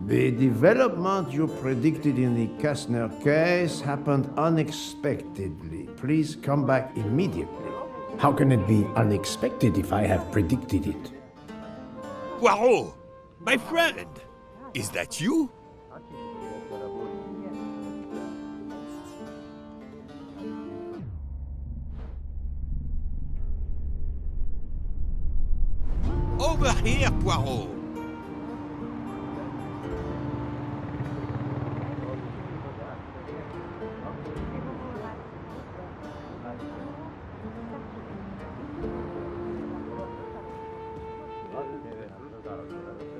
The development you predicted in the Kastner case happened unexpectedly. Please come back immediately. How can it be unexpected if I have predicted it? Poirot, my friend, is that you? Over here, Poirot.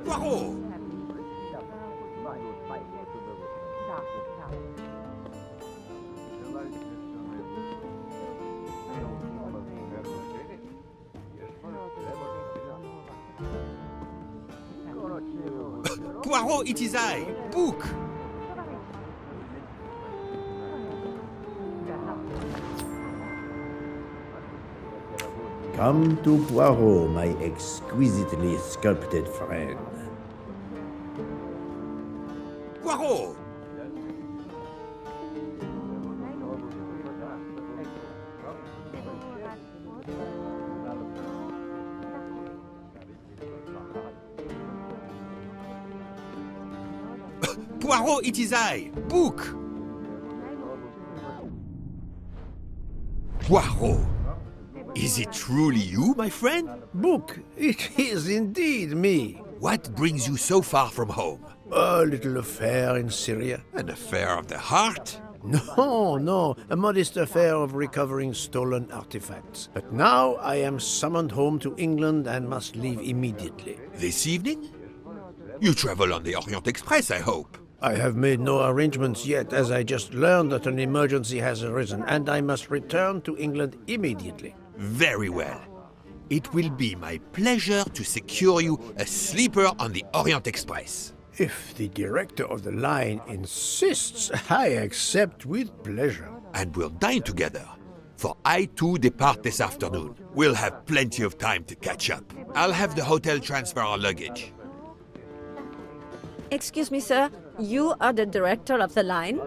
Poirot! Poirot, it is I, Book! Come to Poirot, my exquisitely sculpted friend. Poirot! Poirot, it is I, Book! Poirot! Is it truly you, my friend? Book, it is indeed me. What brings you so far from home? A little affair in Syria. An affair of the heart? No, a modest affair of recovering stolen artifacts. But now I am summoned home to England and must leave immediately. This evening? You travel on the Orient Express, I hope. I have made no arrangements yet, as I just learned that an emergency has arisen, and I must return to England immediately. Very well. It will be my pleasure to secure you a sleeper on the Orient Express. If the director of the line insists, I accept with pleasure. And we'll dine together, for I too depart this afternoon. We'll have plenty of time to catch up. I'll have the hotel transfer our luggage. Excuse me, sir. You are the director of the line?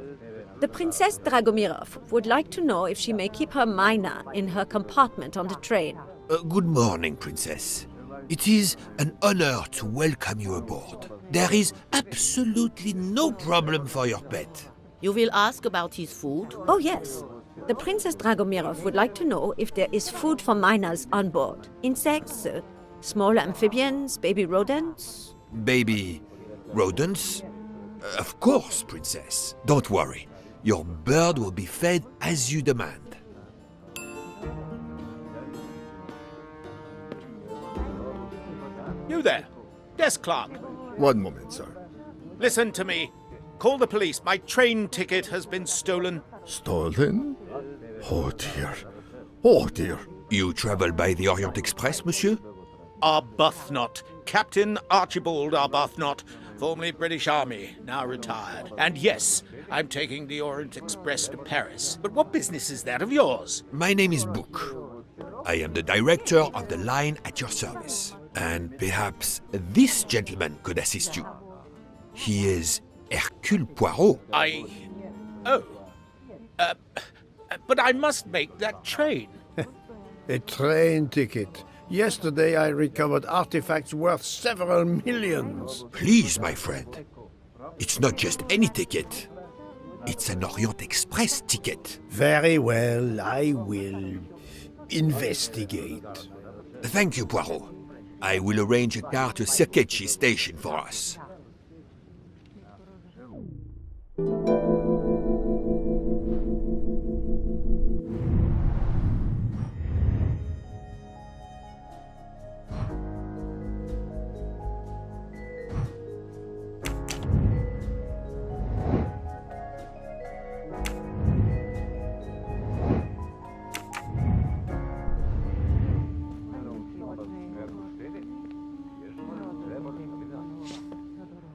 The Princess Dragomirov would like to know if she may keep her mina in her compartment on the train. Good morning, Princess. It is an honor to welcome you aboard. There is absolutely no problem for your pet. You will ask about his food? Oh, yes. The Princess Dragomirov would like to know if there is food for miners on board. Insects, small amphibians, baby rodents. Baby rodents? Of course, Princess. Don't worry. Your bird will be fed as you demand. You there, desk clerk. One moment, sir. Listen to me. Call the police. My train ticket has been stolen. Stolen? Oh dear. Oh dear. You travel by the Orient Express, monsieur? Arbuthnot. Captain Archibald Arbuthnot, formerly British Army, now retired. And yes, I'm taking the Orient Express to Paris. But what business is that of yours? My name is Book. I am the director of the line at your service. And perhaps this gentleman could assist you. He is Hercule Poirot. But I must make that train. A train ticket. Yesterday I recovered artifacts worth several millions. Please, my friend. It's not just any ticket. It's an Orient Express ticket. Very well, I will investigate. Thank you, Poirot. I will arrange a car to Circecchi station for us.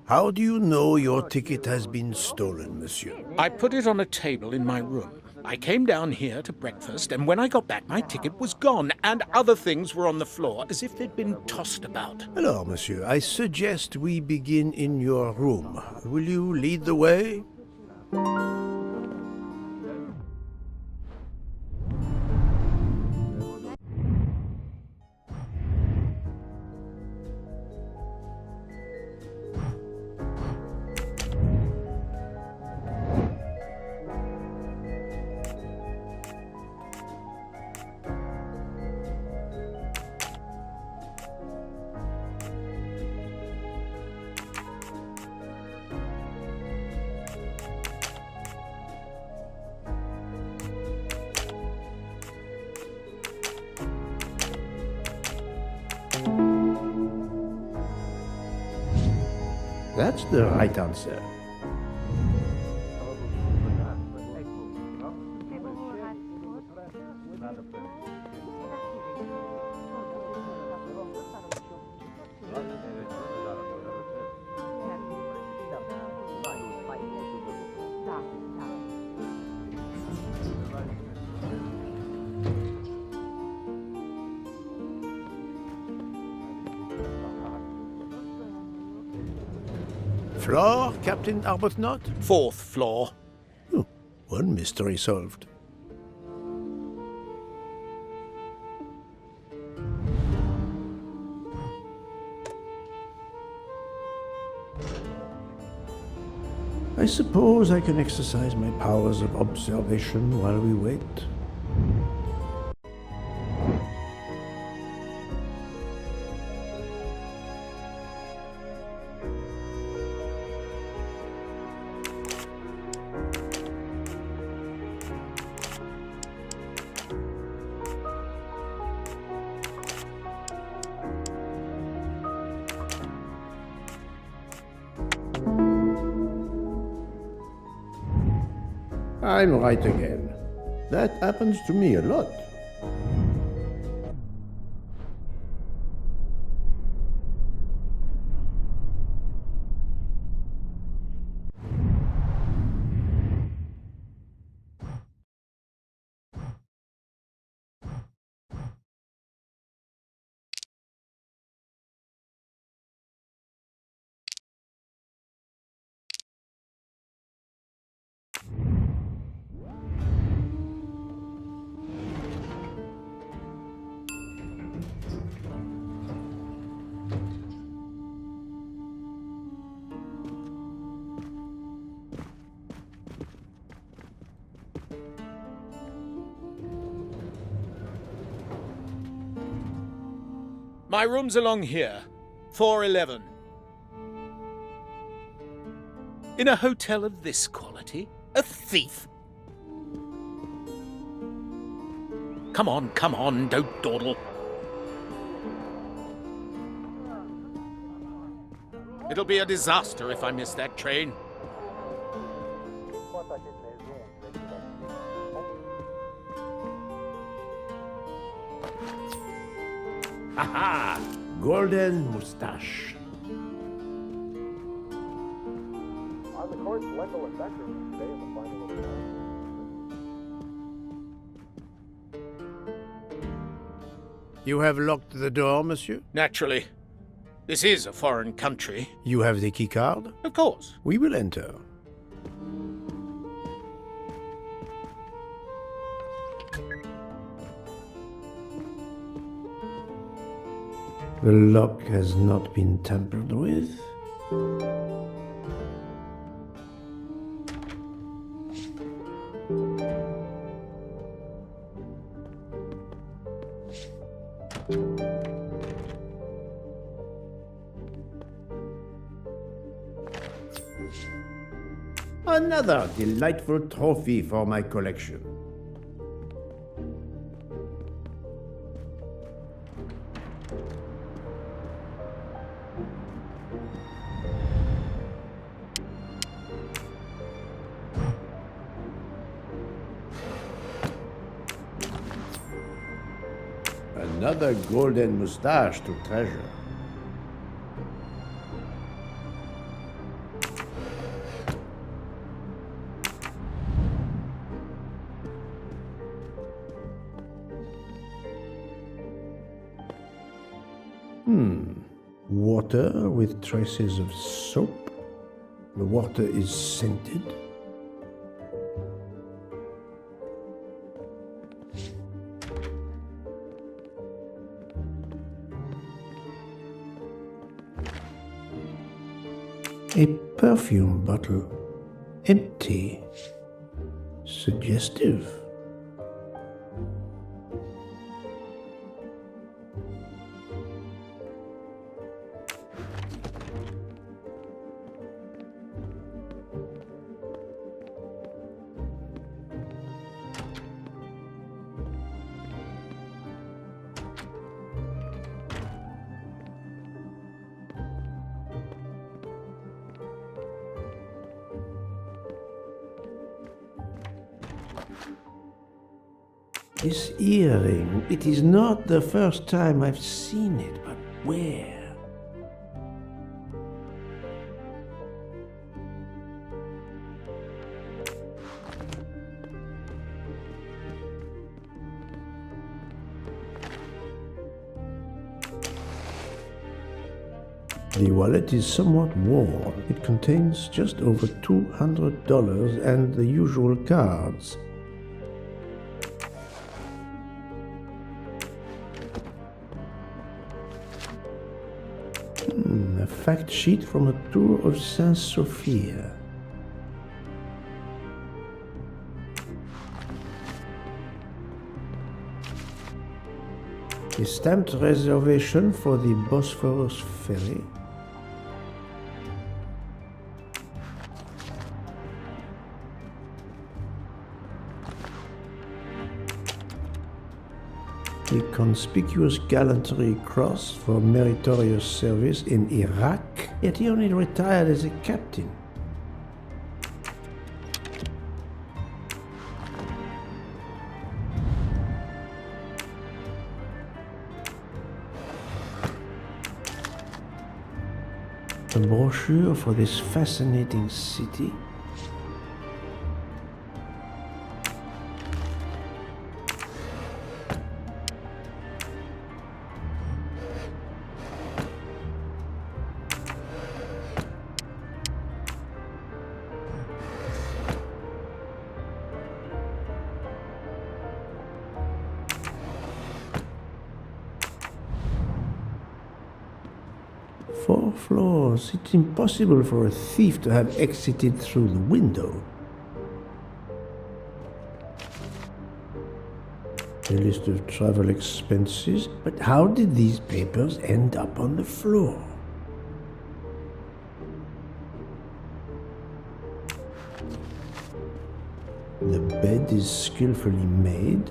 How do you know your ticket has been stolen, monsieur? I put it on a table in my room. I came down here to breakfast, and when I got back, my ticket was gone, and other things were on the floor as if they'd been tossed about. Alors, monsieur, I suggest we begin in your room. Will you lead the way? That's the right answer. Floor, Captain Arbuthnot? 4th floor. Oh, one mystery solved. I suppose I can exercise my powers of observation while we wait. I'm right again. That happens to me a lot. My room's along here. 411. In a hotel of this quality? A thief? Come on, don't dawdle. It'll be a disaster if I miss that train. Aha! Golden mustache. You have locked the door, monsieur? Naturally. This is a foreign country. You have the key card? Of course. We will enter. The lock has not been tampered with. Another delightful trophy for my collection. Another golden mustache to treasure. water with traces of soap. The water is scented. A perfume bottle. Empty. Suggestive. This earring, it is not the first time I've seen it, but where? The wallet is somewhat worn. It contains just over $200 and the usual cards. A fact sheet from a tour of Saint Sophia. A stamped reservation for the Bosphorus ferry. A conspicuous gallantry cross for meritorious service in Iraq, yet he only retired as a captain. A brochure for this fascinating city. Four floors. It's impossible for a thief to have exited through the window. A list of travel expenses. But how did these papers end up on the floor? The bed is skillfully made.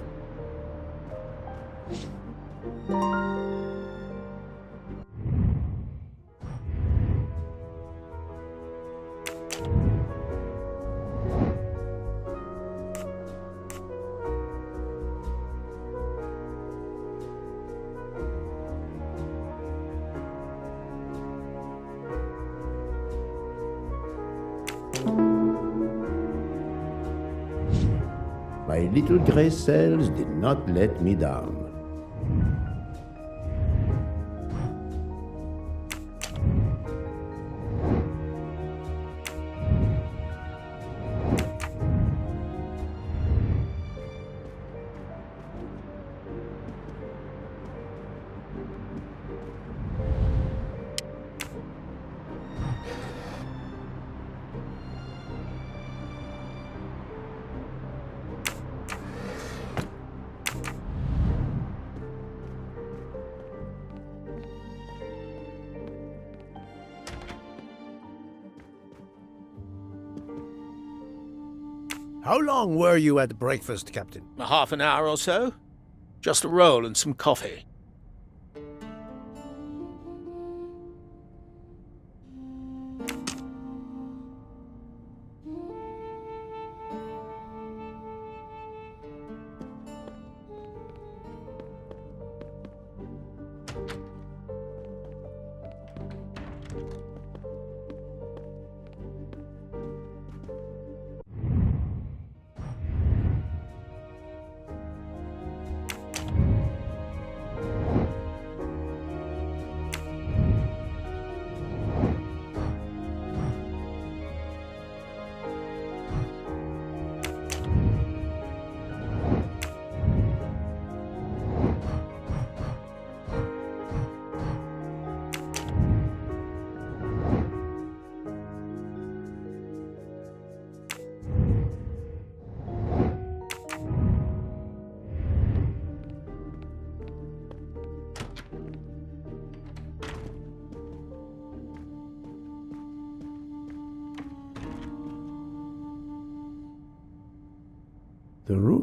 My little grey cells did not let me down. How long were you at breakfast, Captain? Half an hour or so. Just a roll and some coffee.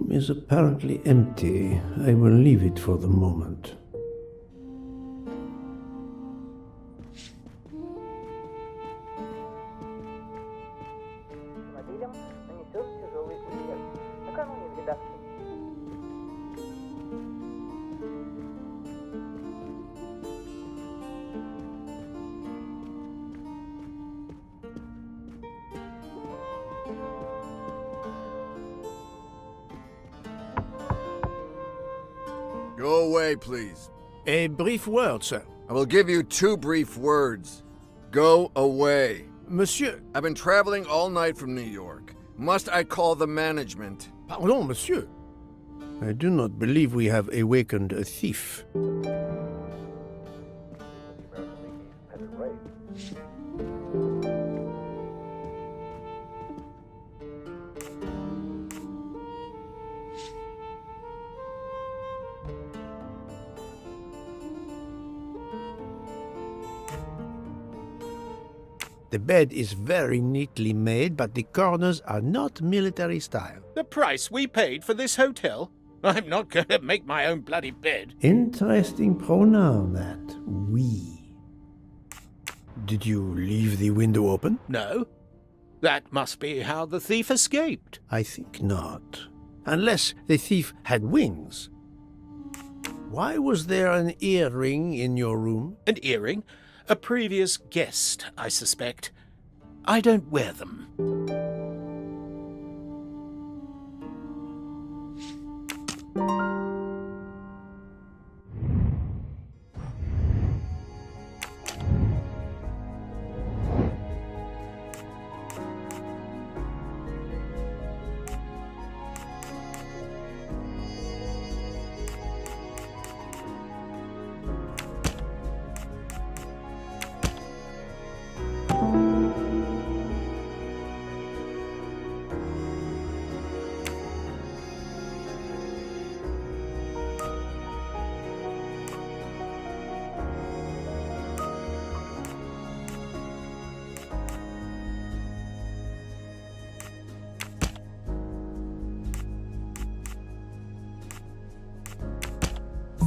room is apparently empty. I will leave it for the moment. Go away, please. A brief word, sir. I will give you 2 brief words. Go away. Monsieur. I've been traveling all night from New York. Must I call the management? Pardon, monsieur. I do not believe we have awakened a thief. The bed is very neatly made, but the corners are not military style. The price we paid for this hotel? I'm not going to make my own bloody bed. Interesting pronoun, that. We. Did you leave the window open? No. That must be how the thief escaped. I think not. Unless the thief had wings. Why was there an earring in your room? An earring? A previous guest, I suspect. I don't wear them.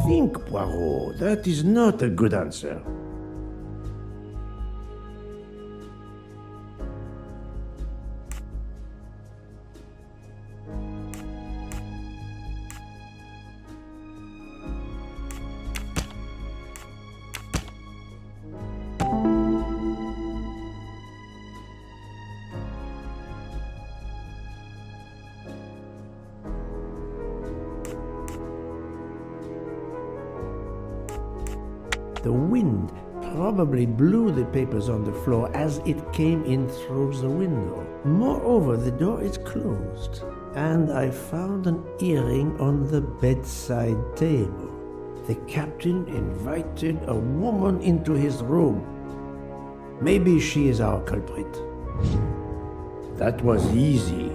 Think, Poirot. That is not a good answer. The wind probably blew the papers on the floor as it came in through the window. Moreover, the door is closed, and I found an earring on the bedside table. The captain invited a woman into his room. Maybe she is our culprit. That was easy.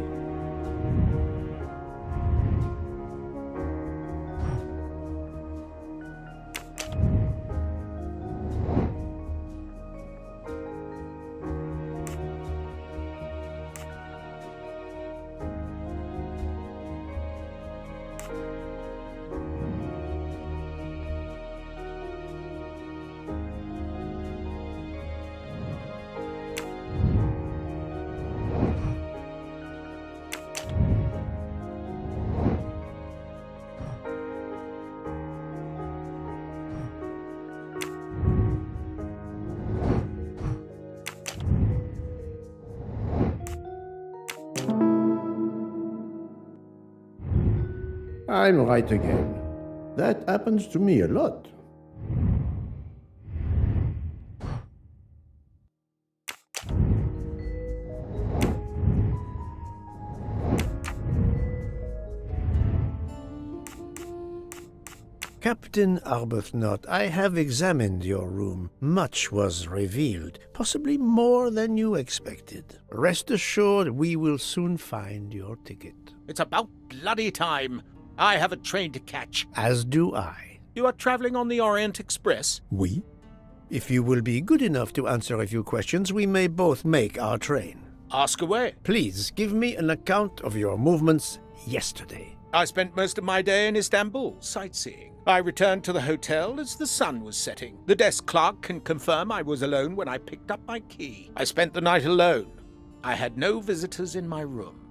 I'm right again. That happens to me a lot. Captain Arbuthnot, I have examined your room. Much was revealed, possibly more than you expected. Rest assured we will soon find your ticket. It's about bloody time. I have a train to catch. As do I. You are traveling on the Orient Express? Oui? If you will be good enough to answer a few questions, we may both make our train. Ask away. Please give me an account of your movements yesterday. I spent most of my day in Istanbul, sightseeing. I returned to the hotel as the sun was setting. The desk clerk can confirm I was alone when I picked up my key. I spent the night alone. I had no visitors in my room.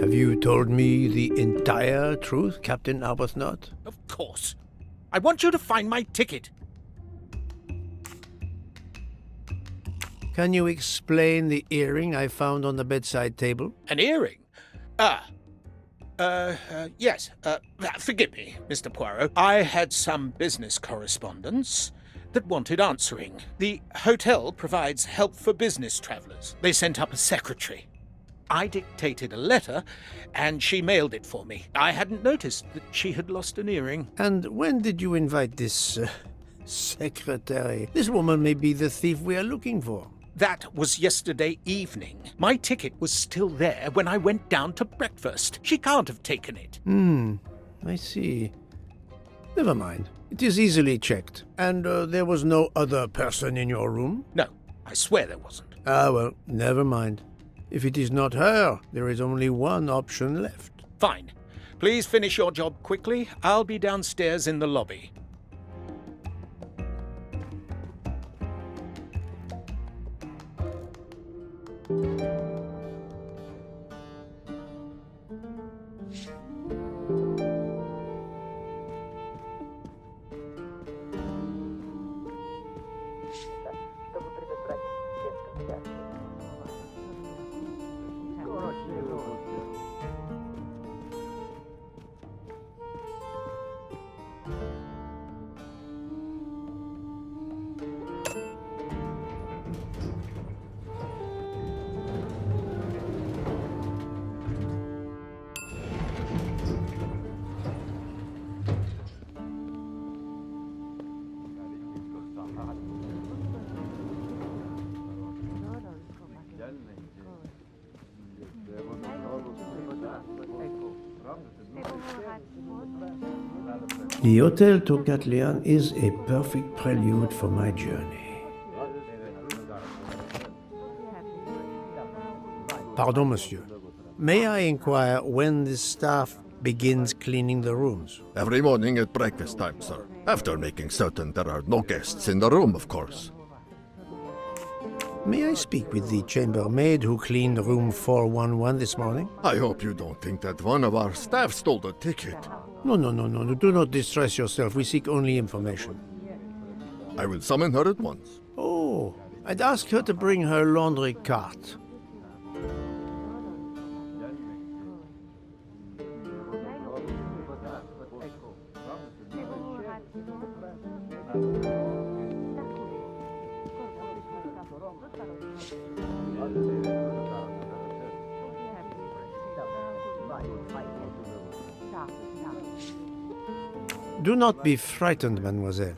Have you told me the entire truth, Captain Aberthnot? Of course. I want you to find my ticket. Can you explain the earring I found on the bedside table? An earring? Yes. Forgive me, Mr. Poirot. I had some business correspondence that wanted answering. The hotel provides help for business travelers. They sent up a secretary. I dictated a letter, and she mailed it for me. I hadn't noticed that she had lost an earring. And when did you invite this secretary? This woman may be the thief we are looking for. That was yesterday evening. My ticket was still there when I went down to breakfast. She can't have taken it. I see. Never mind. It is easily checked. And there was no other person in your room? No, I swear there wasn't. Ah, well, never mind. If it is not her, there is only one option left. Fine. Please finish your job quickly. I'll be downstairs in the lobby. The Hotel Tocatlian is a perfect prelude for my journey. Pardon, monsieur. May I inquire when the staff begins cleaning the rooms? Every morning at breakfast time, sir. After making certain there are no guests in the room, of course. May I speak with the chambermaid who cleaned room 411 this morning? I hope you don't think that one of our staff stole the ticket. No. Do not distress yourself. We seek only information. I will summon her at once. Oh, I'd ask her to bring her laundry cart. Do not be frightened, mademoiselle.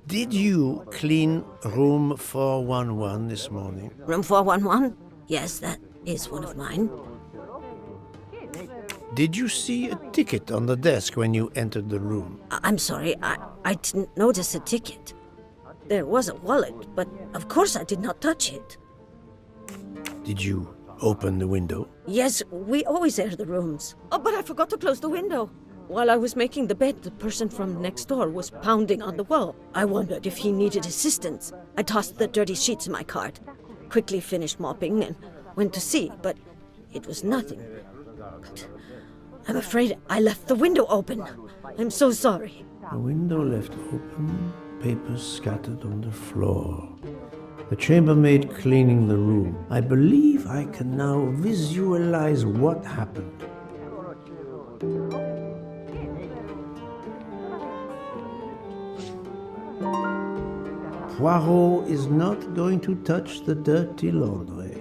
Did you clean room 411 this morning? Room 411? Yes, that is one of mine. Did you see a ticket on the desk when you entered the room? I'm sorry, I didn't notice a ticket. There was a wallet, but of course I did not touch it. Did you open the window? Yes, we always air the rooms. Oh, but I forgot to close the window. While I was making the bed, the person from next door was pounding on the wall. I wondered if he needed assistance. I tossed the dirty sheets in my cart, quickly finished mopping, and went to see, but it was nothing. But I'm afraid I left the window open. I'm so sorry. The window left open, papers scattered on the floor. The chambermaid cleaning the room. I believe I can now visualize what happened. Poirot is not going to touch the dirty laundry.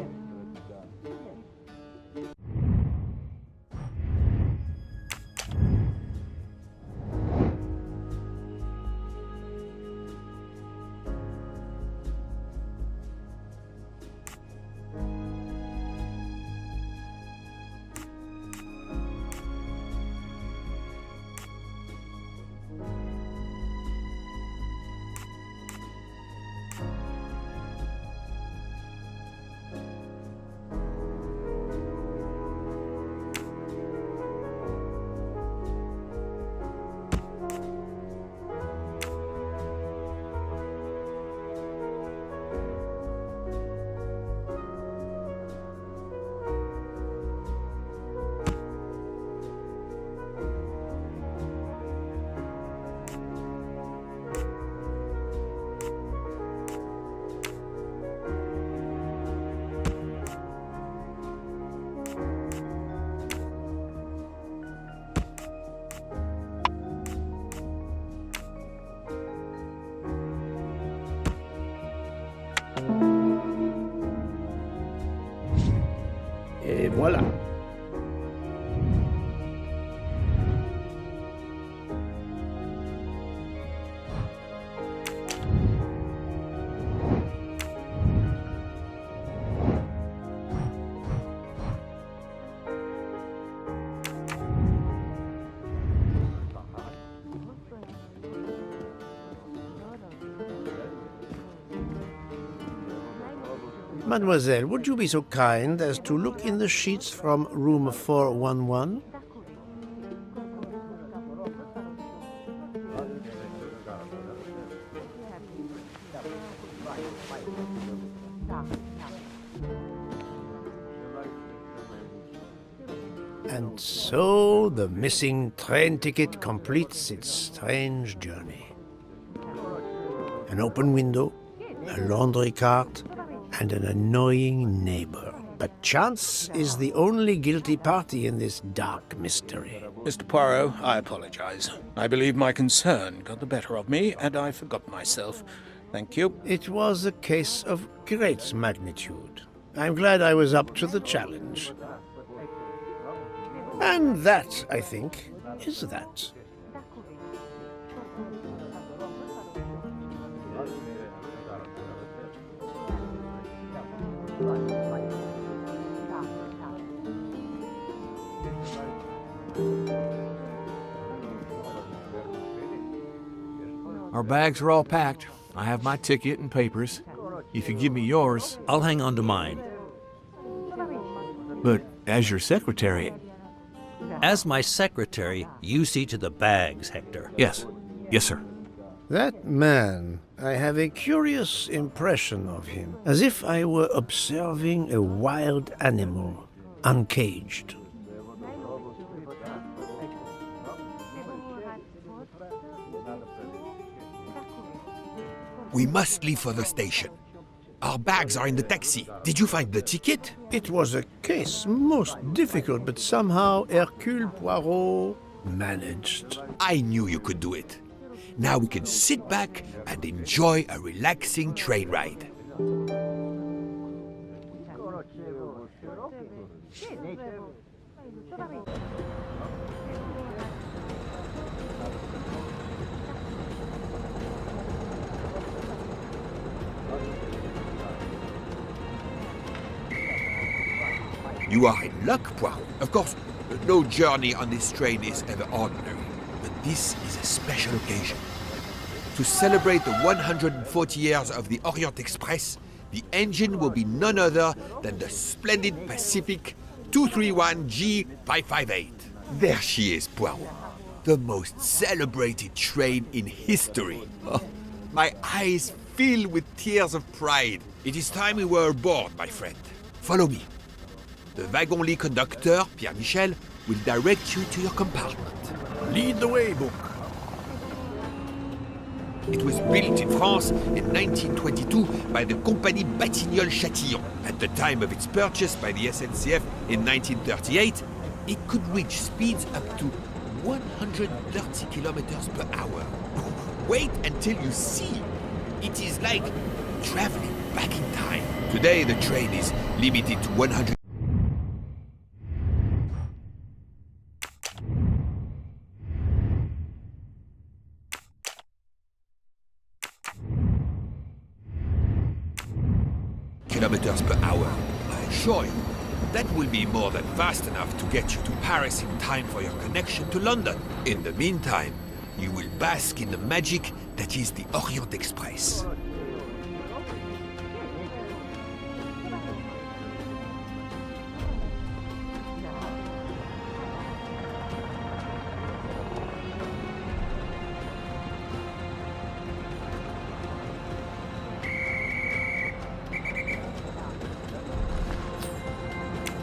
Mademoiselle, would you be so kind as to look in the sheets from room 411? And so the missing train ticket completes its strange journey. An open window, a laundry cart, and an annoying neighbor. But chance is the only guilty party in this dark mystery. Mr. Poirot, I apologize. I believe my concern got the better of me, and I forgot myself. Thank you. It was a case of great magnitude. I'm glad I was up to the challenge. And that, I think, is that. Our bags are all packed. I have my ticket and papers. If you give me yours, I'll hang on to mine. But as your secretary... As my secretary, you see to the bags, Hector. Yes. Yes, sir. That man, I have a curious impression of him, as if I were observing a wild animal, uncaged. We must leave for the station. Our bags are in the taxi. Did you find the ticket? It was a case most difficult, but somehow Hercule Poirot managed. I knew you could do it. Now we can sit back and enjoy a relaxing train ride. You are in luck, Poirot. Of course, no journey on this train is ever ordinary, but this is a special occasion. To celebrate the 140 years of the Orient Express, the engine will be none other than the splendid Pacific 231G558. There she is, Poirot. The most celebrated train in history. Oh, my eyes fill with tears of pride. It is time we were aboard, my friend. Follow me. The wagon-lit conductor, Pierre Michel, will direct you to your compartment. Lead the way, Book. It was built in France in 1922 by the Compagnie Batignolles-Châtillon. At the time of its purchase by the SNCF in 1938, it could reach speeds up to 130 kilometers per hour. Wait until you see. It is like traveling back in time. Today, the train is limited to 100 kilometers per hour. I assure you, that will be more than fast enough to get you to Paris in time for your connection to London. In the meantime, you will bask in the magic that is the Orient Express.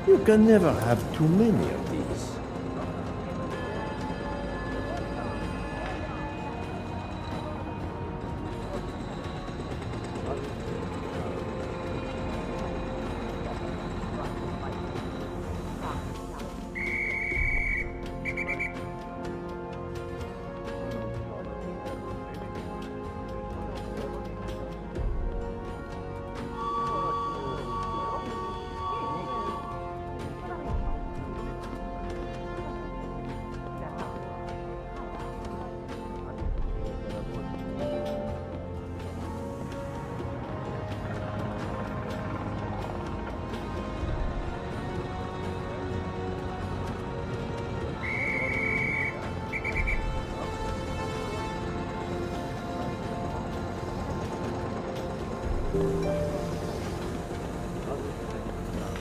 You can never have too many of these.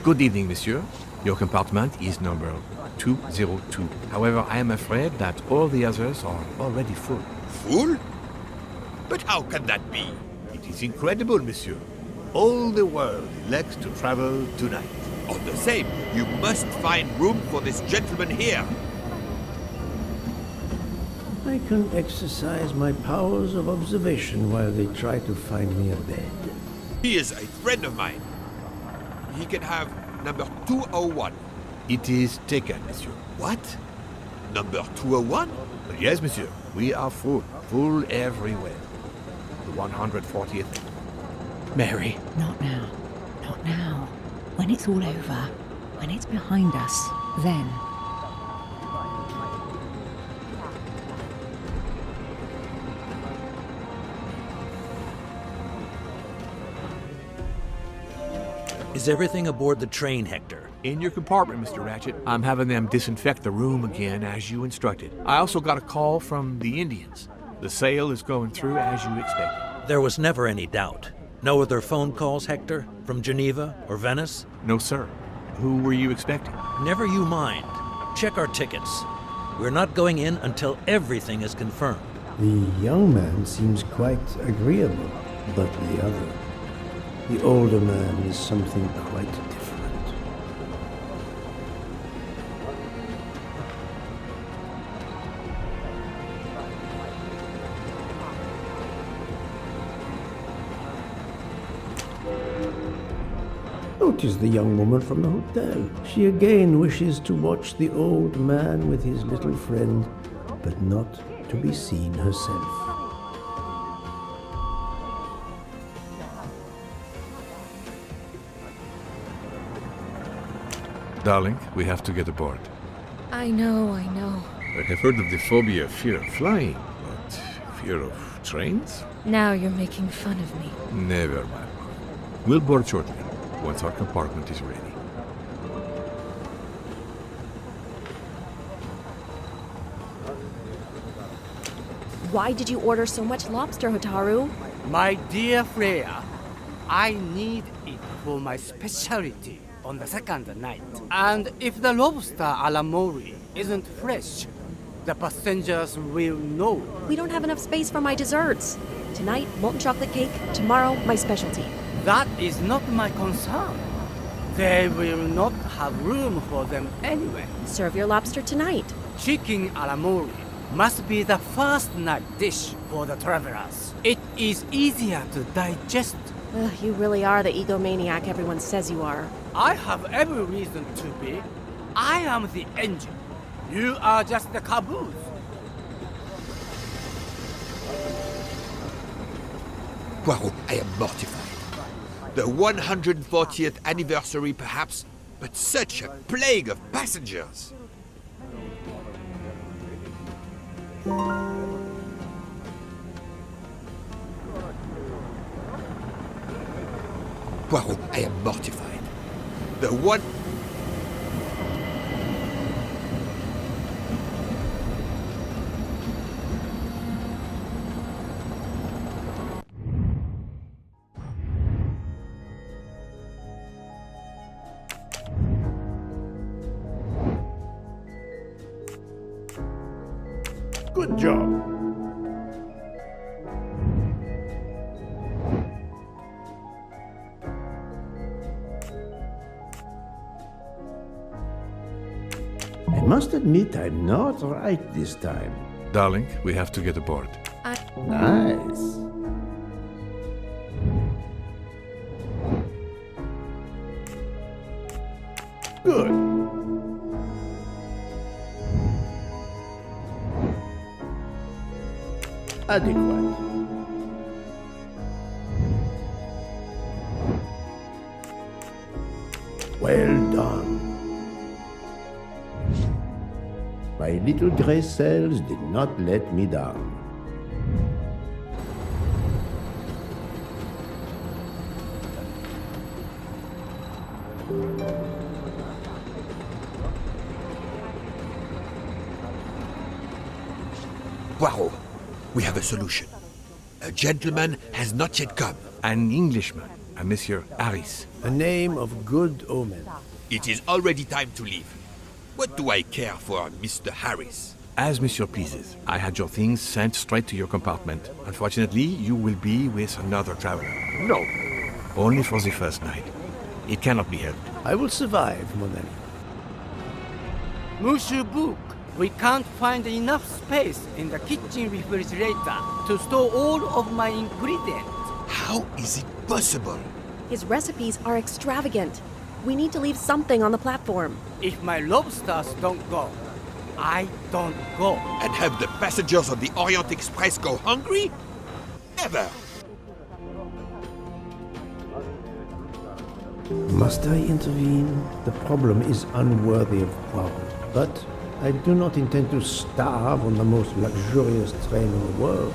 Good evening, monsieur. Your compartment is number 202. However, I am afraid that all the others are already full. Fool? But how can that be? It is incredible, monsieur. All the world elects to travel tonight. All the same, you must find room for this gentleman here. I can exercise my powers of observation while they try to find me a bed. He is a friend of mine. He can have number 201. It is taken, monsieur. What? Number 201? Yes, monsieur. We are full. Full everywhere. The 140th. Mary. Not now. Not now. When it's all over, when it's behind us, then. Is everything aboard the train, Hector? In your compartment, Mr. Ratchet. I'm having them disinfect the room again as you instructed. I also got a call from the Indians. The sale is going through as you expected. There was never any doubt. No other phone calls, Hector? From Geneva or Venice? No, sir. Who were you expecting? Never you mind. Check our tickets. We're not going in until everything is confirmed. The young man seems quite agreeable, but the other, the older man, is something quite different. Notice the young woman from the hotel. She again wishes to watch the old man with his little friend, but not to be seen herself. Darling, we have to get aboard. I know. I have heard of the phobia of fear of flying, but fear of trains? Now you're making fun of me. Never mind. We'll board shortly, once our compartment is ready. Why did you order so much lobster, Hotaru? My dear Freya, I need it for my specialty on the second night. And if the lobster a la mori isn't fresh, the passengers will know. We don't have enough space for my desserts. Tonight, molten chocolate cake. Tomorrow, my specialty. That is not my concern. They will not have room for them anyway. Serve your lobster tonight. Chicken a la mori must be the first night dish for the travelers. It is easier to digest. Ugh, you really are the egomaniac everyone says you are. I have every reason to be. I am the engine. You are just the caboose. Poirot, I am mortified. The 140th anniversary, perhaps, but such a plague of passengers. Poirot, I am mortified. The one... Good job. I must admit I'm not right this time. Darling, we have to get aboard. Nice. Good. Adequate. Well done. My little gray cells did not let me down. Poirot, we have a solution. A gentleman has not yet come. An Englishman. a Monsieur Harris. A name of good omen. It is already time to leave. What do I care for Mr. Harris? As Monsieur pleases. I had your things sent straight to your compartment. Unfortunately, you will be with another traveler. No, Only for the first night. It cannot be helped. I will survive, mon ami. Monsieur Book, we can't find enough space in the kitchen refrigerator to store all of my ingredients. How is it possible? His recipes are extravagant. We need to leave something on the platform. If my lobsters don't go, I don't go. And have the passengers of the Orient Express go hungry? Never! Must I intervene? The problem is unworthy of Poirot. But I do not intend to starve on the most luxurious train in the world.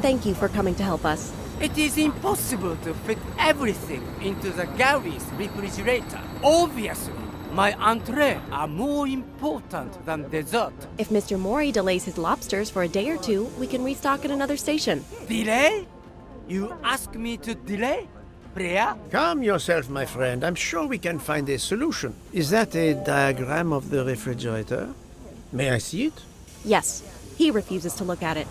Thank you for coming to help us. It is impossible to fit everything into the Gary's refrigerator. Obviously, my entrees are more important than dessert. If Mr. Mori delays his lobsters for a day or two, we can restock at another station. Delay? You ask me to delay? Freya? Calm yourself, my friend. I'm sure we can find a solution. Is that a diagram of the refrigerator? May I see it? Yes, he refuses to look at it.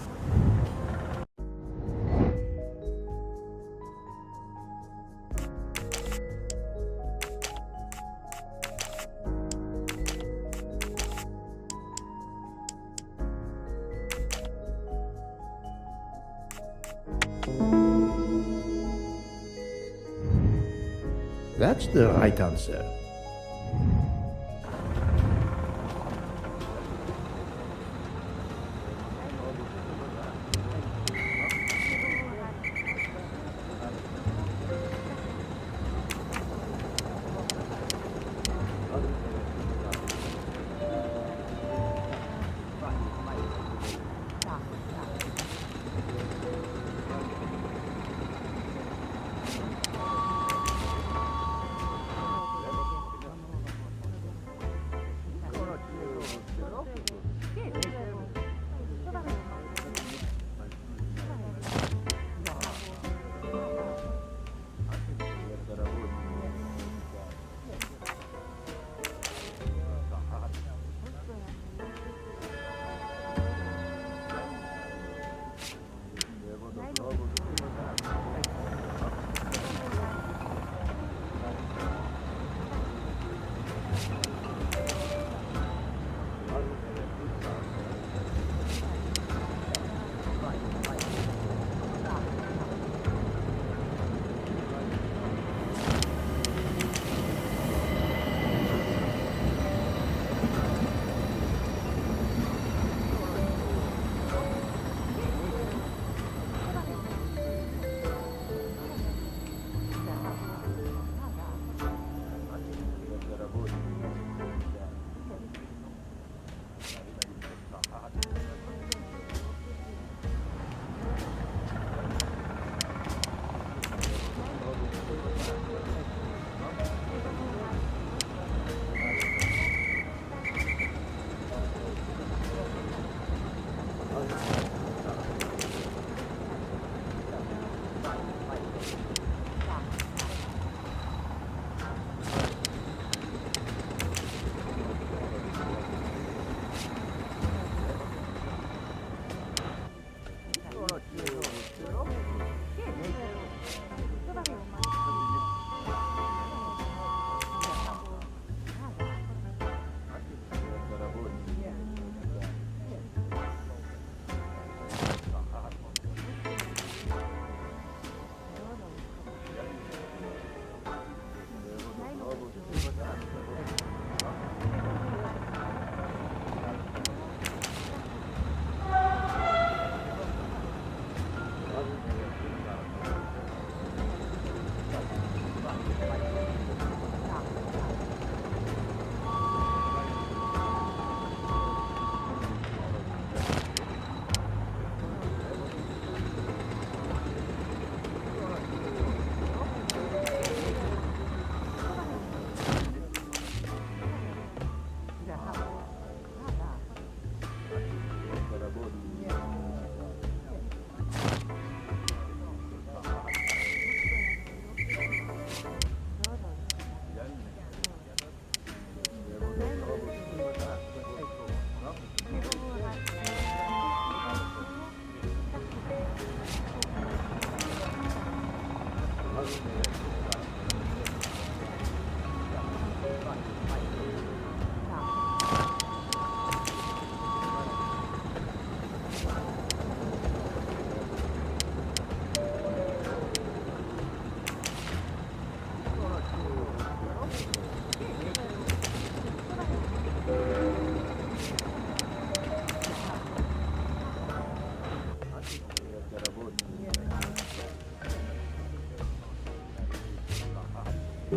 That's the right answer.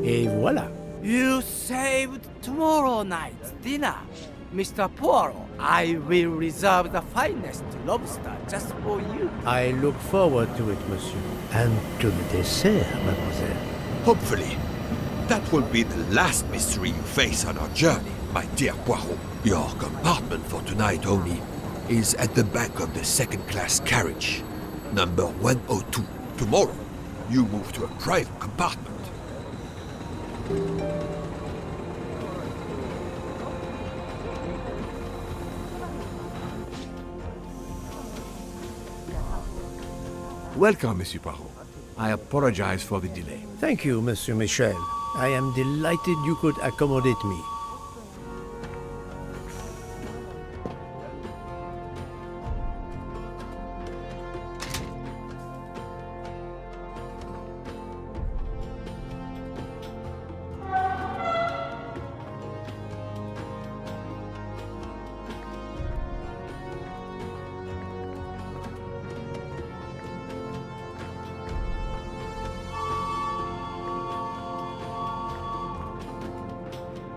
Et voilà. You saved tomorrow night's dinner. Mr. Poirot, I will reserve the finest lobster just for you. I look forward to it, monsieur. And to the dessert, mademoiselle. Hopefully, that will be the last mystery you face on our journey, my dear Poirot. Your compartment for tonight only is at the back of the second-class carriage, number 102. Tomorrow, you move to a private compartment. Welcome, Monsieur Poirot. I apologize for the delay. Thank you, Monsieur Michel. I am delighted you could accommodate me.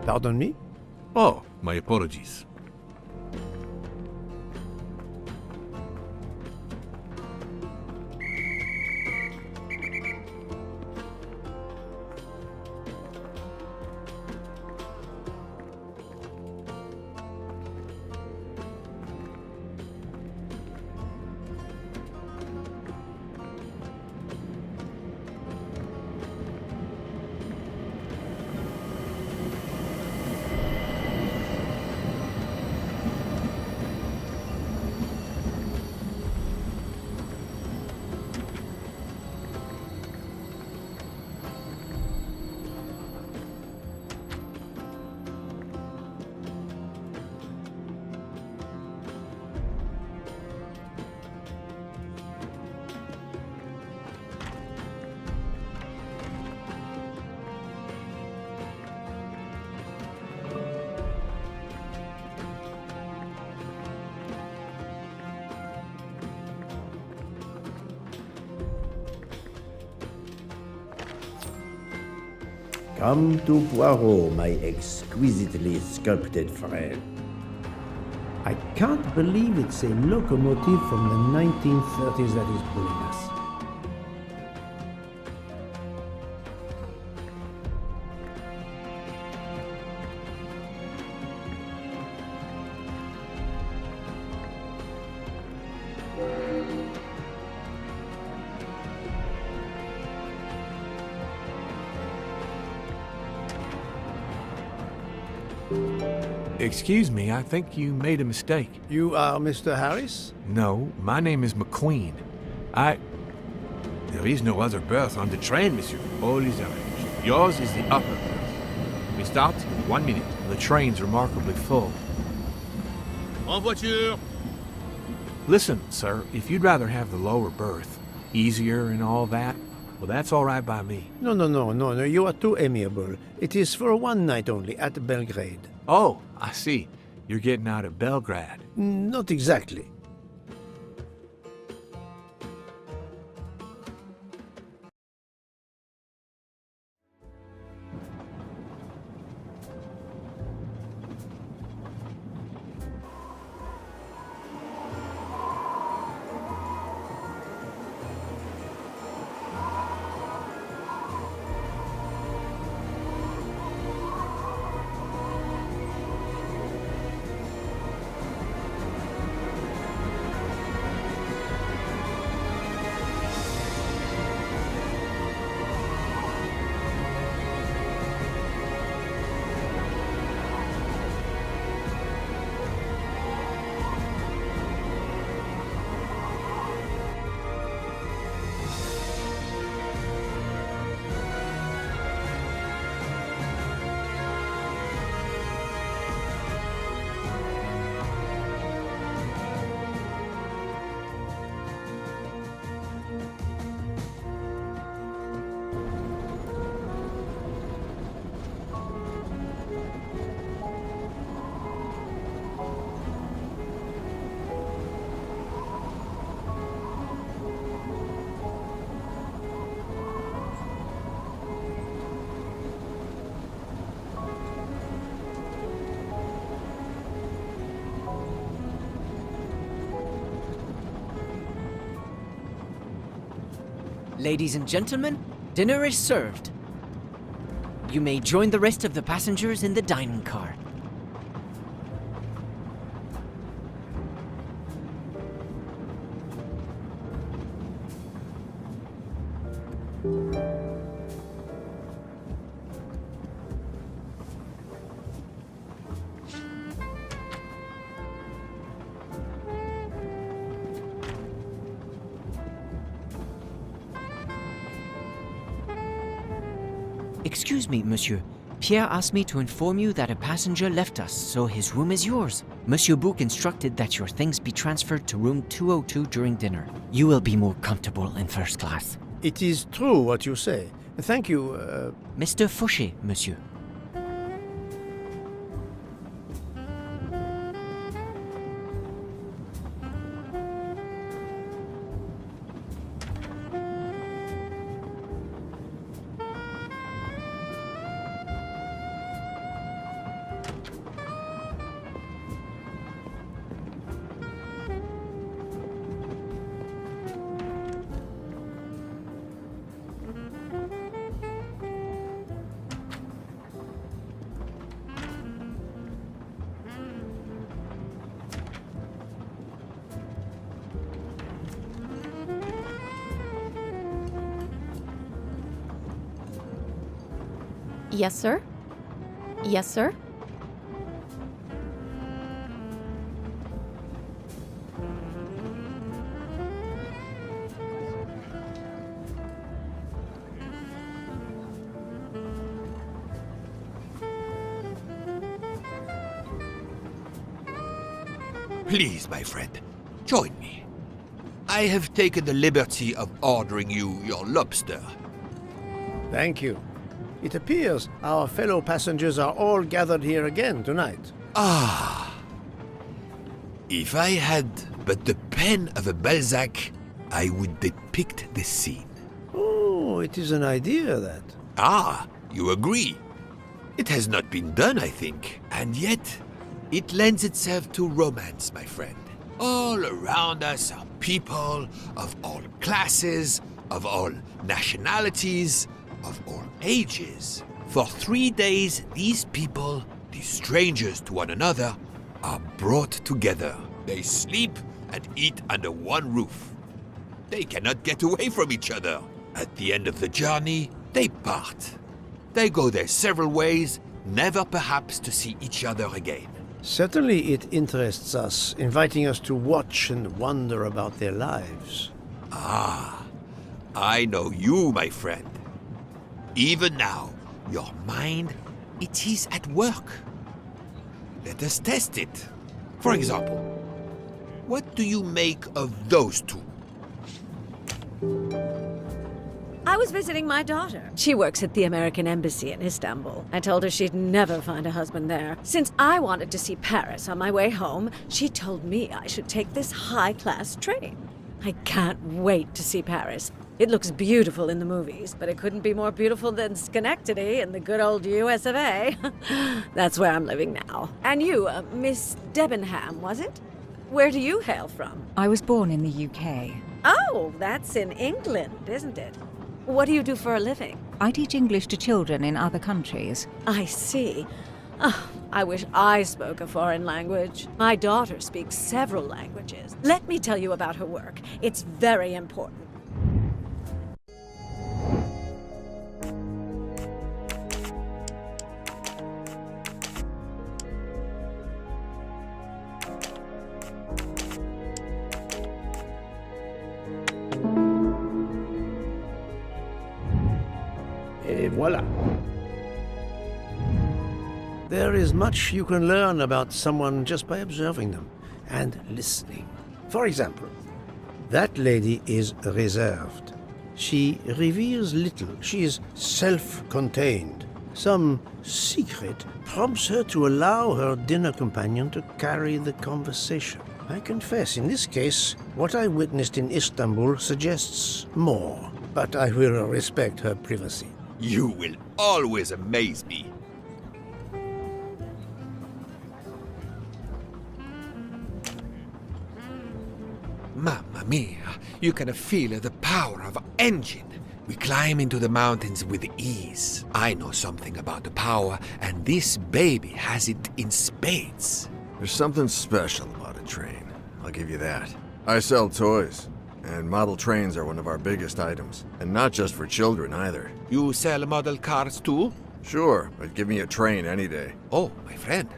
Pardon me? Oh, my apologies. Come to Poirot, my exquisitely sculpted friend. I can't believe it's a locomotive from the 1930s that is pulling us. Excuse me, I think you made a mistake. You are Mr. Harris? No, my name is McQueen. There is no other berth on the train, monsieur. All is arranged. Yours is the upper berth. We start in 1 minute. The train's remarkably full. En voiture! Listen, sir, if you'd rather have the lower berth, easier and all that, well, that's all right by me. No, you are too amiable. It is for one night only, at Belgrade. Oh, I see. You're getting out of Belgrade. Not exactly. Ladies and gentlemen, dinner is served. You may join the rest of the passengers in the dining car. Excuse me, monsieur. Pierre asked me to inform you that a passenger left us, so his room is yours. Monsieur Bouc instructed that your things be transferred to room 202 during dinner. You will be more comfortable in first class. It is true what you say. Thank you, Mr. Fauché, monsieur. Yes, sir? Yes, sir? Please, my friend, join me. I have taken the liberty of ordering you your lobster. Thank you. It appears our fellow passengers are all gathered here again tonight. Ah. If I had but the pen of a Balzac, I would depict this scene. Oh, it is an idea, that. Ah, you agree. It has not been done, I think, and yet it lends itself to romance, my friend. All around us are people of all classes, of all nationalities, of all ages. For 3 days, these people, these strangers to one another, are brought together. They sleep and eat under one roof. They cannot get away from each other. At the end of the journey, they part. They go their several ways, never perhaps to see each other again. Certainly it interests us, inviting us to watch and wonder about their lives. Ah, I know you, my friend. Even now, your mind, it is at work. Let us test it. For example, what do you make of those two? I was visiting my daughter. She works at the American Embassy in Istanbul. I told her she'd never find a husband there. Since I wanted to see Paris on my way home, she told me I should take this high-class train. I can't wait to see Paris. It looks beautiful in the movies, but it couldn't be more beautiful than Schenectady in the good old US of A. That's where I'm living now. And you, Miss Debenham, was it? Where do you hail from? I was born in the UK. Oh, that's in England, isn't it? What do you do for a living? I teach English to children in other countries. I see. Oh, I wish I spoke a foreign language. My daughter speaks several languages. Let me tell you about her work. It's very important. Et voilà. There is much you can learn about someone just by observing them and listening. For example, that lady is reserved. She reveals little. She is self-contained. Some secret prompts her to allow her dinner companion to carry the conversation. I confess, in this case, what I witnessed in Istanbul suggests more, but I will respect her privacy. You will always amaze me. Mamma mia, You can feel the power of our engine. We climb into the mountains with ease. I know something about the power, and this baby has it in spades. There's something special about a train. I'll give you that. I sell toys, and model trains are one of our biggest items. And not just for children either. You sell model cars too? Sure, but give me a train any day. Oh, my friend.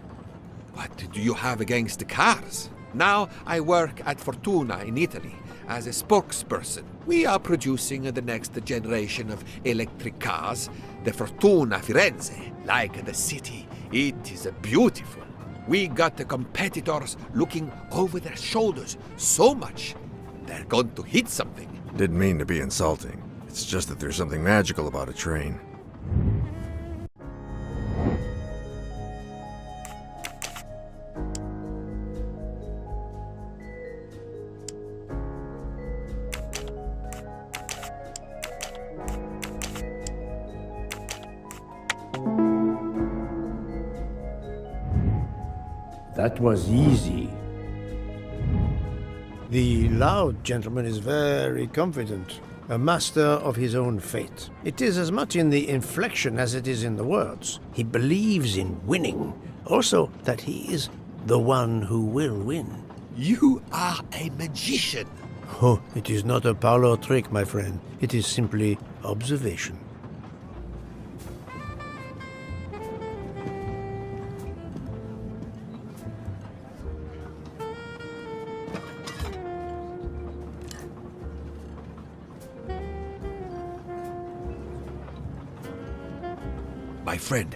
What do you have against the cars? Now I work at Fortuna in Italy as a spokesperson. We are producing the next generation of electric cars, the Fortuna Firenze. Like the city, it is beautiful. We got the competitors looking over their shoulders so much, they're going to hit something. Didn't mean to be insulting. It's just that there's something magical about a train. That was easy. The loud gentleman is very confident, a master of his own fate. It is as much in the inflection as it is in the words. He believes in winning, also that he is the one who will win. You are a magician. Oh, it is not a parlor trick, my friend. It is simply observation. My friend,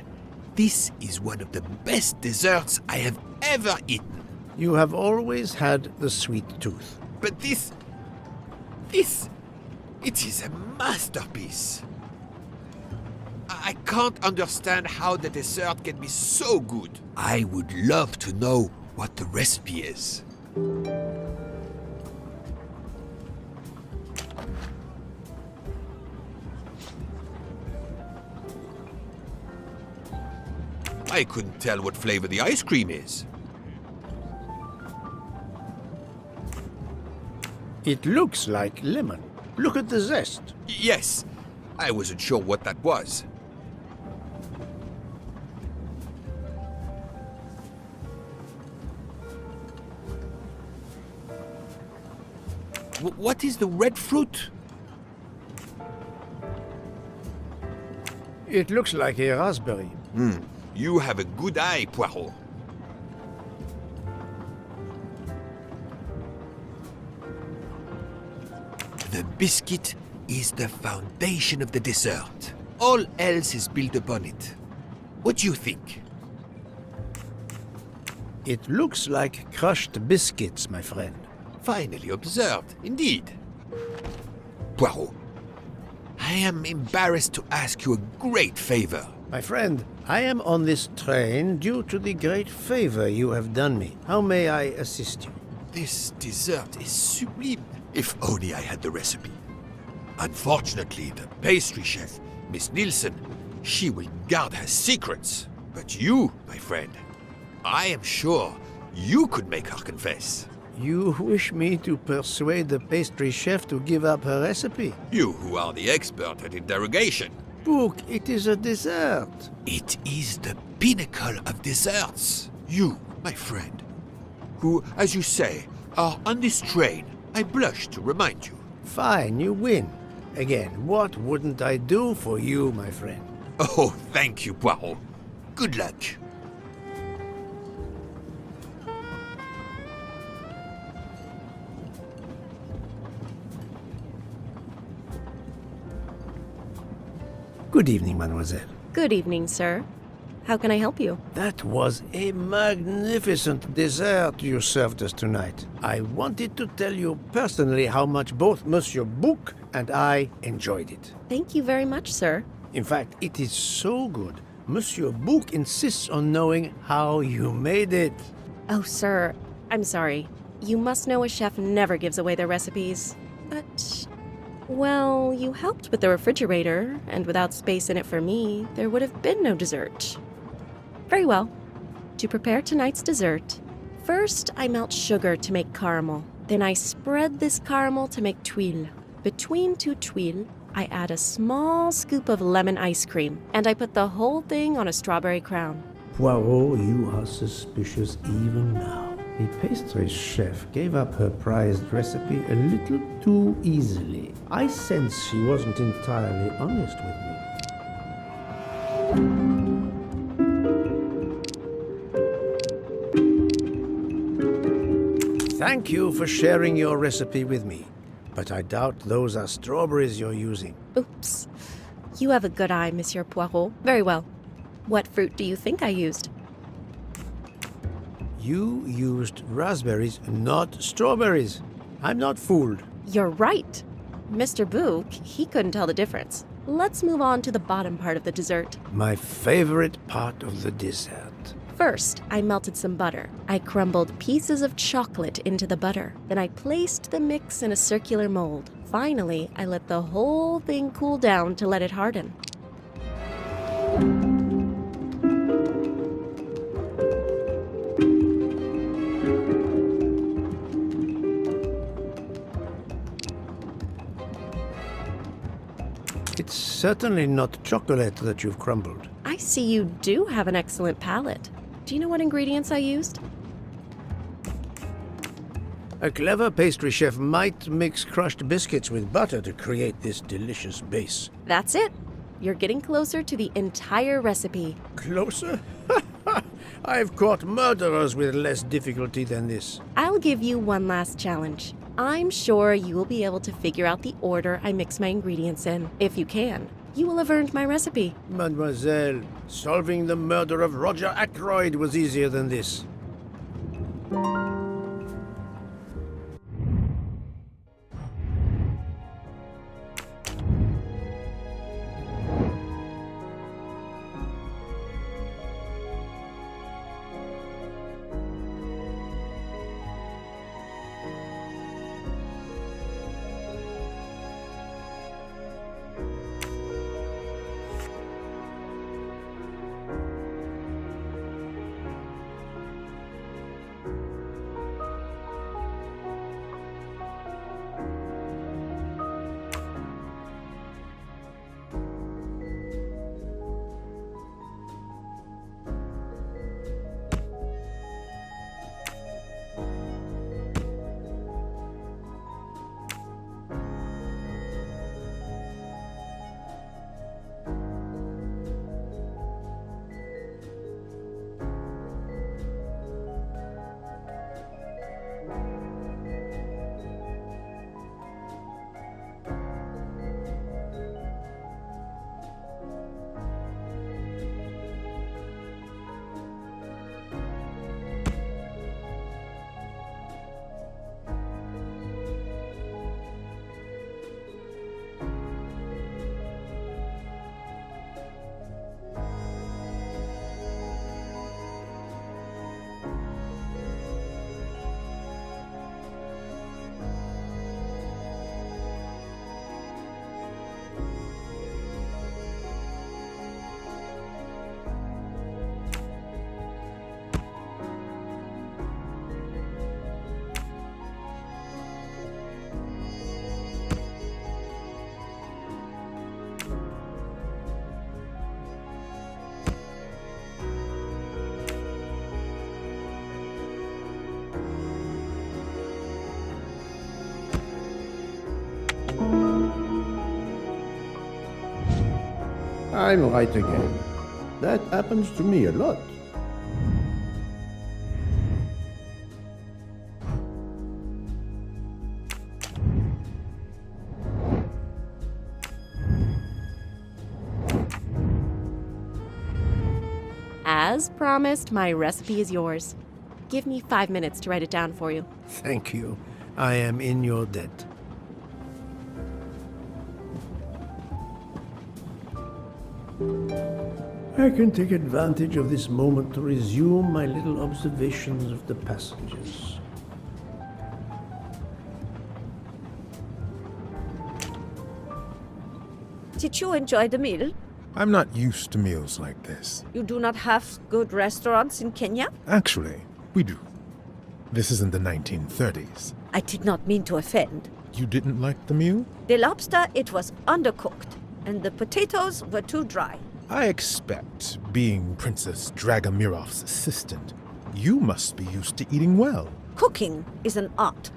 this is one of the best desserts I have ever eaten. You have always had the sweet tooth. But it is a masterpiece. I can't understand how the dessert can be so good. I would love to know what the recipe is. I couldn't tell what flavor the ice cream is. It looks like lemon. Look at the zest. Yes, I wasn't sure what that was. What is the red fruit? It looks like a raspberry. You have a good eye, Poirot. The biscuit is the foundation of the dessert. All else is built upon it. What do you think? It looks like crushed biscuits, my friend. Finely observed, indeed. Poirot, I am embarrassed to ask you a great favor. My friend, I am on this train due to the great favor you have done me. How may I assist you? This dessert is sublime. If only I had the recipe. Unfortunately, the pastry chef, Miss Nielsen, she will guard her secrets. But you, my friend, I am sure you could make her confess. You wish me to persuade the pastry chef to give up her recipe? You who are the expert at interrogation. Book, it is a dessert. It is the pinnacle of desserts. You, my friend, who, as you say, are on this train, I blush to remind you. Fine, you win. Again, what wouldn't I do for you, my friend? Oh, thank you, Poirot. Good luck. Good evening, mademoiselle. Good evening, sir. How can I help you? That was a magnificent dessert you served us tonight. I wanted to tell you personally how much both Monsieur Bouc and I enjoyed it. Thank you very much, sir. In fact, it is so good. Monsieur Bouc insists on knowing how you made it. Oh, sir, I'm sorry. You must know a chef never gives away their recipes. But, well, you helped with the refrigerator, and without space in it for me, there would have been no dessert. Very well. To prepare tonight's dessert, first I melt sugar to make caramel. Then I spread this caramel to make tuiles. Between two tuiles, I add a small scoop of lemon ice cream, and I put the whole thing on a strawberry crown. Poirot, you are suspicious even now. The pastry chef gave up her prized recipe a little too easily. I sense she wasn't entirely honest with me. Thank you for sharing your recipe with me, but I doubt those are strawberries you're using. Oops. You have a good eye, Monsieur Poirot. Very well. What fruit do you think I used? You used raspberries, not strawberries. I'm not fooled. You're right. Mr. Book, he couldn't tell the difference. Let's move on to the bottom part of the dessert. My favorite part of the dessert. First, I melted some butter. I crumbled pieces of chocolate into the butter. Then I placed the mix in a circular mold. Finally, I let the whole thing cool down to let it harden. It's certainly not chocolate that you've crumbled. I see you do have an excellent palate. Do you know what ingredients I used? A clever pastry chef might mix crushed biscuits with butter to create this delicious base. That's it. You're getting closer to the entire recipe. Closer? I've caught murderers with less difficulty than this. I'll give you one last challenge. I'm sure you will be able to figure out the order I mix my ingredients in. If you can, you will have earned my recipe. Mademoiselle, solving the murder of Roger Ackroyd was easier than this. I'm right again. That happens to me a lot. As promised, my recipe is yours. Give me 5 minutes to write it down for you. Thank you. I am in your debt. I can take advantage of this moment to resume my little observations of the passengers. Did you enjoy the meal? I'm not used to meals like this. You do not have good restaurants in Kenya? Actually, we do. This isn't the 1930s. I did not mean to offend. You didn't like the meal? The lobster, it was undercooked, and the potatoes were too dry. I expect, being Princess Dragomirov's assistant, you must be used to eating well. Cooking is an art.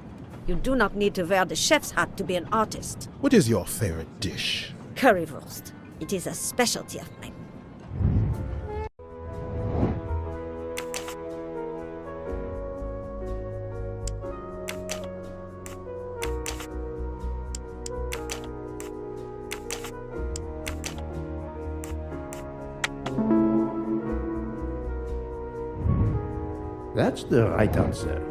You do not need to wear the chef's hat to be an artist. What is your favorite dish? Currywurst. It is a specialty of mine. That's the right answer.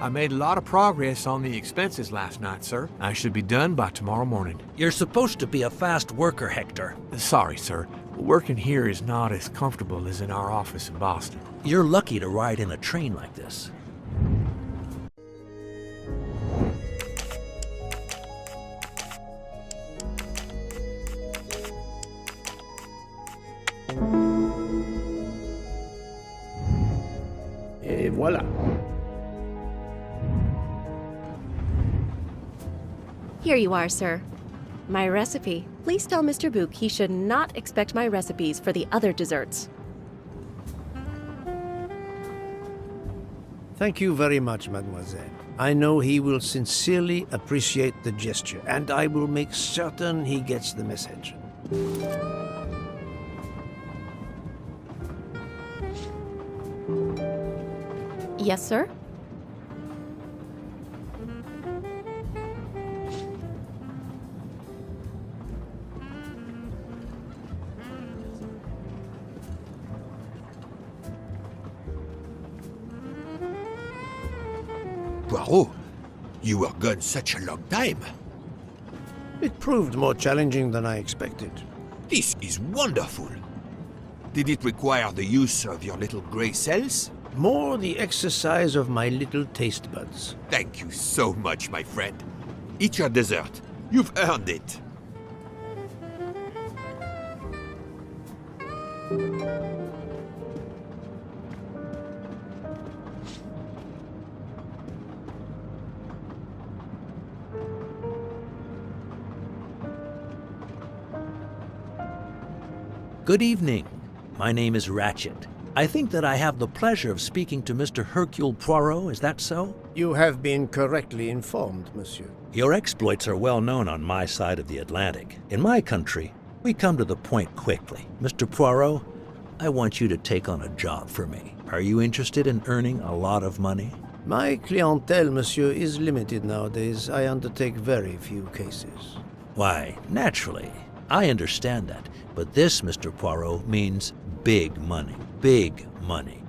I made a lot of progress on the expenses last night, sir. I should be done by tomorrow morning. You're supposed to be a fast worker, Hector. Sorry, sir. Working here is not as comfortable as in our office in Boston. You're lucky to ride in a train like this. Et voilà. Here you are, sir. My recipe. Please tell Mr. Book he should not expect my recipes for the other desserts. Thank you very much, mademoiselle. I know he will sincerely appreciate the gesture, and I will make certain he gets the message. Yes, sir? Poirot, you were gone such a long time. It proved more challenging than I expected. This is wonderful. Did it require the use of your little grey cells? More the exercise of my little taste buds. Thank you so much, my friend. Eat your dessert. You've earned it. Good evening. My name is Ratchet. I think that I have the pleasure of speaking to Mr. Hercule Poirot, is that so? You have been correctly informed, monsieur. Your exploits are well known on my side of the Atlantic. In my country, we come to the point quickly. Mr. Poirot, I want you to take on a job for me. Are you interested in earning a lot of money? My clientele, monsieur, is limited nowadays. I undertake very few cases. Why, naturally. I understand that. But this, Mr. Poirot, means big money. Big money.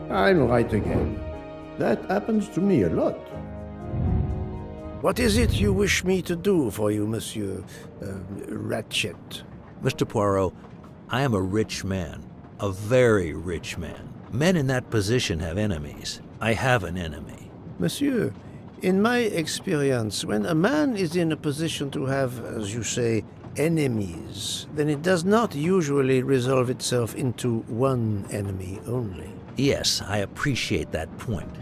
I'm right again. That happens to me a lot. What is it you wish me to do for you, Monsieur Ratchet? Mr. Poirot, I am a rich man. A very rich man. Men in that position have enemies. I have an enemy. Monsieur, in my experience, when a man is in a position to have, as you say, enemies, then it does not usually resolve itself into one enemy only. Yes, I appreciate that point.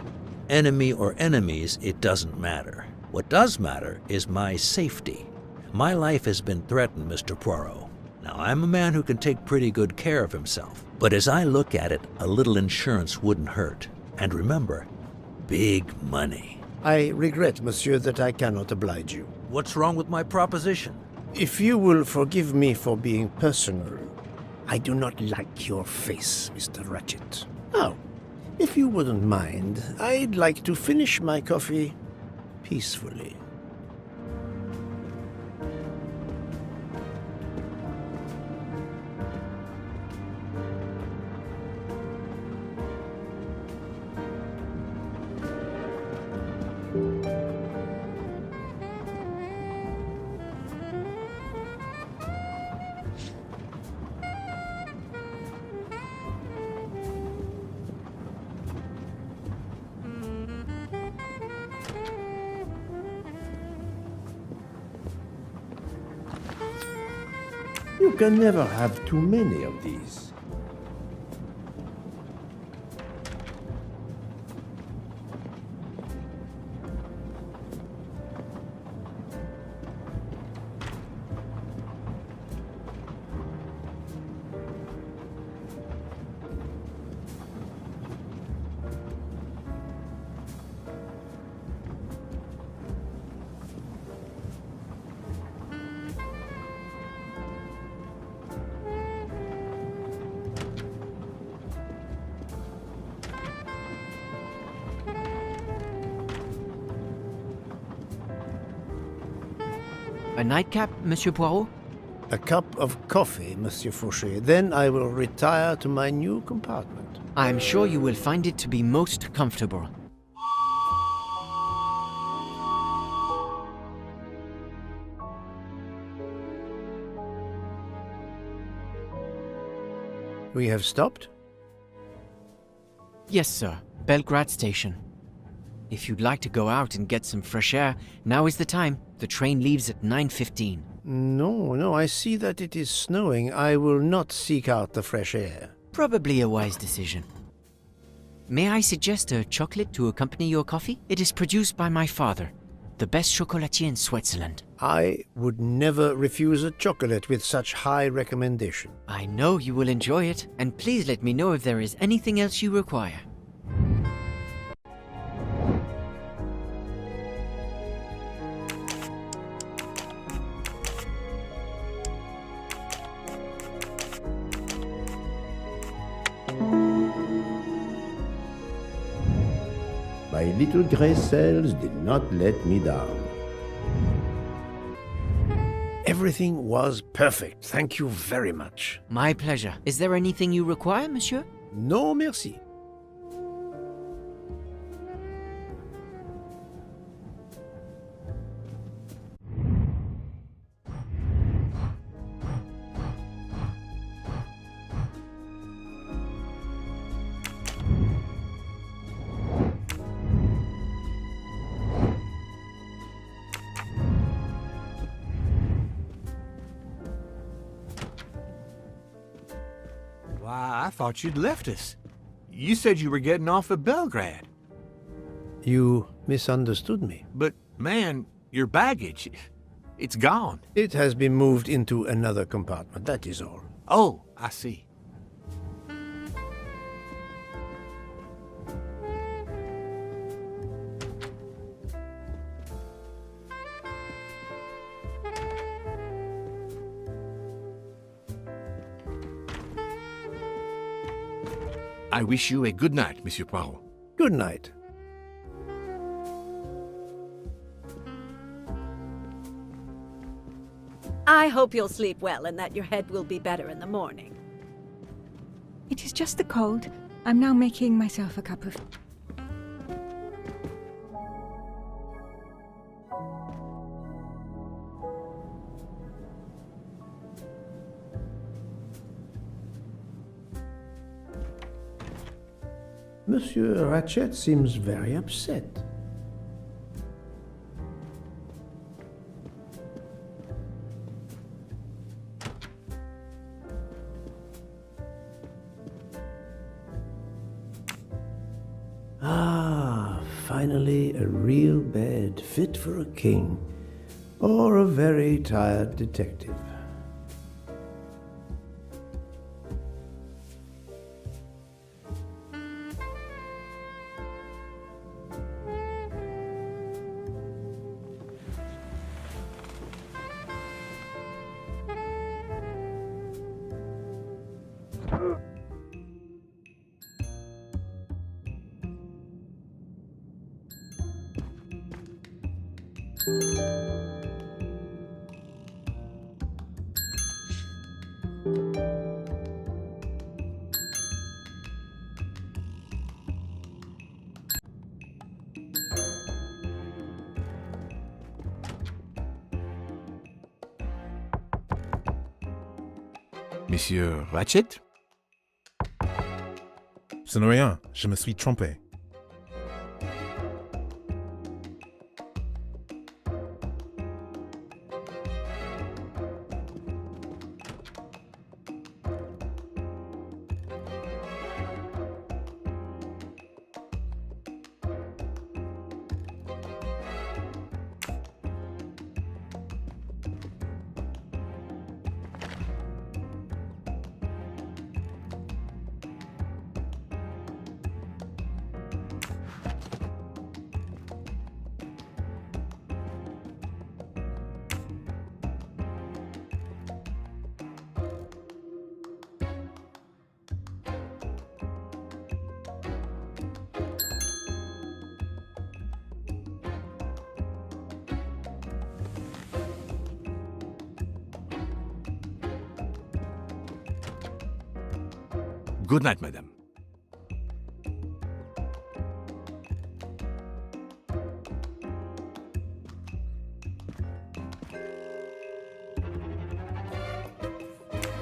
Enemy or enemies, it doesn't matter. What does matter is my safety. My life has been threatened, Mr. Poirot. Now, I'm a man who can take pretty good care of himself. But as I look at it, a little insurance wouldn't hurt. And remember, big money. I regret, monsieur, that I cannot oblige you. What's wrong with my proposition? If you will forgive me for being personal, I do not like your face, Mr. Ratchet. Now, if you wouldn't mind, I'd like to finish my coffee peacefully. You can never have too many of these. A nightcap, Monsieur Poirot? A cup of coffee, Monsieur Fauché. Then I will retire to my new compartment. I am sure you will find it to be most comfortable. We have stopped? Yes, sir. Belgrade Station. If you'd like to go out and get some fresh air, now is the time. The train leaves at 9:15. No, I see that it is snowing. I will not seek out the fresh air. Probably a wise decision. May I suggest a chocolate to accompany your coffee? It is produced by my father, the best chocolatier in Switzerland. I would never refuse a chocolate with such high recommendation. I know you will enjoy it, and please let me know if there is anything else you require. My little gray cells did not let me down. Everything was perfect. Thank you very much. My pleasure. Is there anything you require, monsieur? No, merci. Why, I thought you'd left us. You said you were getting off at Belgrade. You misunderstood me. But, man, your baggage, it's gone. It has been moved into another compartment, that is all. Oh, I see. I wish you a good night, Monsieur Poirot. Good night. I hope you'll sleep well and that your head will be better in the morning. It is just the cold. I'm now making myself a cup of... Monsieur Ratchet seems very upset. Ah, finally a real bed fit for a king or a very tired detective. Monsieur Ratchet? Ce n'est rien, je me suis trompé. Good night, madame.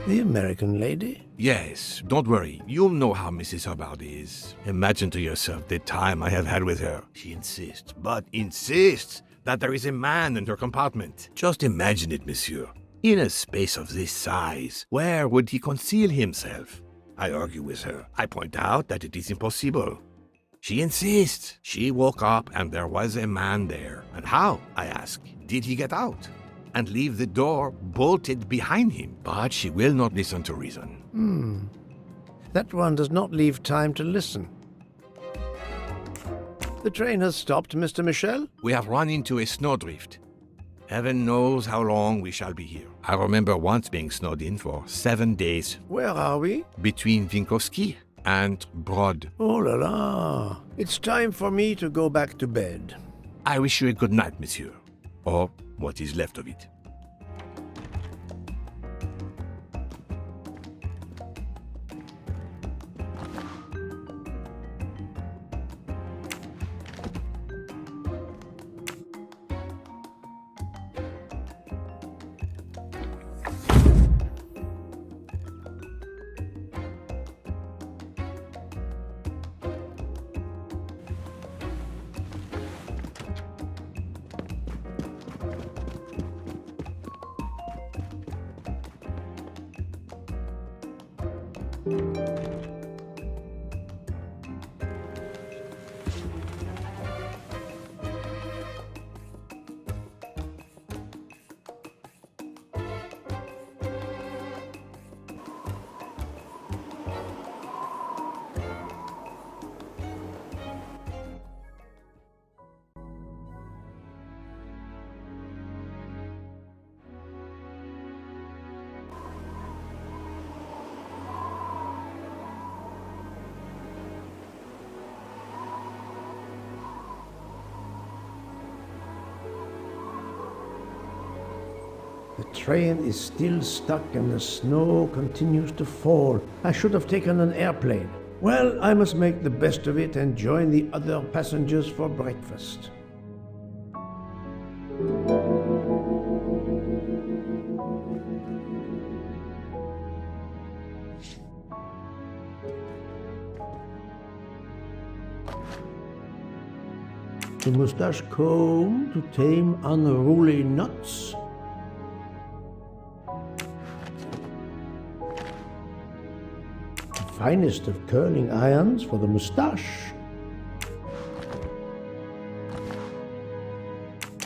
The American lady? Yes, don't worry. You'll know how Mrs. Hubbard is. Imagine to yourself the time I have had with her. She insists, but insists, that there is a man in her compartment. Just imagine it, monsieur. In a space of this size, where would he conceal himself? I argue with her. I point out that it is impossible. She insists. She woke up and there was a man there. And how, I ask, did he get out and leave the door bolted behind him? But she will not listen to reason. That one does not leave time to listen. The train has stopped, Mr. Michel? We have run into a snowdrift. Heaven knows how long we shall be here. I remember once being snowed in for 7 days. Where are we? Between Winkowski and Brod. Oh la la. It's time for me to go back to bed. I wish you a good night, monsieur. Or what is left of it. The train is still stuck and the snow continues to fall. I should have taken an airplane. Well, I must make the best of it and join the other passengers for breakfast. The mustache comb to tame unruly knots. Finest of curling irons for the moustache.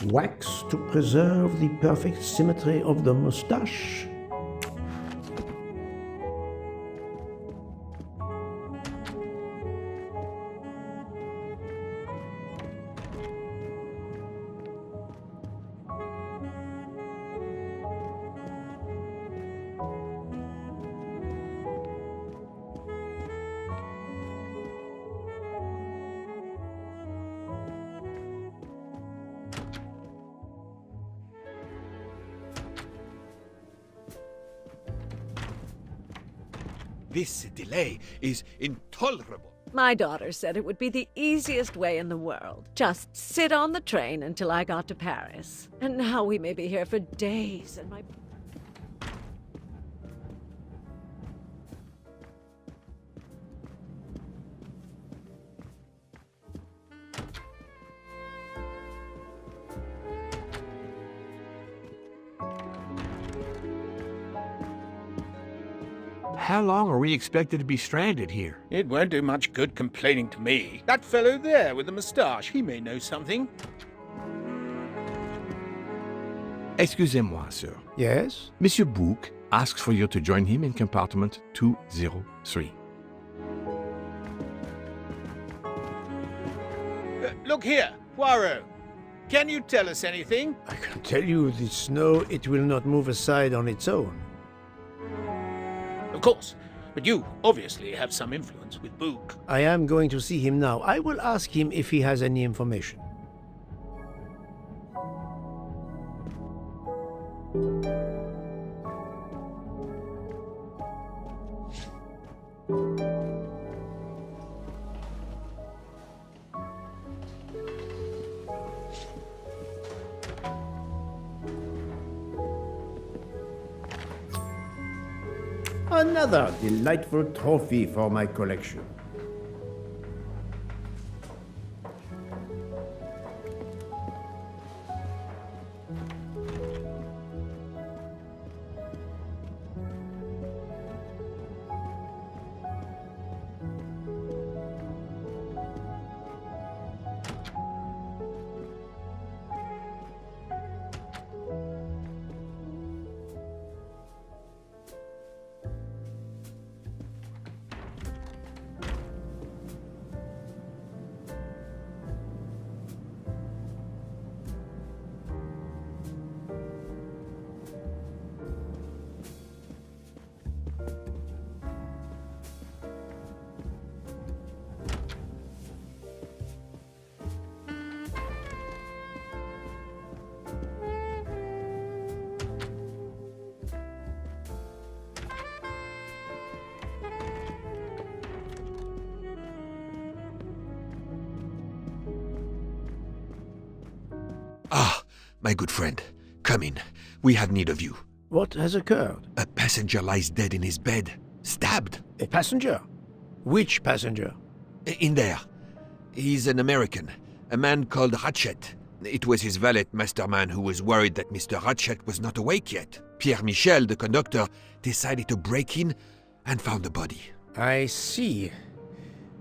Wax to preserve the perfect symmetry of the moustache. This delay is intolerable. My daughter said it would be the easiest way in the world. Just sit on the train until I got to Paris. And now we may be here for days, and my... How long are we expected to be stranded here? It won't do much good complaining to me. That fellow there with the moustache, he may know something. Excusez-moi, sir. Yes? Monsieur Bouc asks for you to join him in compartment 203. Look here, Poirot. Can you tell us anything? I can tell you the snow, it will not move aside on its own. Of course, but you obviously have some influence with Bouc. I am going to see him now. I will ask him if he has any information. another delightful trophy for my collection. Ah, my good friend, come in. We have need of you. What has occurred? A passenger lies dead in his bed, stabbed. A passenger? Which passenger? In there. He's an American, a man called Ratchet. It was his valet, Masterman, who was worried that Mr. Ratchet was not awake yet. Pierre Michel, the conductor, decided to break in and found the body. I see.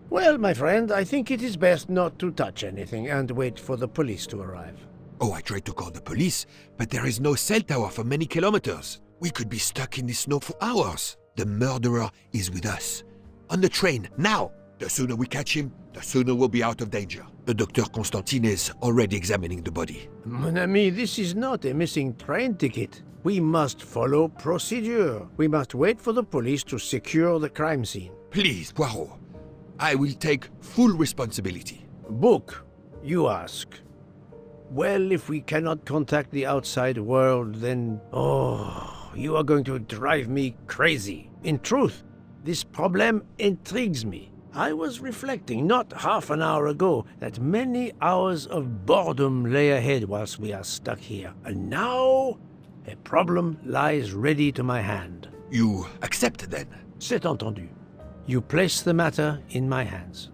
Well, my friend, I think it is best not to touch anything and wait for the police to arrive. Oh, I tried to call the police, but there is no cell tower for many kilometers. We could be stuck in the snow for hours. The murderer is with us. On the train, now! The sooner we catch him, the sooner we'll be out of danger. The Dr. Constantine is already examining the body. Mon ami, this is not a missing train ticket. We must follow procedure. We must wait for the police to secure the crime scene. Please, Poirot. I will take full responsibility. Book, you ask. Well, if we cannot contact the outside world, then... Oh, you are going to drive me crazy. In truth, this problem intrigues me. I was reflecting not half an hour ago that many hours of boredom lay ahead whilst we are stuck here. And now, a problem lies ready to my hand. You accept then? C'est entendu. You place the matter in my hands.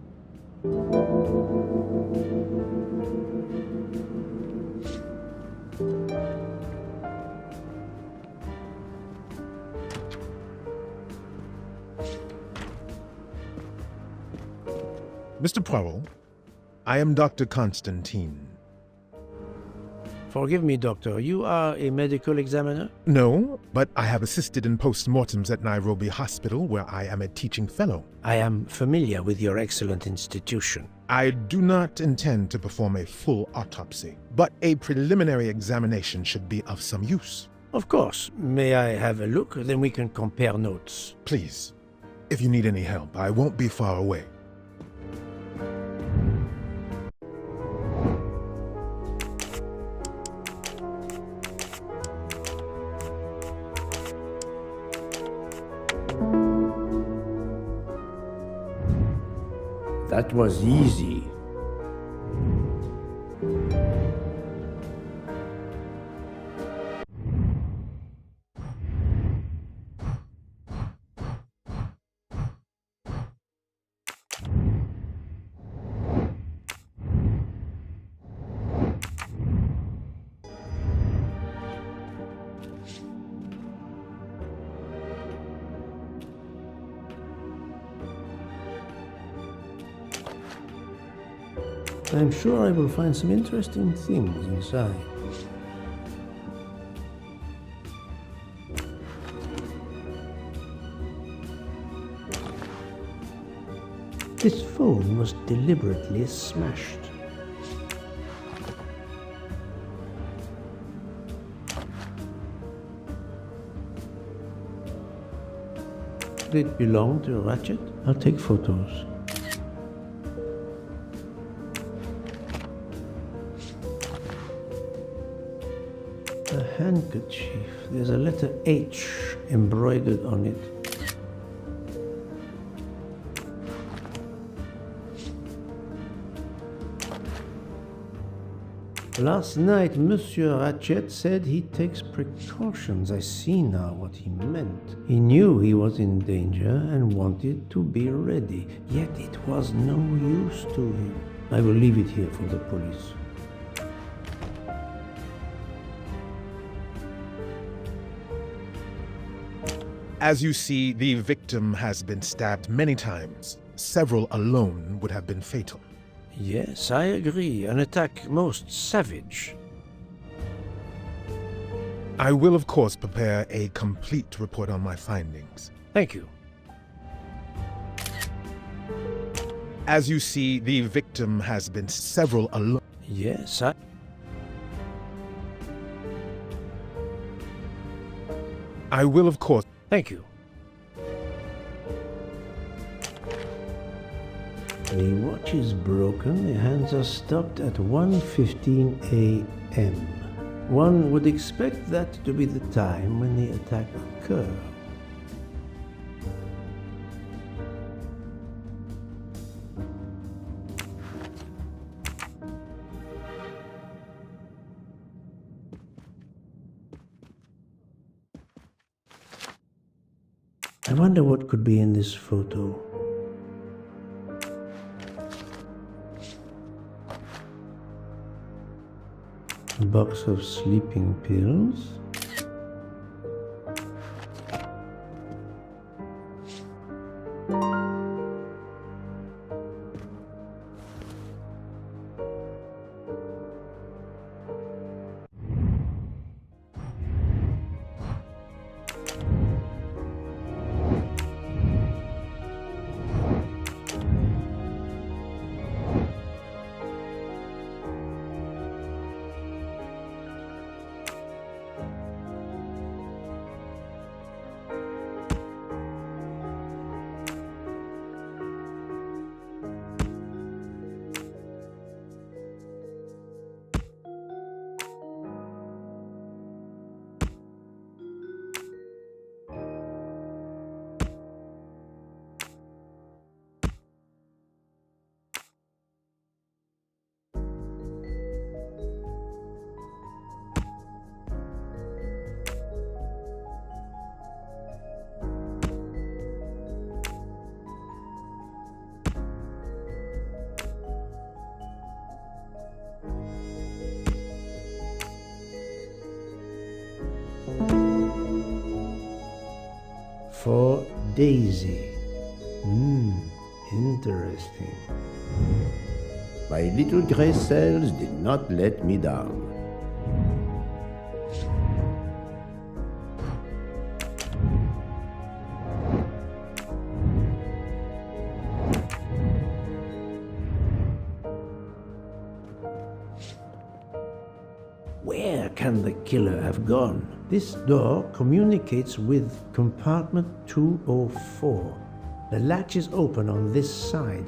Mr. Poirot, I am Dr. Constantine. Forgive me, Doctor. You are a medical examiner? No, but I have assisted in post-mortems at Nairobi Hospital, where I am a teaching fellow. I am familiar with your excellent institution. I do not intend to perform a full autopsy, but a preliminary examination should be of some use. Of course. May I have a look? Then we can compare notes. Please. If you need any help, I won't be far away. That was easy. I'm sure I will find some interesting things inside. This phone was deliberately smashed. Did it belong to Ratchet? I'll take photos. A handkerchief. There's a letter H embroidered on it. Last night, Monsieur Ratchet said he takes precautions. I see now what he meant. He knew he was in danger and wanted to be ready, yet it was no use to him. I will leave it here for the police. As you see, the victim has been stabbed many times. Several alone would have been fatal. Yes, I agree. An attack most savage. I will, of course, prepare a complete report on my findings. Thank you. As you see, the victim has been several alone. Yes, I will, of course. Thank you. The watch is broken. The hands are stopped at 1:15 a.m. One would expect that to be the time when the attack occurred. I wonder what could be in this photo. A box of sleeping pills. For Daisy. Interesting. My little gray cells did not let me down. Where can the killer have gone? This door communicates with compartment 204. The latch is open on this side.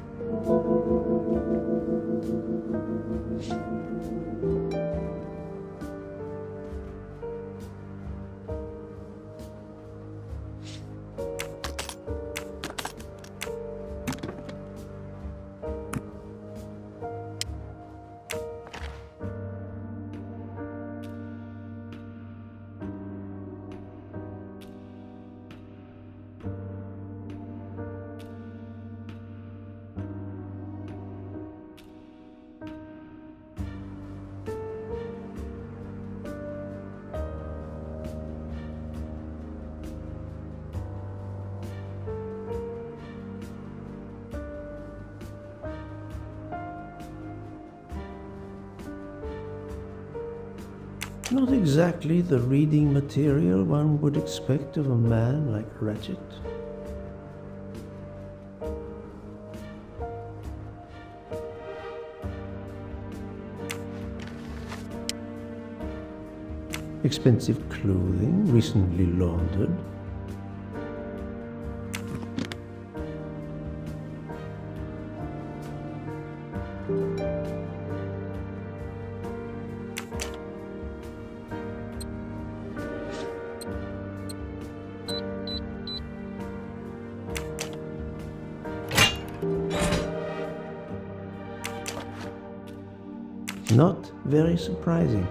Not exactly the reading material one would expect of a man like Ratchet. Expensive clothing, recently laundered. Not very surprising.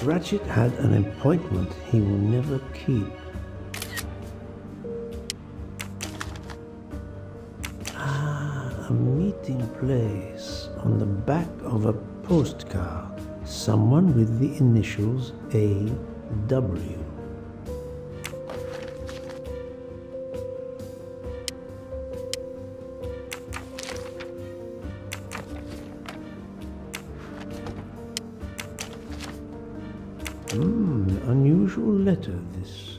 Ratchet had an appointment he will never keep. A meeting place on the back of a postcard. Someone with the initials A.W. Unusual letter, this.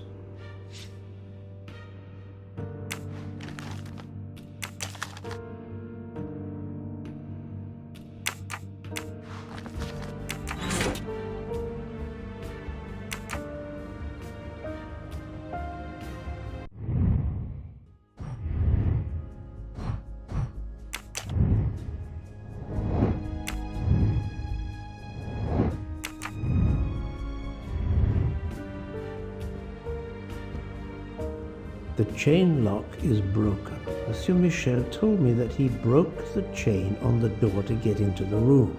The chain lock is broken. Monsieur Michel told me that he broke the chain on the door to get into the room.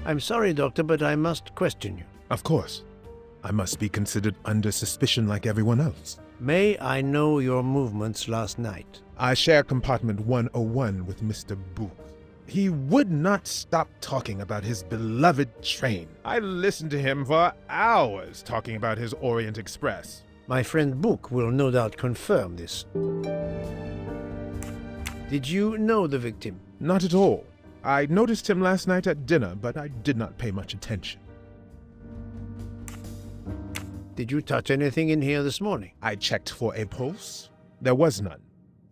I'm sorry, Doctor, but I must question you. Of course. I must be considered under suspicion like everyone else. May I know your movements last night? I share compartment 101 with Mr. Booth. He would not stop talking about his beloved train. I listened to him for hours talking about his Orient Express. My friend Book will no doubt confirm this. Did you know the victim? Not at all. I noticed him last night at dinner, but I did not pay much attention. Did you touch anything in here this morning? I checked for a pulse. There was none.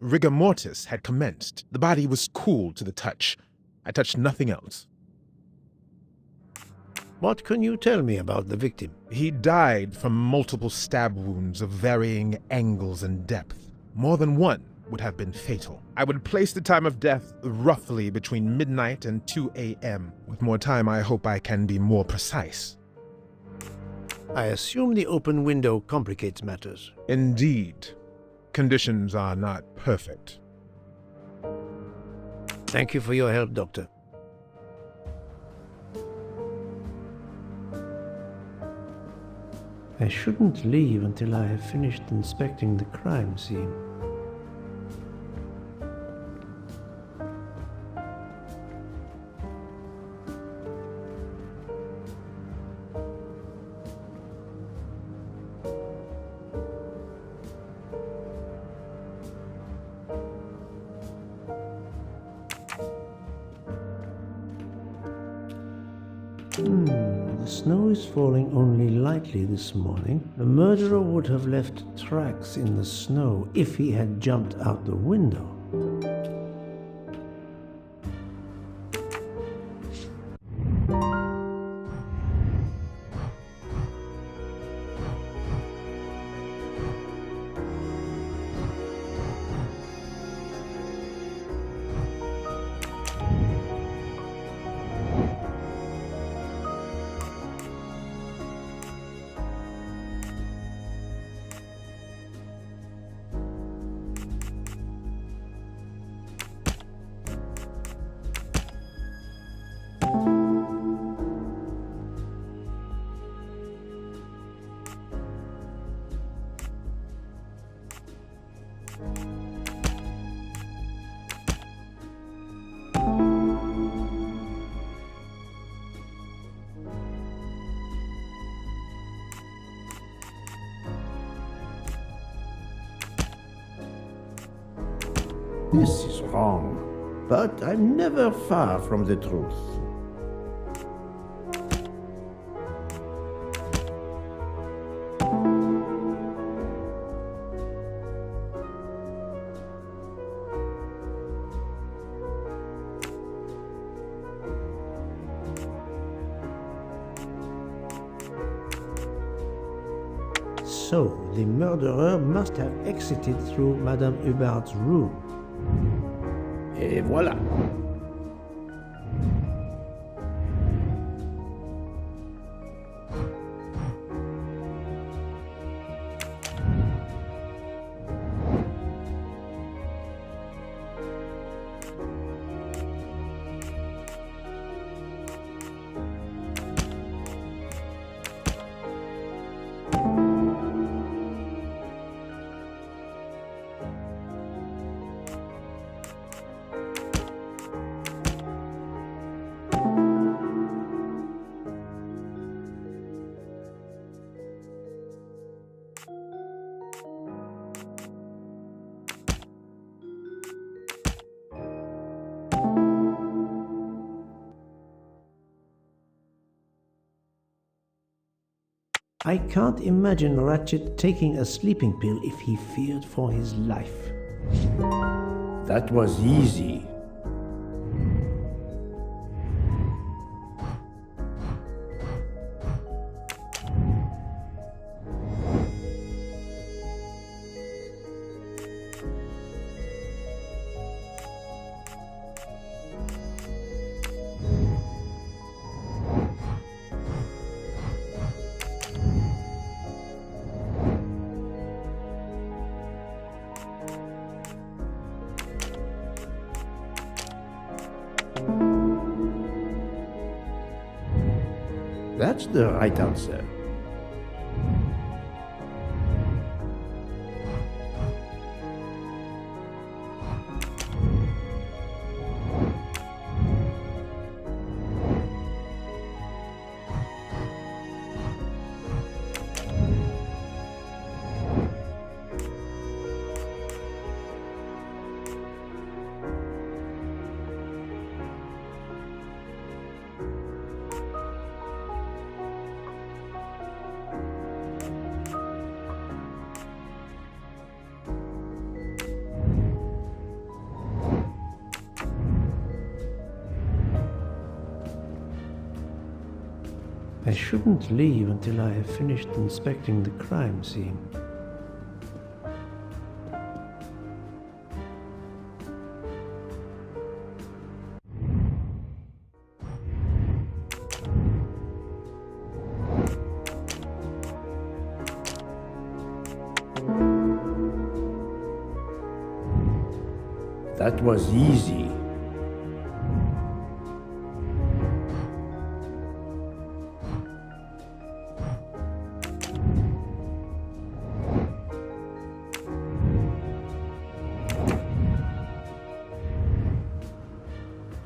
Rigor mortis had commenced. The body was cool to the touch. I touched nothing else. What can you tell me about the victim? He died from multiple stab wounds of varying angles and depth. More than one would have been fatal. I would place the time of death roughly between midnight and 2 a.m. With more time, I hope I can be more precise. I assume the open window complicates matters. Indeed. Conditions are not perfect. Thank you for your help, Doctor. I shouldn't leave until I have finished inspecting the crime scene. The snow is falling only lightly this morning. The murderer would have left tracks in the snow if he had jumped out the window. This is wrong, but I'm never far from the truth. So, the murderer must have exited through Madame Hubbard's room. Et voilà. I can't imagine Ratchet taking a sleeping pill if he feared for his life. That was easy. That's the right answer. I shouldn't leave until I have finished inspecting the crime scene. That was easy.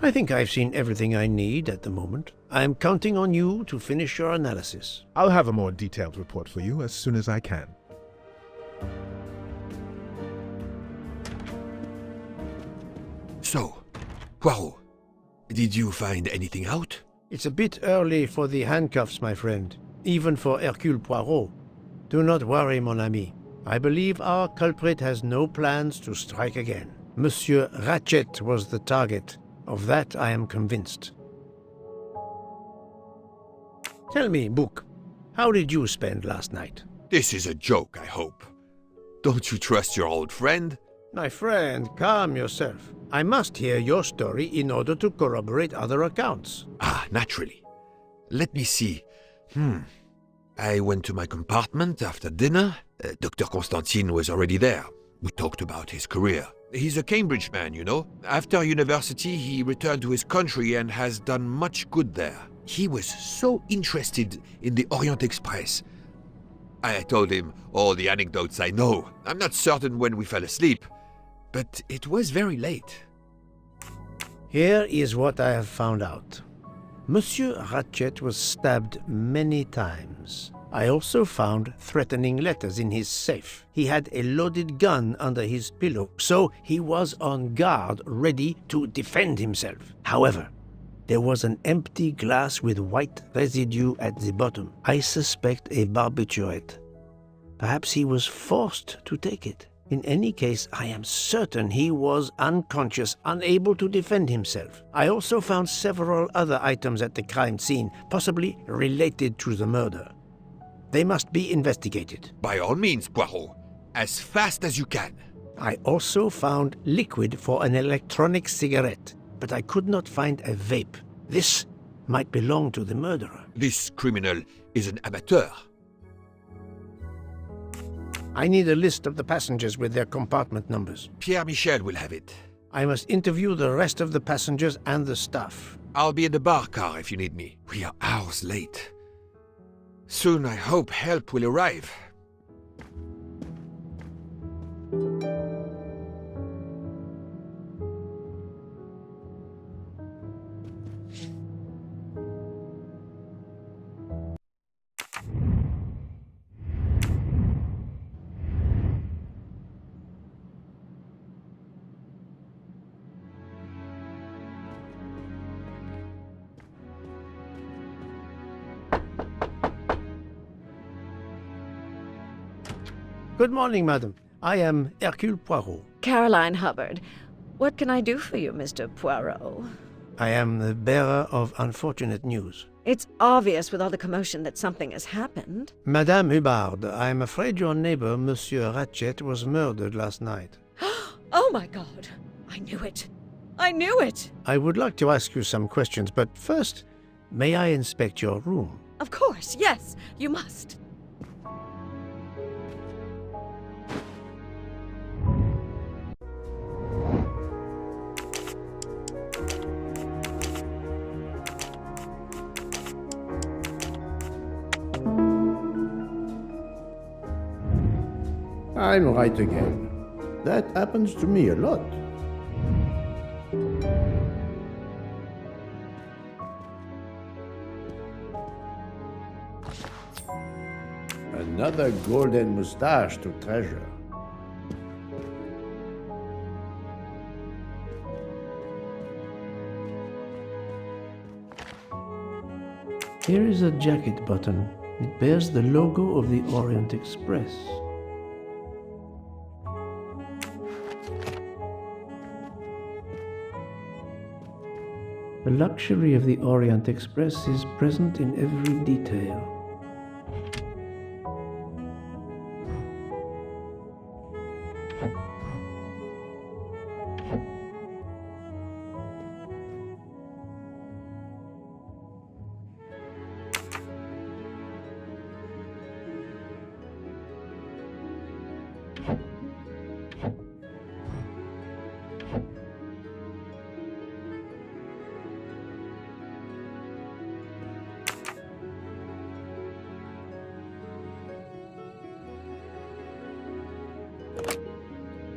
I think I've seen everything I need at the moment. I'm counting on you to finish your analysis. I'll have a more detailed report for you as soon as I can. So, Poirot, did you find anything out? It's a bit early for the handcuffs, my friend, even for Hercule Poirot. Do not worry, mon ami. I believe our culprit has no plans to strike again. Monsieur Ratchet was the target. Of that I am convinced. Tell me, Book, how did you spend last night? This is a joke, I hope. Don't you trust your old friend? My friend, calm yourself. I must hear your story in order to corroborate other accounts. Ah, naturally. Let me see. I went to my compartment after dinner. Dr. Constantine was already there. We talked about his career. He's a Cambridge man, you know. After university, he returned to his country and has done much good there. He was so interested in the Orient Express. I told him all the anecdotes I know. I'm not certain when we fell asleep, but it was very late. Here is what I have found out. Monsieur Ratchet was stabbed many times. I also found threatening letters in his safe. He had a loaded gun under his pillow, so he was on guard, ready to defend himself. However, there was an empty glass with white residue at the bottom. I suspect a barbiturate. Perhaps he was forced to take it. In any case, I am certain he was unconscious, unable to defend himself. I also found several other items at the crime scene, possibly related to the murder. They must be investigated. By all means, Poirot. As fast as you can. I also found liquid for an electronic cigarette, but I could not find a vape. This might belong to the murderer. This criminal is an amateur. I need a list of the passengers with their compartment numbers. Pierre Michel will have it. I must interview the rest of the passengers and the staff. I'll be in the bar car if you need me. We are hours late. Soon I hope help will arrive. Good morning, madam. I am Hercule Poirot. Caroline Hubbard. What can I do for you, Mr. Poirot? I am the bearer of unfortunate news. It's obvious with all the commotion that something has happened. Madame Hubbard, I am afraid your neighbor, Monsieur Ratchet, was murdered last night. Oh my God! I knew it! I knew it! I would like to ask you some questions, but first, may I inspect your room? Of course, yes, you must. I'm right again. That happens to me a lot. Another golden moustache to treasure. Here is a jacket button. It bears the logo of the Orient Express. The luxury of the Orient Express is present in every detail.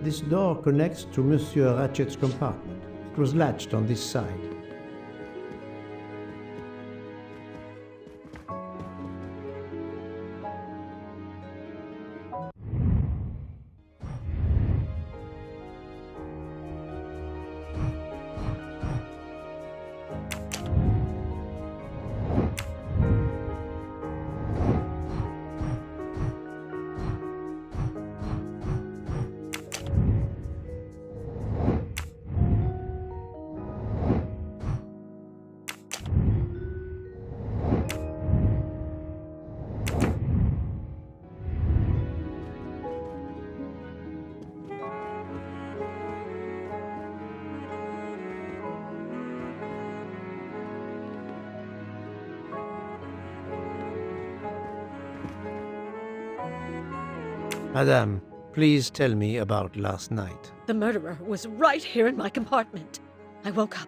This door connects to Monsieur Ratchet's compartment. It was latched on this side. Madame, please tell me about last night. The murderer was right here in my compartment. I woke up.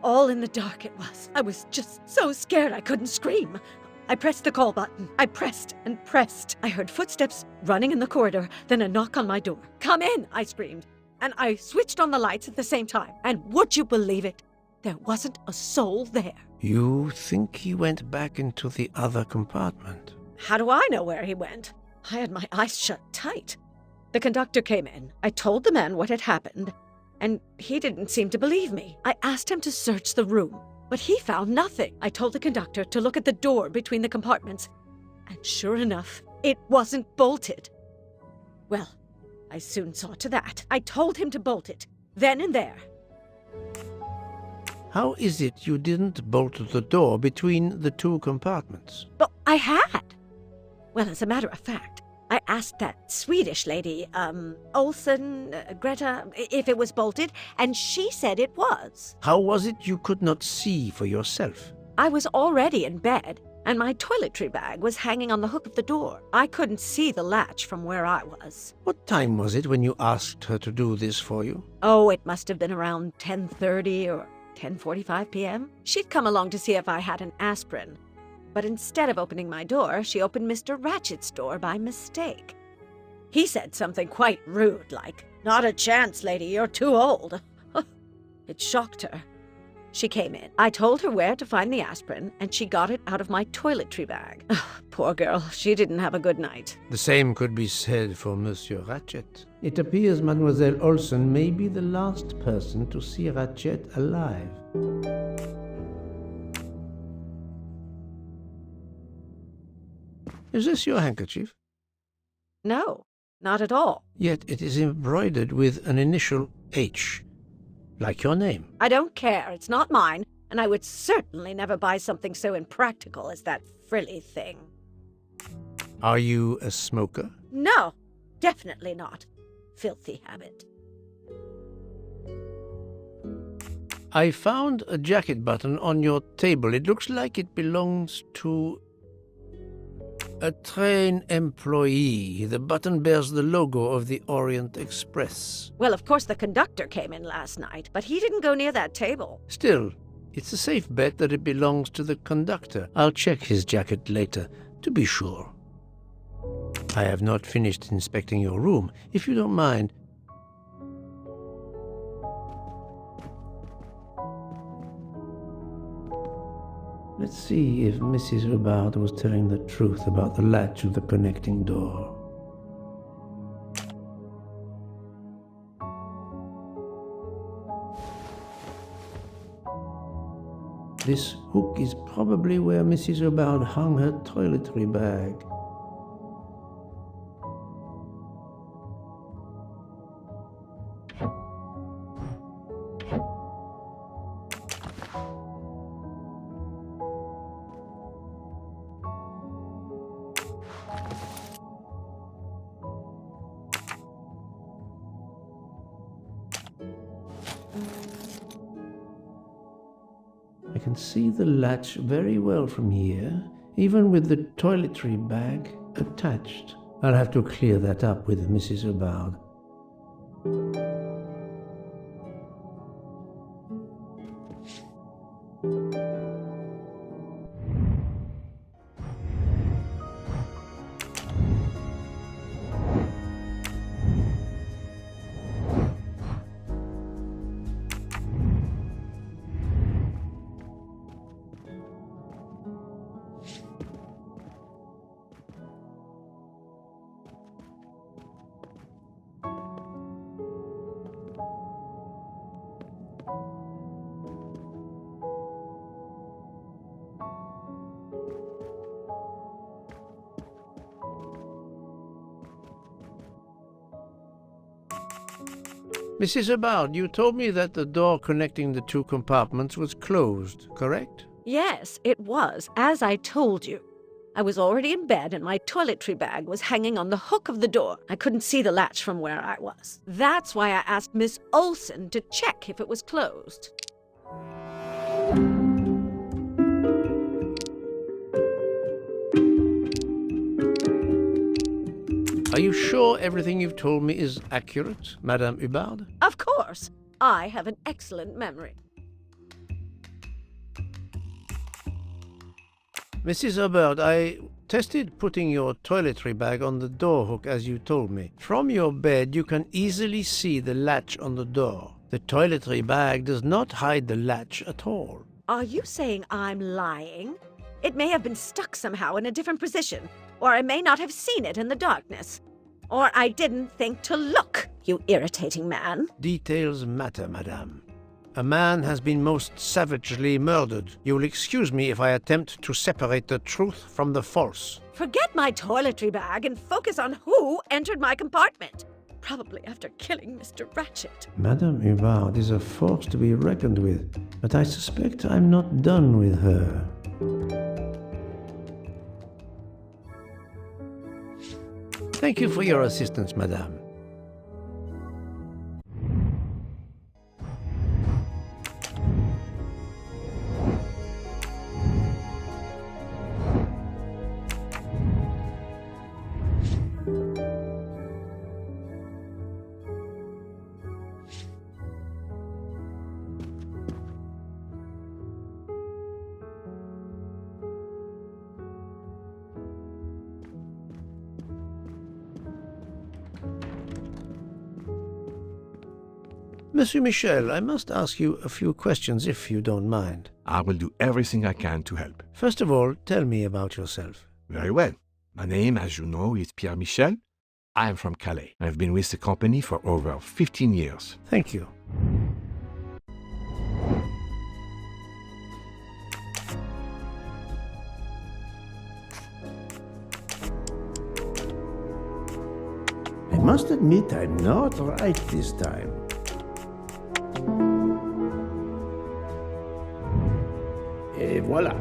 All in the dark it was. I was just so scared I couldn't scream. I pressed the call button. I pressed and pressed. I heard footsteps running in the corridor, then a knock on my door. "Come in," I screamed. And I switched on the lights at the same time. And would you believe it? There wasn't a soul there. You think he went back into the other compartment? How do I know where he went? I had my eyes shut tight. The conductor came in. I told the man what had happened, and he didn't seem to believe me. I asked him to search the room, but he found nothing. I told the conductor to look at the door between the compartments, and sure enough, it wasn't bolted. Well, I soon saw to that. I told him to bolt it, then and there. How is it you didn't bolt the door between the two compartments? But I had. Well, as a matter of fact, I asked that Swedish lady, Olsen, Greta, if it was bolted, and she said it was. How was it you could not see for yourself? I was already in bed, and my toiletry bag was hanging on the hook of the door. I couldn't see the latch from where I was. What time was it when you asked her to do this for you? Oh, it must have been around 10:30 or 10:45 p.m. She'd come along to see if I had an aspirin. But instead of opening my door, she opened Mr. Ratchet's door by mistake. He said something quite rude, like, "Not a chance, lady, you're too old." It shocked her. She came in. I told her where to find the aspirin, and she got it out of my toiletry bag. Poor girl, she didn't have a good night. The same could be said for Monsieur Ratchet. It appears Mademoiselle Olsen may be the last person to see Ratchet alive. Is this your handkerchief? No, not at all. Yet it is embroidered with an initial H, like your name. I don't care. It's not mine, and I would certainly never buy something so impractical as that frilly thing. Are you a smoker? No, definitely not. Filthy habit. I found a jacket button on your table. It looks like it belongs to a train employee. The button bears the logo of the Orient Express. Well, of course the conductor came in last night, but he didn't go near that table. Still, it's a safe bet that it belongs to the conductor. I'll check his jacket later, to be sure. I have not finished inspecting your room. If you don't mind, let's see if Mrs. Hubbard was telling the truth about the latch of the connecting door. This hook is probably where Mrs. Hubbard hung her toiletry bag. I can see the latch very well from here, even with the toiletry bag attached. I'll have to clear that up with Mrs. Hubbard. Mrs. Hubbard, you told me that the door connecting the two compartments was closed, correct? Yes, it was, as I told you. I was already in bed and my toiletry bag was hanging on the hook of the door. I couldn't see the latch from where I was. That's why I asked Miss Olsen to check if it was closed. Are you sure everything you've told me is accurate, Madame Hubbard? Of course. I have an excellent memory. Mrs. Hubbard, I tested putting your toiletry bag on the door hook as you told me. From your bed, you can easily see the latch on the door. The toiletry bag does not hide the latch at all. Are you saying I'm lying? It may have been stuck somehow in a different position, or I may not have seen it in the darkness. Or I didn't think to look, you irritating man. Details matter, madame. A man has been most savagely murdered. You will excuse me if I attempt to separate the truth from the false. Forget my toiletry bag and focus on who entered my compartment. Probably after killing Mr. Ratchet. Madame Hubbard is a force to be reckoned with, but I suspect I'm not done with her. Thank you for your assistance, madame. Monsieur Michel, I must ask you a few questions if you don't mind. I will do everything I can to help. First of all, tell me about yourself. Very well. My name, as you know, is Pierre Michel. I am from Calais. I've been with the company for over 15 years. Thank you. I must admit I'm not right this time. Et voilà.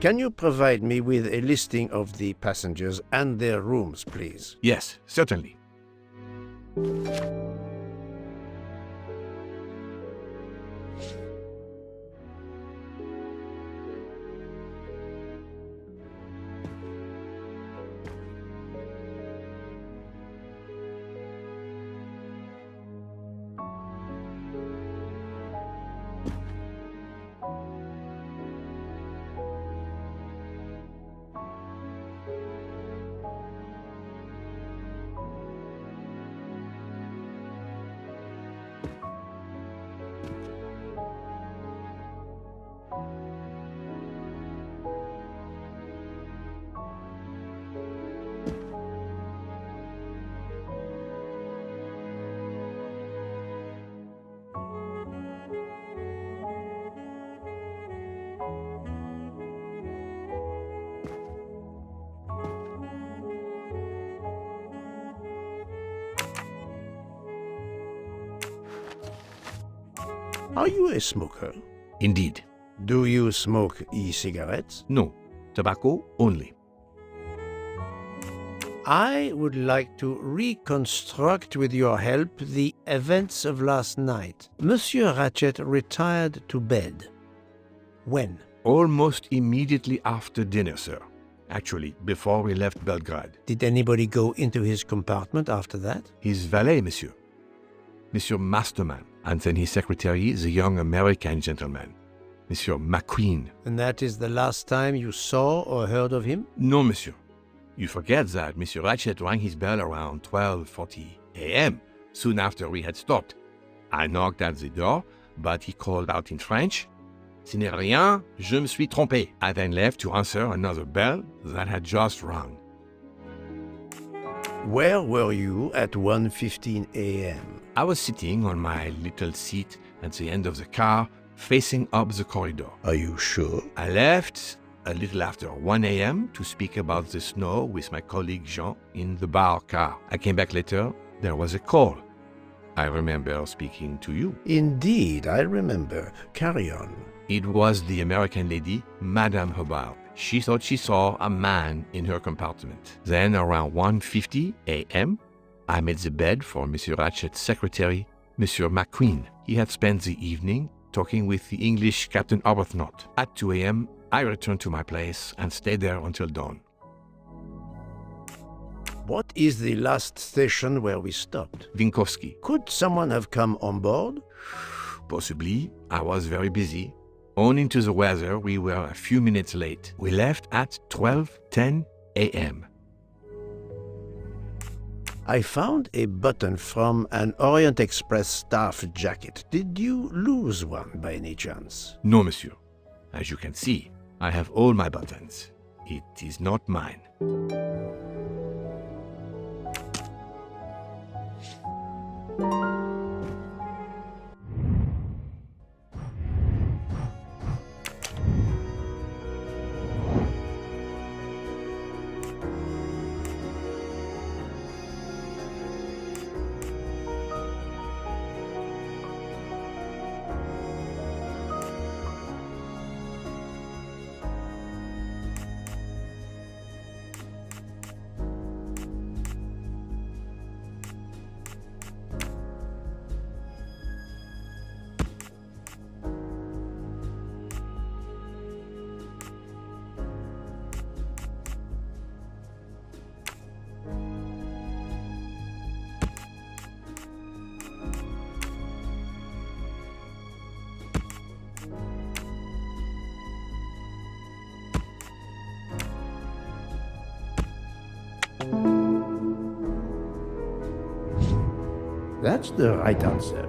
Can you provide me with a listing of the passengers and their rooms, please? Yes, certainly. Are you a smoker? Indeed. Do you smoke e-cigarettes? No, tobacco only. I would like to reconstruct with your help the events of last night. Monsieur Ratchet retired to bed. When? Almost immediately after dinner, sir. Actually, before we left Belgrade. Did anybody go into his compartment after that? His valet, monsieur. Monsieur Masterman, and then his secretary, the young American gentleman, Monsieur McQueen. And that is the last time you saw or heard of him? No, monsieur. You forget that Monsieur Ratchet rang his bell around 12:40 a.m., soon after we had stopped. I knocked at the door, but he called out in French, "Ce n'est rien, je me suis trompé." I then left to answer another bell that had just rung. Where were you at 1:15 a.m.? I was sitting on my little seat at the end of the car, facing up the corridor. Are you sure? I left a little after 1 a.m. to speak about the snow with my colleague Jean in the bar car. I came back later. There was a call. I remember speaking to you. Indeed, I remember. Carry on. It was the American lady, Madame Hubbard. She thought she saw a man in her compartment. Then, around 1:50 a.m., I made the bed for Monsieur Ratchet's secretary, Monsieur McQueen. He had spent the evening talking with the English Captain Aberthnot. At 2 a.m., I returned to my place and stayed there until dawn. What is the last station where we stopped? Vinkovsky. Could someone have come on board? Possibly. I was very busy. Owing to the weather, we were a few minutes late. We left at 12:10 a.m. I found a button from an Orient Express staff jacket. Did you lose one by any chance? No, monsieur. As you can see, I have all my buttons. It is not mine. That's the right answer.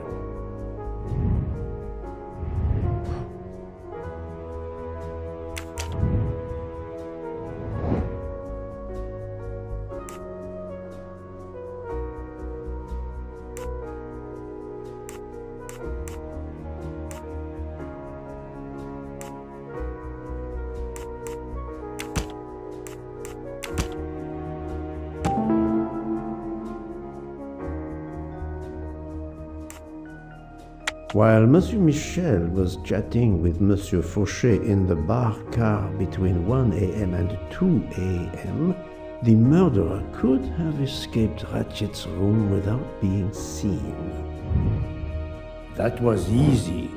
While Monsieur Michel was chatting with Monsieur Fauchet in the bar car between 1 a.m. and 2 a.m., the murderer could have escaped Ratchet's room without being seen. That was easy.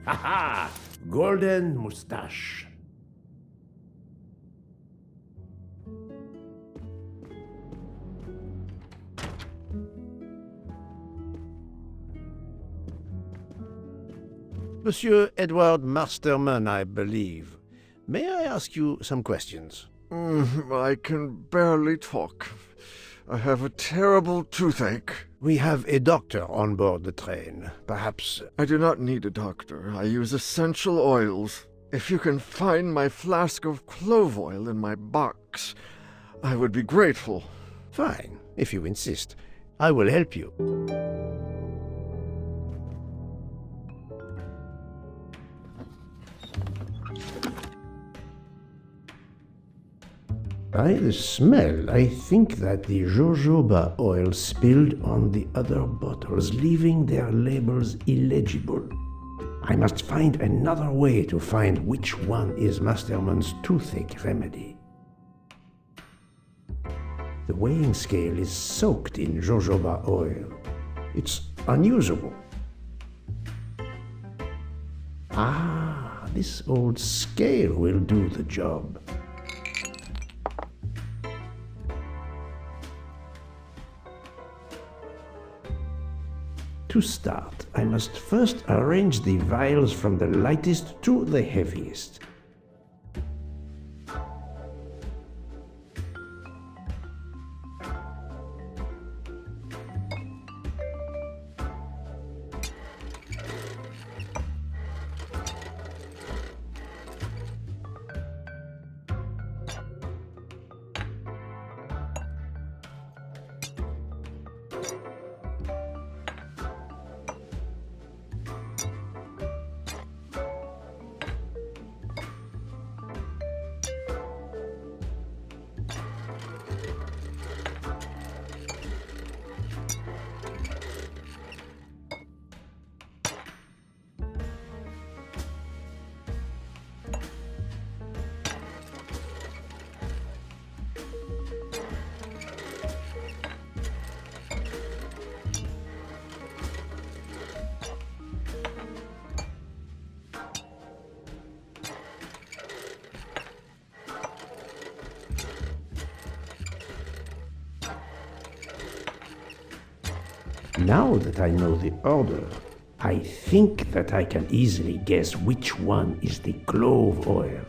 Haha! Golden moustache. Monsieur Edward Masterman, I believe. May I ask you some questions? I can barely talk. I have a terrible toothache. We have a doctor on board the train. Perhaps... I do not need a doctor. I use essential oils. If you can find my flask of clove oil in my box, I would be grateful. Fine, if you insist. I will help you. By the smell, I think that the jojoba oil spilled on the other bottles, leaving their labels illegible. I must find another way to find which one is Masterman's toothache remedy. The weighing scale is soaked in jojoba oil. It's unusable. Ah, this old scale will do the job. To start, I must first arrange the vials from the lightest to the heaviest. Now that I know the order, I think that I can easily guess which one is the clove oil.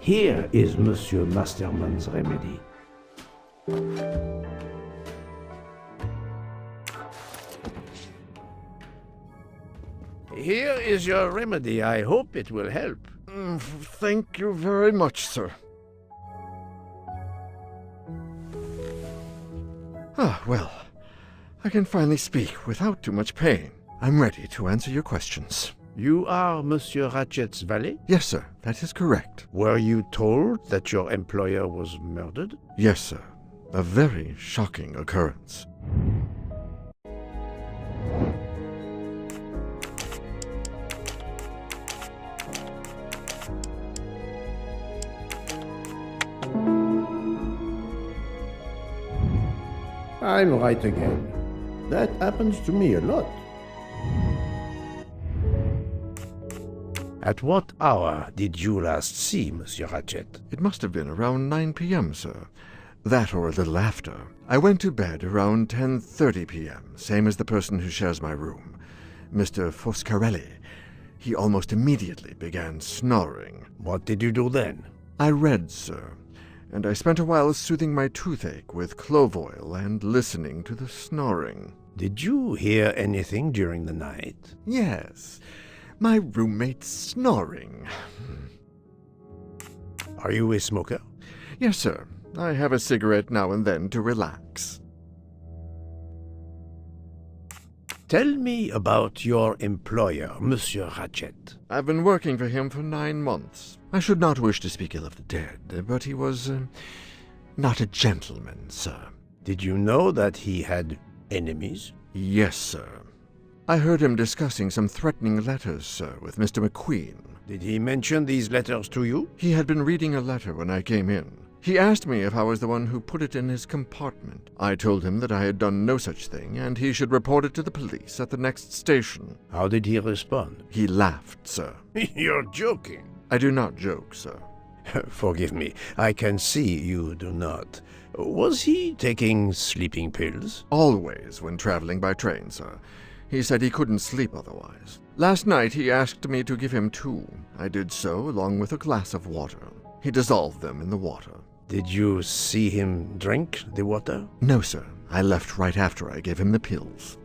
Here is Monsieur Masterman's remedy. Here is your remedy. I hope it will help. Thank you very much, sir. Ah, well, I can finally speak without too much pain. I'm ready to answer your questions. You are Monsieur Ratchet's valet? Yes, sir, that is correct. Were you told that your employer was murdered? Yes, sir. A very shocking occurrence. I'm right again. That happens to me a lot. At what hour did you last see Monsieur Ratchet? It must have been around 9 p.m., sir. That or a little after. I went to bed around 10:30 p.m., same as the person who shares my room, Mr. Foscarelli. He almost immediately began snoring. What did you do then? I read, sir, and I spent a while soothing my toothache with clove oil and listening to the snoring. Did you hear anything during the night? Yes, my roommate's snoring. Are you a smoker? Yes, sir. I have a cigarette now and then to relax. Tell me about your employer, Monsieur Ratchet. I've been working for him for 9 months. I should not wish to speak ill of the dead, but he was not a gentleman, sir. Did you know that he had enemies? Yes, sir. I heard him discussing some threatening letters, sir, with Mr. McQueen. Did he mention these letters to you? He had been reading a letter when I came in. He asked me if I was the one who put it in his compartment. I told him that I had done no such thing, and he should report it to the police at the next station. How did he respond? He laughed, sir. You're joking. I do not joke, sir. Forgive me, I can see you do not. Was he taking sleeping pills? Always when traveling by train, sir. He said he couldn't sleep otherwise. Last night he asked me to give him 2. I did so, along with a glass of water. He dissolved them in the water. Did you see him drink the water? No, sir. I left right after I gave him the pills.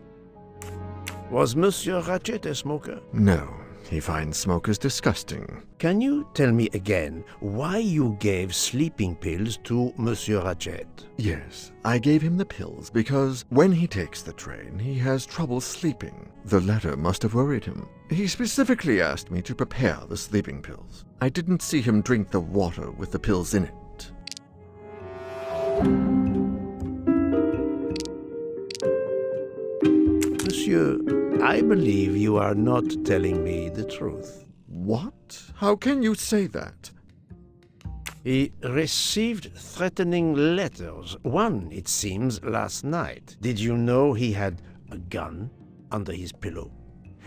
Was Monsieur Ratchet a smoker? No. He finds smokers disgusting. Can you tell me again why you gave sleeping pills to Monsieur Ratchet? Yes, I gave him the pills because when he takes the train, he has trouble sleeping. The letter must have worried him. He specifically asked me to prepare the sleeping pills. I didn't see him drink the water with the pills in it. Monsieur, I believe you are not telling me the truth. What? How can you say that? He received threatening letters. One, it seems, last night. Did you know he had a gun under his pillow?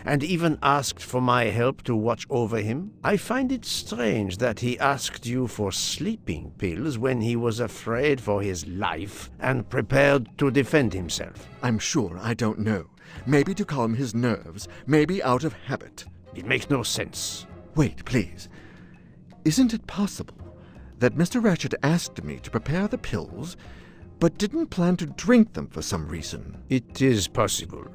And even asked for my help to watch over him? I find it strange that he asked you for sleeping pills when he was afraid for his life and prepared to defend himself. I'm sure I don't know. Maybe to calm his nerves, maybe out of habit. It makes no sense. Wait, please. Isn't it possible that Mr. Ratchet asked me to prepare the pills, but didn't plan to drink them for some reason? It is possible.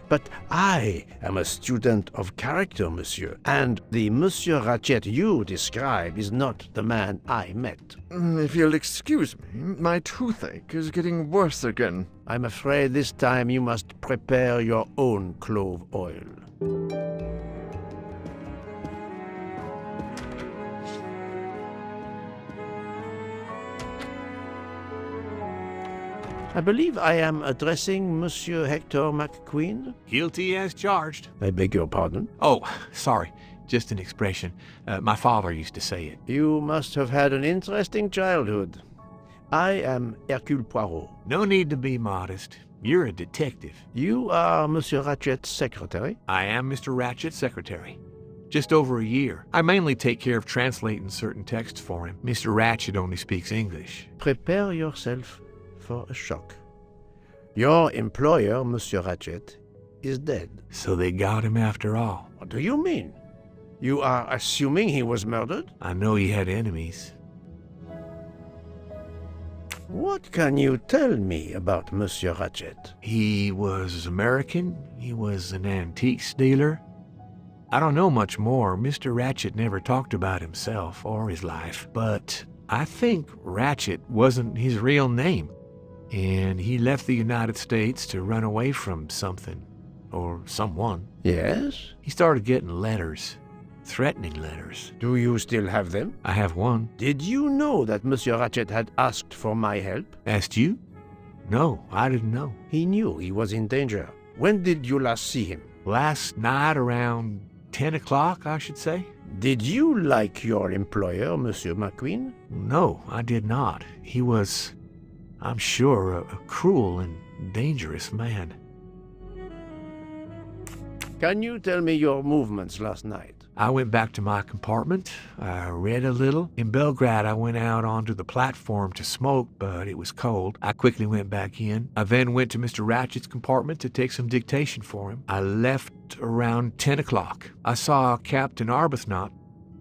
But I am a student of character, monsieur, and the Monsieur Ratchet you describe is not the man I met. If you'll excuse me, my toothache is getting worse again. I'm afraid this time you must prepare your own clove oil. I believe I am addressing Monsieur Hector McQueen. Guilty as charged. I beg your pardon? Oh, sorry. Just an expression. My father used to say it. You must have had an interesting childhood. I am Hercule Poirot. No need to be modest. You're a detective. You are Monsieur Ratchet's secretary? I am Mr. Ratchet's secretary. Just over a year. I mainly take care of translating certain texts for him. Mr. Ratchet only speaks English. Prepare yourself for a shock. Your employer, Monsieur Ratchet, is dead. So they got him after all. What do you mean? You are assuming he was murdered? I know he had enemies. What can you tell me about Monsieur Ratchet? He was American. He was an antiques dealer. I don't know much more. Mr. Ratchet never talked about himself or his life, but I think Ratchet wasn't his real name, and he left the United States to run away from something, or someone. Yes? He started getting letters, threatening letters. Do you still have them? I have one. Did you know that Monsieur Ratchet had asked for my help? Asked you? No, I didn't know. He knew he was in danger. When did you last see him? Last night around 10 o'clock, I should say. Did you like your employer, Monsieur McQueen? No, I did not. He was, I'm sure, a cruel and dangerous man. Can you tell me your movements last night? I went back to my compartment. I read a little. In Belgrade, I went out onto the platform to smoke, but it was cold. I quickly went back in. I then went to Mr. Ratchet's compartment to take some dictation for him. I left around 10 o'clock. I saw Captain Arbuthnot.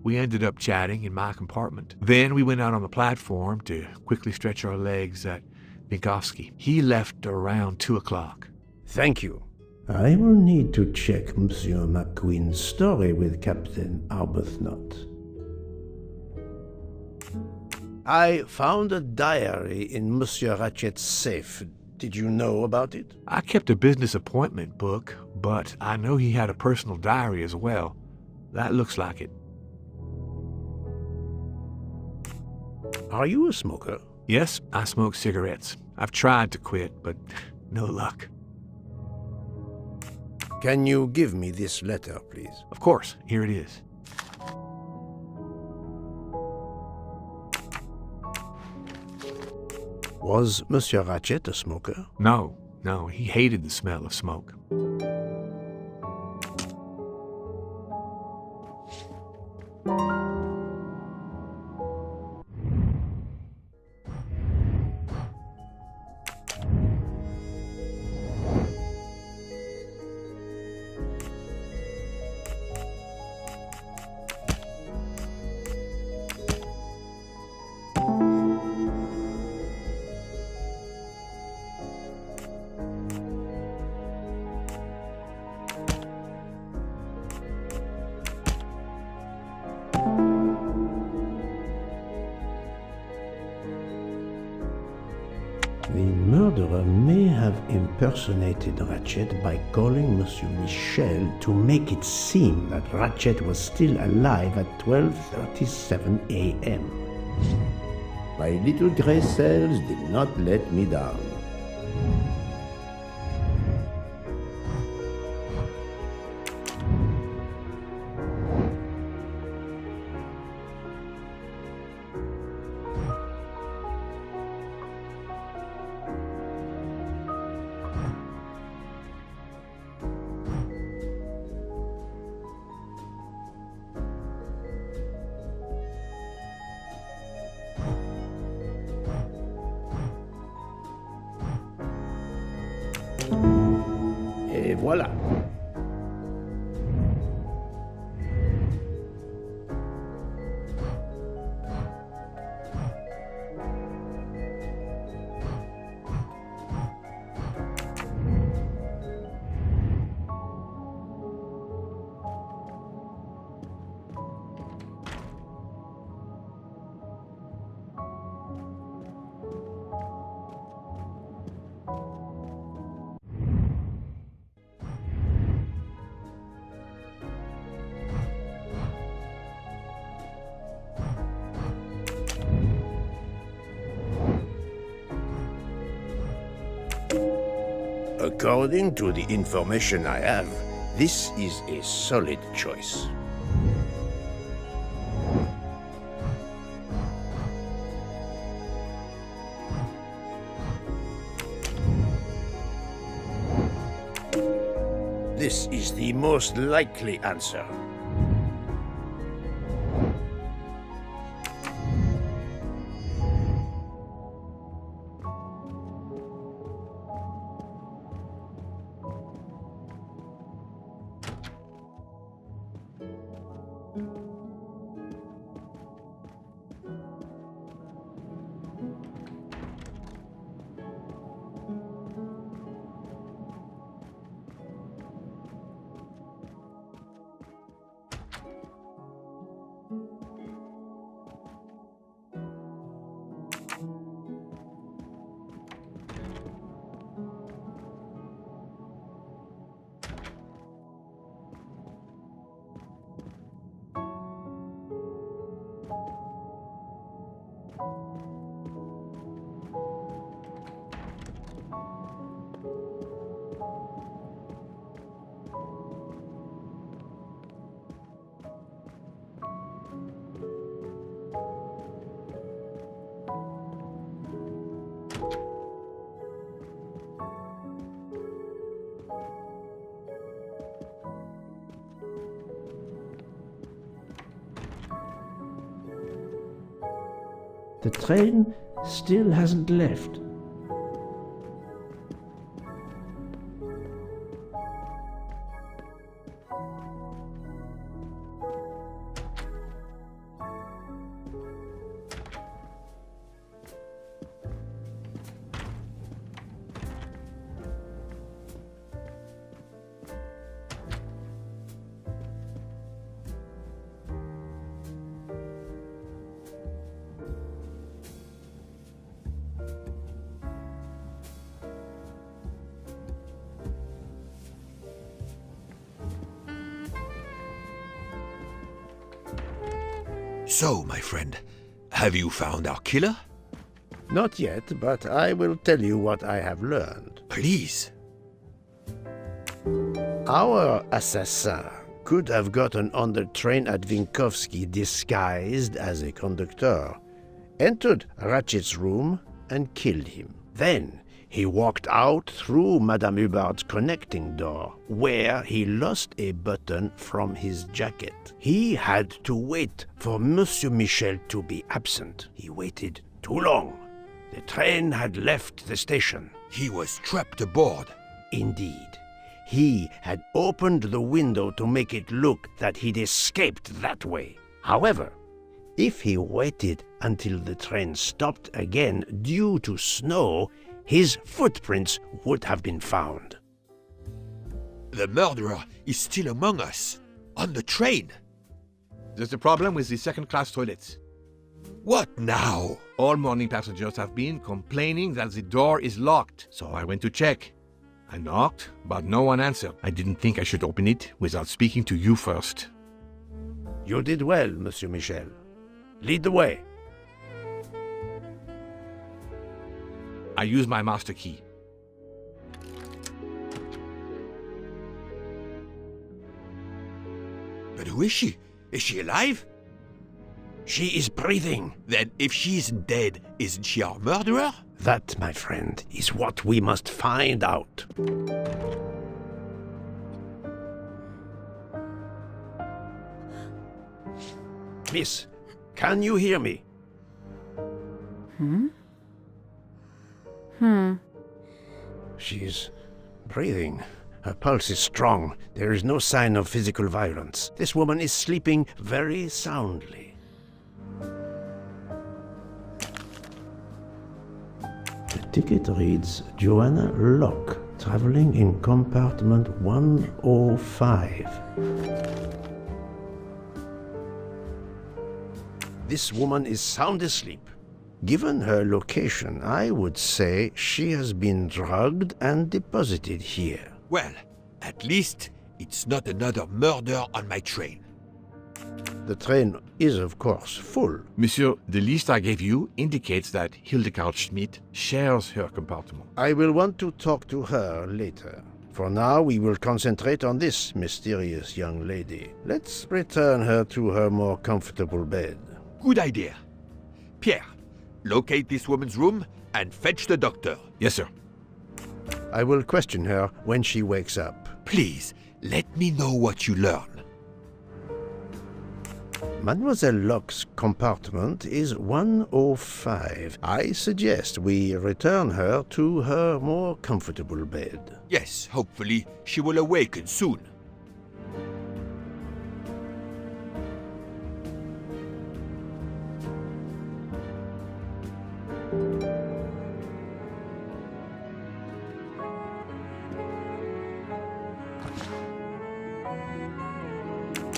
We ended up chatting in my compartment. Then we went out on the platform to quickly stretch our legs at Vinkovsky. He left around 2 o'clock. Thank you. I will need to check Monsieur McQueen's story with Captain Arbuthnot. I found a diary in Monsieur Ratchet's safe. Did you know about it? I kept a business appointment book, but I know he had a personal diary as well. That looks like it. Are you a smoker? Yes, I smoke cigarettes. I've tried to quit, but no luck. Can you give me this letter, please? Of course, here it is. Was Monsieur Ratchet a smoker? No, he hated the smell of smoke. The murderer may have impersonated Ratchet by calling Monsieur Michel to make it seem that Ratchet was still alive at 12:37 a.m. My little gray cells did not let me down. Et voilà. According to the information I have, this is a solid choice. This is the most likely answer. The train still hasn't left. So, my friend, have you found our killer? Not yet, but I will tell you what I have learned. Please. Our assassin could have gotten on the train at Vinkovsky disguised as a conductor, entered Ratchet's room, and killed him. Then he walked out through Madame Hubbard's connecting door, where he lost a button from his jacket. He had to wait for Monsieur Michel to be absent. He waited too long. The train had left the station. He was trapped aboard. Indeed. He had opened the window to make it look that he'd escaped that way. However, if he waited until the train stopped again due to snow, his footprints would have been found. The murderer is still among us, on the train. There's a problem with the second-class toilets. What now? All morning passengers have been complaining that the door is locked, so I went to check. I knocked, but no one answered. I didn't think I should open it without speaking to you first. You did well, Monsieur Michel. Lead the way. I use my master key. But who is she? Is she alive? She is breathing. Then if she isn't dead, isn't she our murderer? That, my friend, is what we must find out. Miss, can you hear me? She's breathing. Her pulse is strong. There is no sign of physical violence. This woman is sleeping very soundly. The ticket reads Joanna Locke, traveling in compartment 105. This woman is sound asleep. Given her location, I would say she has been drugged and deposited here. Well, at least it's not another murder on my train. The train is, of course, full. Monsieur, the list I gave you indicates that Hildegard Schmidt shares her compartment. I will want to talk to her later. For now, we will concentrate on this mysterious young lady. Let's return her to her more comfortable bed. Good idea. Pierre, locate this woman's room and fetch the doctor. Yes, sir. I will question her when she wakes up. Please, let me know what you learn. Mademoiselle Locke's compartment is 105. I suggest we return her to her more comfortable bed. Yes, hopefully she will awaken soon.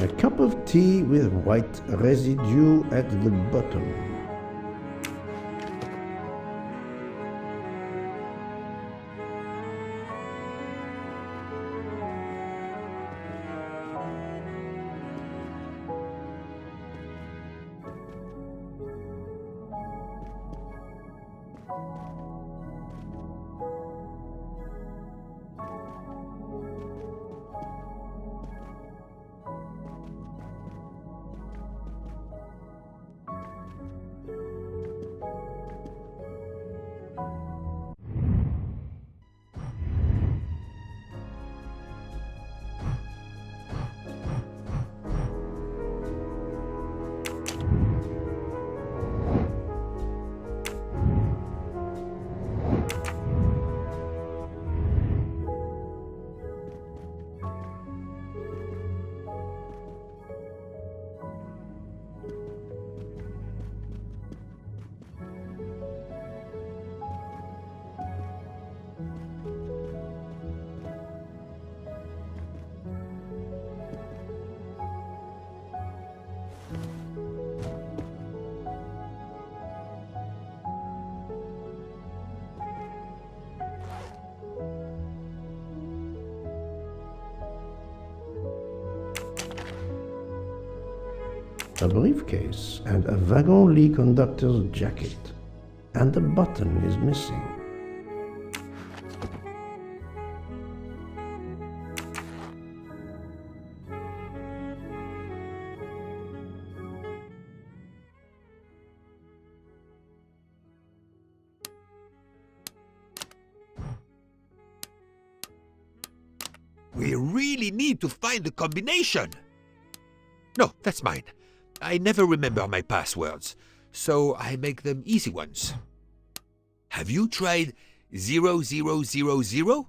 A cup of tea with white residue at the bottom. a briefcase, and a wagon-lit conductor's jacket. And the button is missing. We really need to find the combination. No, that's mine. I never remember my passwords, so I make them easy ones. Have you tried 0000?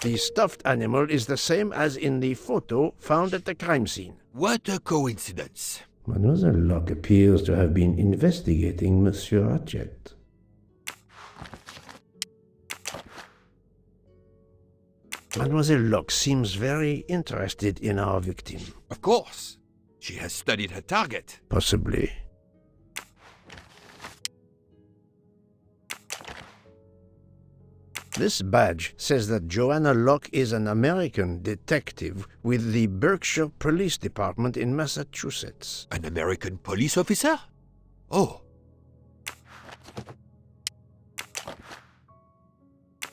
The stuffed animal is the same as in the photo found at the crime scene. What a coincidence. Mademoiselle Locke appears to have been investigating Monsieur Ratchet. Mademoiselle Locke seems very interested in our victim. Of course. She has studied her target. Possibly. This badge says that Joanna Locke is an American detective with the Berkshire Police Department in Massachusetts. An American police officer? Oh.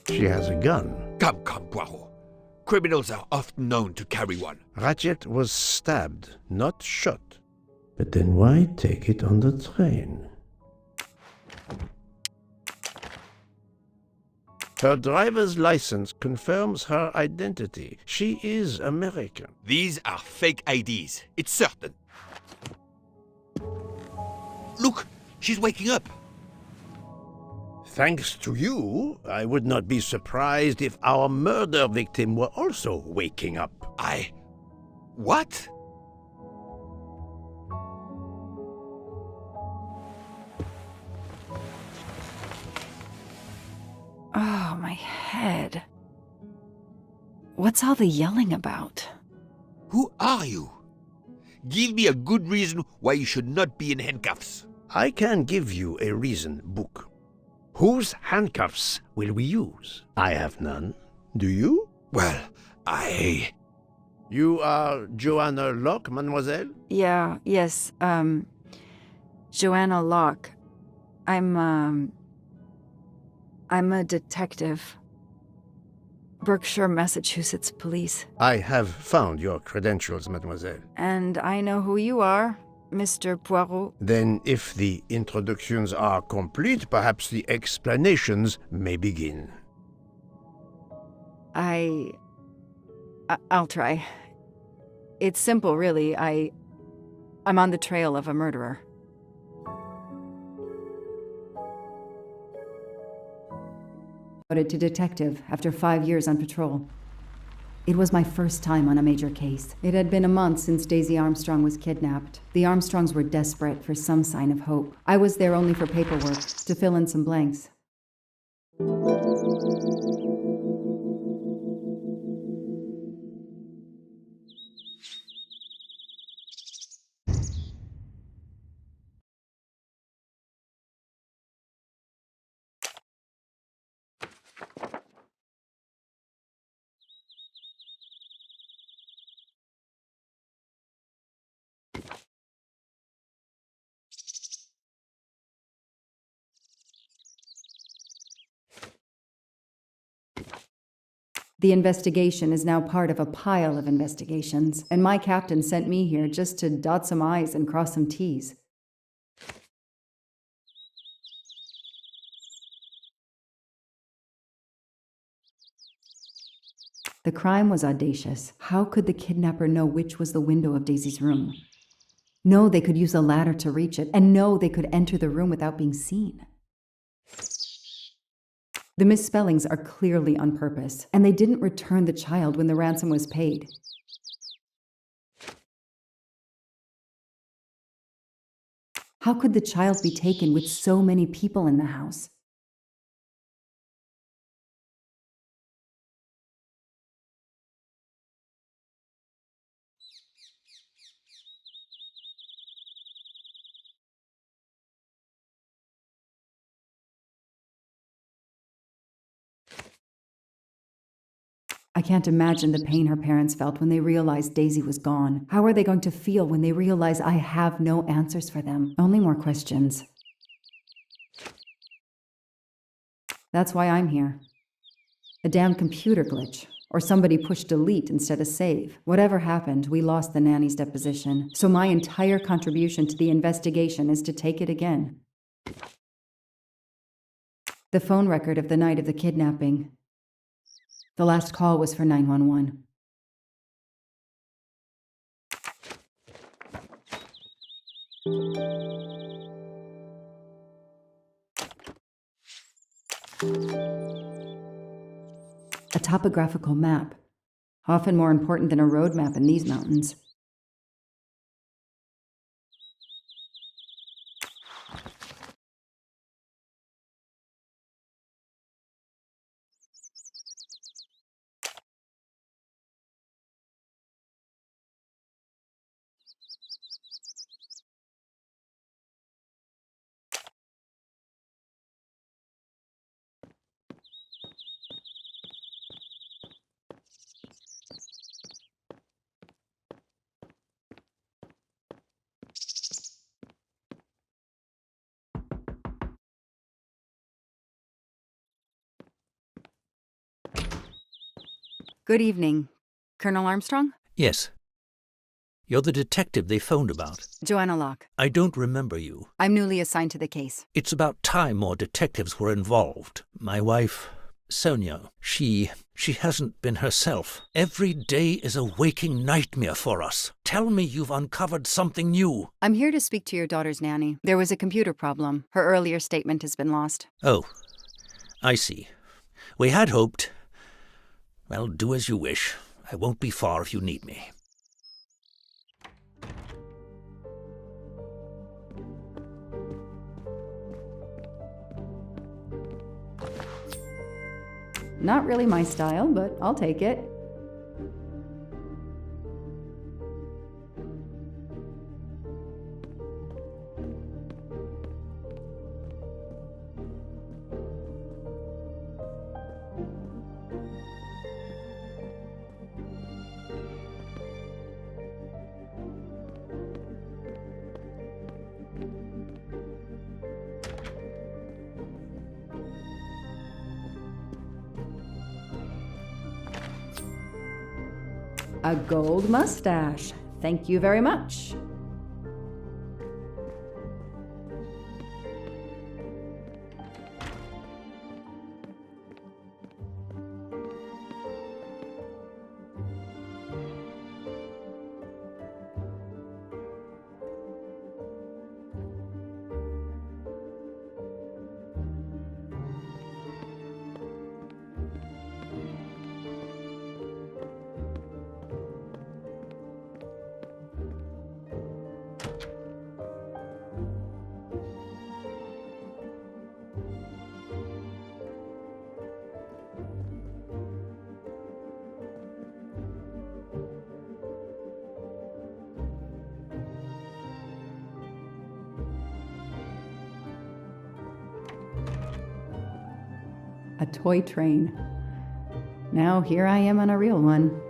She has a gun. Come, Poirot. Criminals are often known to carry one. Ratchet was stabbed, not shot. But then why take it on the train? Her driver's license confirms her identity. She is American. These are fake IDs. It's certain. Look, she's waking up. Thanks to you, I would not be surprised if our murder victim were also waking up. What? Oh, my head. What's all the yelling about? Who are you? Give me a good reason why you should not be in handcuffs. I can give you a reason, Book. Whose handcuffs will we use? I have none. Do you? Well, You are Joanna Locke, mademoiselle? Yes, Joanna Locke. I'm a detective. Berkshire, Massachusetts Police. I have found your credentials, mademoiselle. And I know who you are, Mr. Poirot. Then, if the introductions are complete, perhaps the explanations may begin. I'll try. It's simple, really. I'm on the trail of a murderer. To detective after 5 years on patrol. It was my first time on a major case. It had been a month since Daisy Armstrong was kidnapped. The Armstrongs were desperate for some sign of hope. I was there only for paperwork, to fill in some blanks. The investigation is now part of a pile of investigations, and my captain sent me here just to dot some I's and cross some T's. The crime was audacious. How could the kidnapper know which was the window of Daisy's room? No, they could use a ladder to reach it, and no, they could enter the room without being seen. The misspellings are clearly on purpose, and they didn't return the child when the ransom was paid. How could the child be taken with so many people in the house? I can't imagine the pain her parents felt when they realized Daisy was gone. How are they going to feel when they realize I have no answers for them? Only more questions. That's why I'm here. A damn computer glitch. Or somebody pushed delete instead of save. Whatever happened, we lost the nanny's deposition. So my entire contribution to the investigation is to take it again. The phone record of the night of the kidnapping. The last call was for 911. A topographical map, often more important than a road map in these mountains. Good evening. Colonel Armstrong? Yes. You're the detective they phoned about. Joanna Locke. I don't remember you. I'm newly assigned to the case. It's about time more detectives were involved. My wife, Sonia, she hasn't been herself. Every day is a waking nightmare for us. Tell me you've uncovered something new. I'm here to speak to your daughter's nanny. There was a computer problem. Her earlier statement has been lost. Oh, I see. We had hoped. Well, do as you wish. I won't be far if you need me. Not really my style, but I'll take it. A gold mustache. Thank you very much. A toy train. Now here I am on a real one.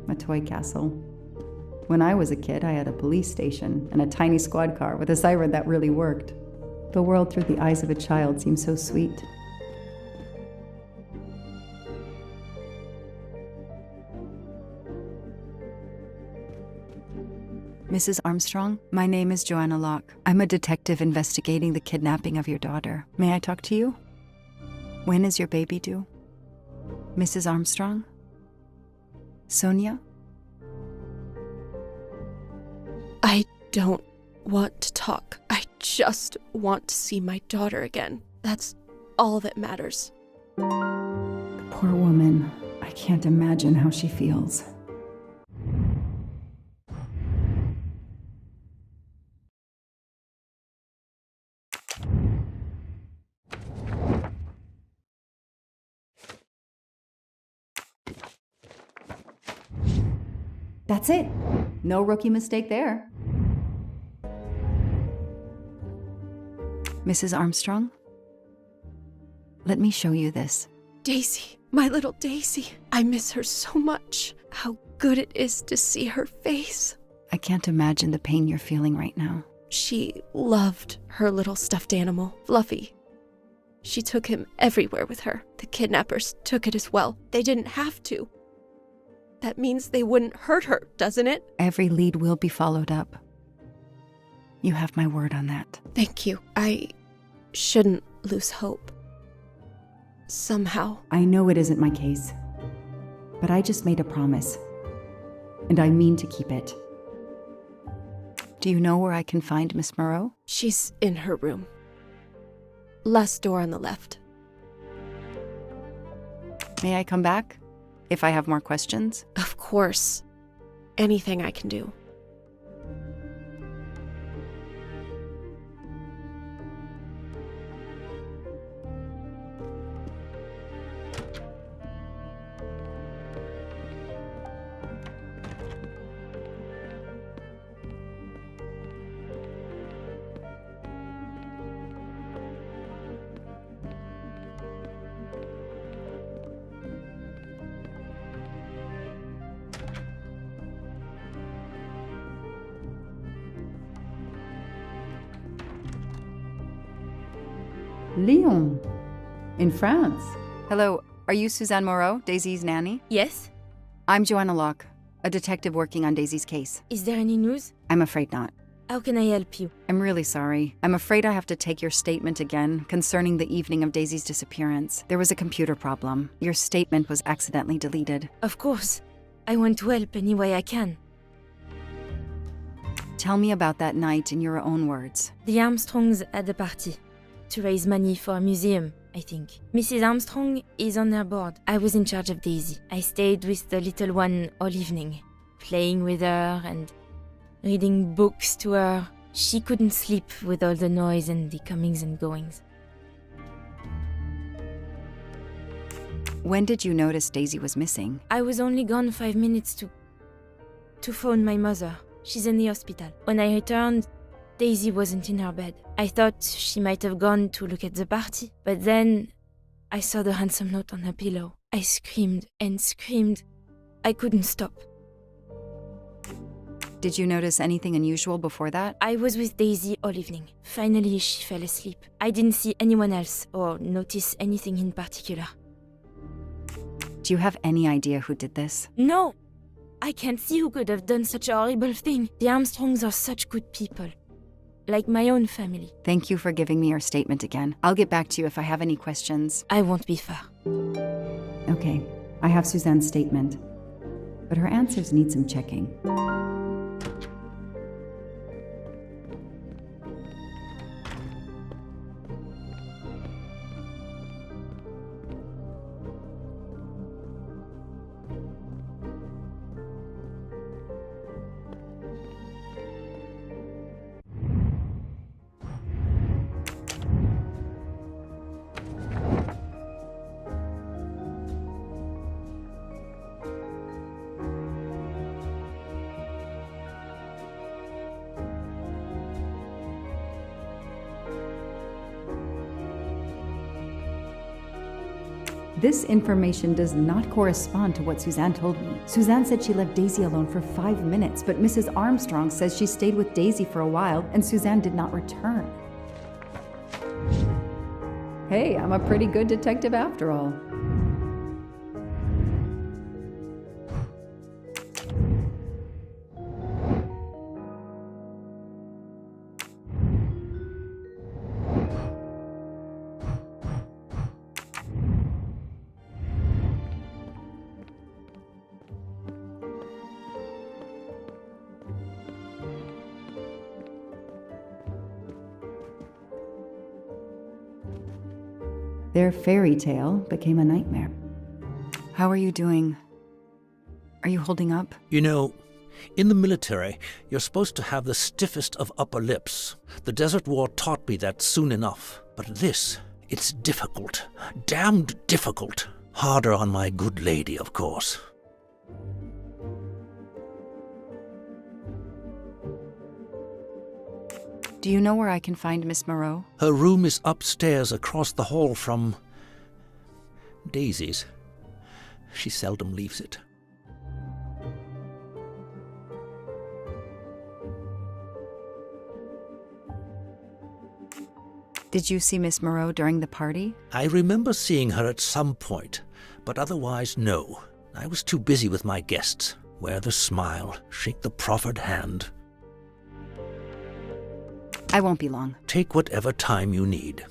A toy castle. When I was a kid, I had a police station and a tiny squad car with a siren that really worked. The world through the eyes of a child seems so sweet. Mrs. Armstrong, my name is Joanna Locke. I'm a detective investigating the kidnapping of your daughter. May I talk to you? When is your baby due? Mrs. Armstrong? Sonia? I don't want to talk. I just want to see my daughter again. That's all that matters. The poor woman. I can't imagine how she feels. That's it. No rookie mistake there. Mrs. Armstrong, let me show you this. Daisy, my little Daisy. I miss her so much. How good it is to see her face. I can't imagine the pain you're feeling right now. She loved her little stuffed animal, Fluffy. She took him everywhere with her. The kidnappers took it as well. They didn't have to. That means they wouldn't hurt her, doesn't it? Every lead will be followed up. You have my word on that. Thank you. I shouldn't lose hope. Somehow. I know it isn't my case, but I just made a promise, and I mean to keep it. Do you know where I can find Miss Moreau? She's in her room. Last door on the left. May I come back? If I have more questions? Of course. Anything I can do. Lyon, in France. Hello, are you Suzanne Moreau, Daisy's nanny? Yes? I'm Joanna Locke, a detective working on Daisy's case. Is there any news? I'm afraid not. How can I help you? I'm really sorry. I'm afraid I have to take your statement again concerning the evening of Daisy's disappearance. There was a computer problem. Your statement was accidentally deleted. Of course. I want to help any way I can. Tell me about that night in your own words. The Armstrongs had a party. To raise money for a museum, I think. Mrs. Armstrong is on her board. I was in charge of Daisy. I stayed with the little one all evening, playing with her and reading books to her. She couldn't sleep with all the noise and the comings and goings. When did you notice Daisy was missing? I was only gone 5 minutes to phone my mother. She's in the hospital. When I returned, Daisy wasn't in her bed. I thought she might have gone to look at the party, but then I saw the ransom note on her pillow. I screamed and screamed. I couldn't stop. Did you notice anything unusual before that? I was with Daisy all evening. Finally, she fell asleep. I didn't see anyone else or notice anything in particular. Do you have any idea who did this? No! I can't see who could have done such a horrible thing. The Armstrongs are such good people. Like my own family. Thank you for giving me your statement again. I'll get back to you if I have any questions. I won't be far. Okay, I have Suzanne's statement, but her answers need some checking. This information does not correspond to what Suzanne told me. Suzanne said she left Daisy alone for 5 minutes, but Mrs. Armstrong says she stayed with Daisy for a while and Suzanne did not return. Hey, I'm a pretty good detective after all. Their fairy tale became a nightmare. How are you doing? Are you holding up? You know, in the military, you're supposed to have the stiffest of upper lips. The Desert War taught me that soon enough. But this, it's difficult. Damned difficult. Harder on my good lady, of course. Do you know where I can find Miss Moreau? Her room is upstairs across the hall from Daisy's. She seldom leaves it. Did you see Miss Moreau during the party? I remember seeing her at some point, but otherwise no. I was too busy with my guests. Wear the smile, shake the proffered hand. I won't be long. Take whatever time you need.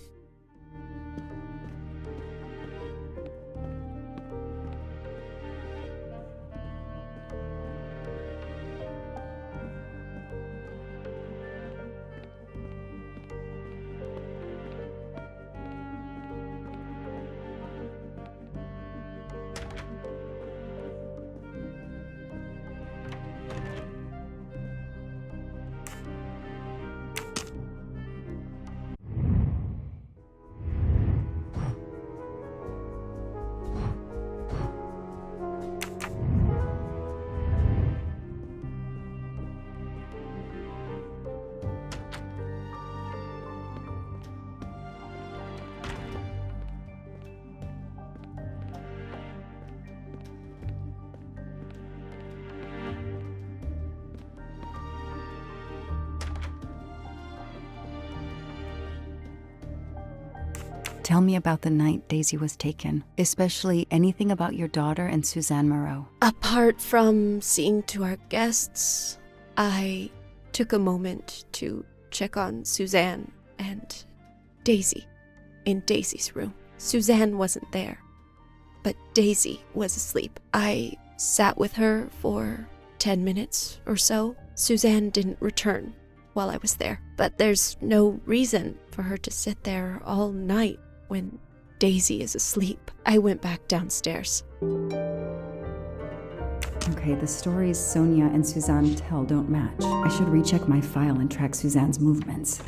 Tell me about the night Daisy was taken, especially anything about your daughter and Suzanne Moreau. Apart from seeing to our guests, I took a moment to check on Suzanne and Daisy in Daisy's room. Suzanne wasn't there, but Daisy was asleep. I sat with her for 10 minutes or so. Suzanne didn't return while I was there, but there's no reason for her to sit there all night when Daisy is asleep. I went back downstairs. Okay, the stories Sonia and Suzanne tell don't match. I should recheck my file and track Suzanne's movements.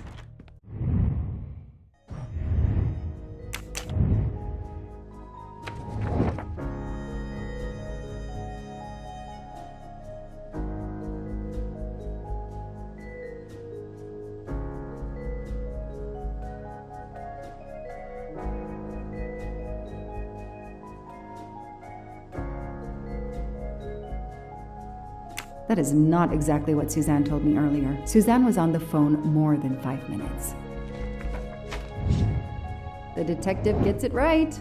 That is not exactly what Suzanne told me earlier. Suzanne was on the phone more than 5 minutes. The detective gets it right.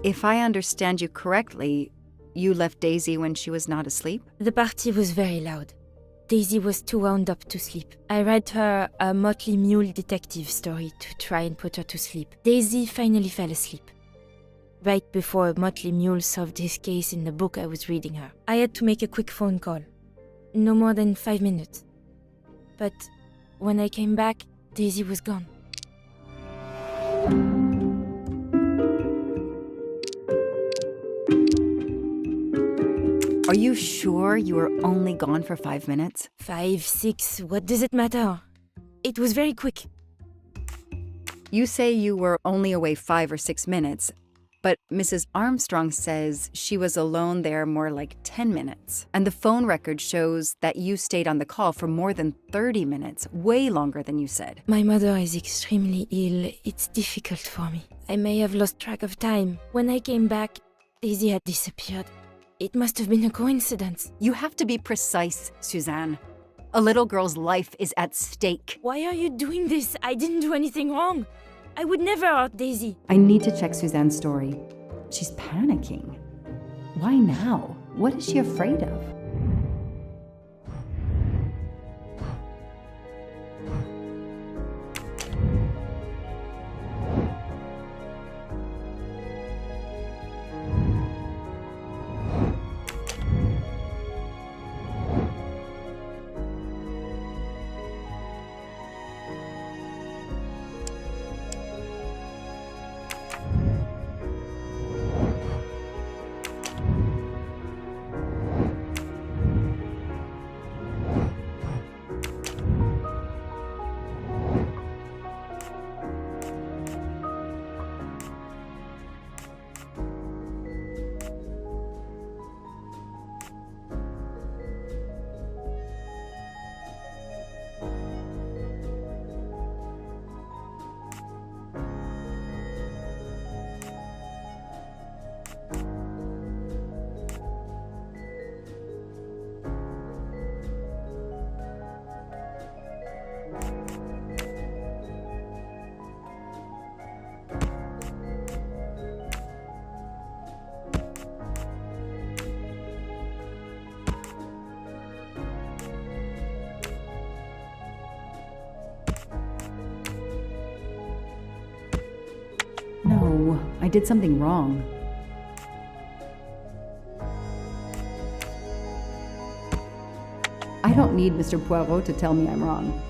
If I understand you correctly, you left Daisy when she was not asleep? The party was very loud. Daisy was too wound up to sleep. I read her a Motley Mule detective story to try and put her to sleep. Daisy finally fell asleep. Right before Motley Mule solved his case in the book I was reading her. I had to make a quick phone call. No more than 5 minutes. But when I came back, Daisy was gone. Are you sure you were only gone for 5 minutes? 5, 6, what does it matter? It was very quick. You say you were only away 5 or 6 minutes, but Mrs. Armstrong says she was alone there more like 10 minutes. And the phone record shows that you stayed on the call for more than 30 minutes, way longer than you said. My mother is extremely ill. It's difficult for me. I may have lost track of time. When I came back, Daisy had disappeared. It must have been a coincidence. You have to be precise, Suzanne. A little girl's life is at stake. Why are you doing this? I didn't do anything wrong. I would never hurt Daisy. I need to check Suzanne's story. She's panicking. Why now? What is she afraid of? No, I did something wrong. I don't need Mr. Poirot to tell me I'm wrong.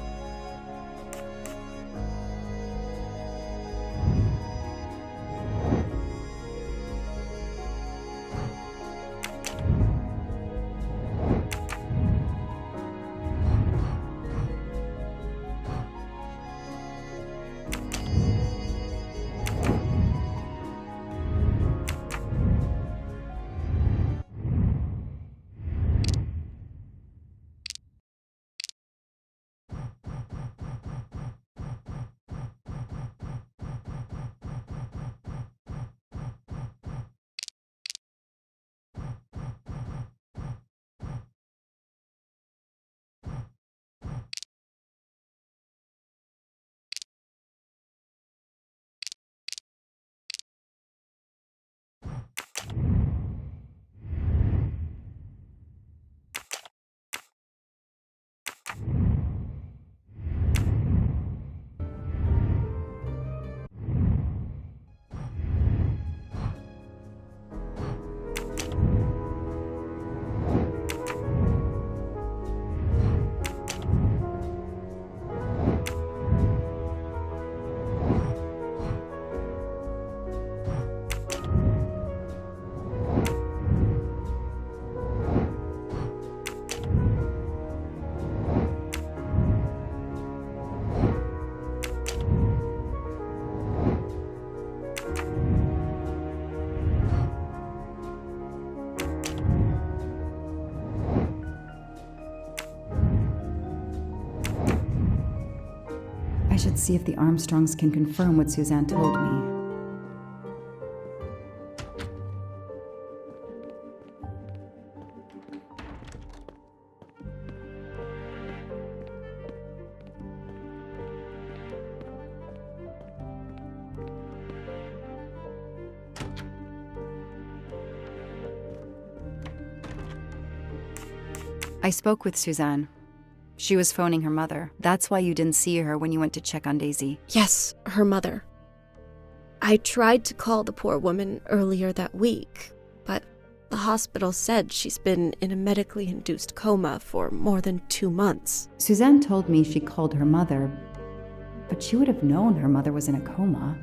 I should see if the Armstrongs can confirm what Suzanne told me. I spoke with Suzanne. She was phoning her mother. That's why you didn't see her when you went to check on Daisy. Yes, her mother. I tried to call the poor woman earlier that week, but the hospital said she's been in a medically induced coma for more than 2 months. Suzanne told me she called her mother, but she would have known her mother was in a coma.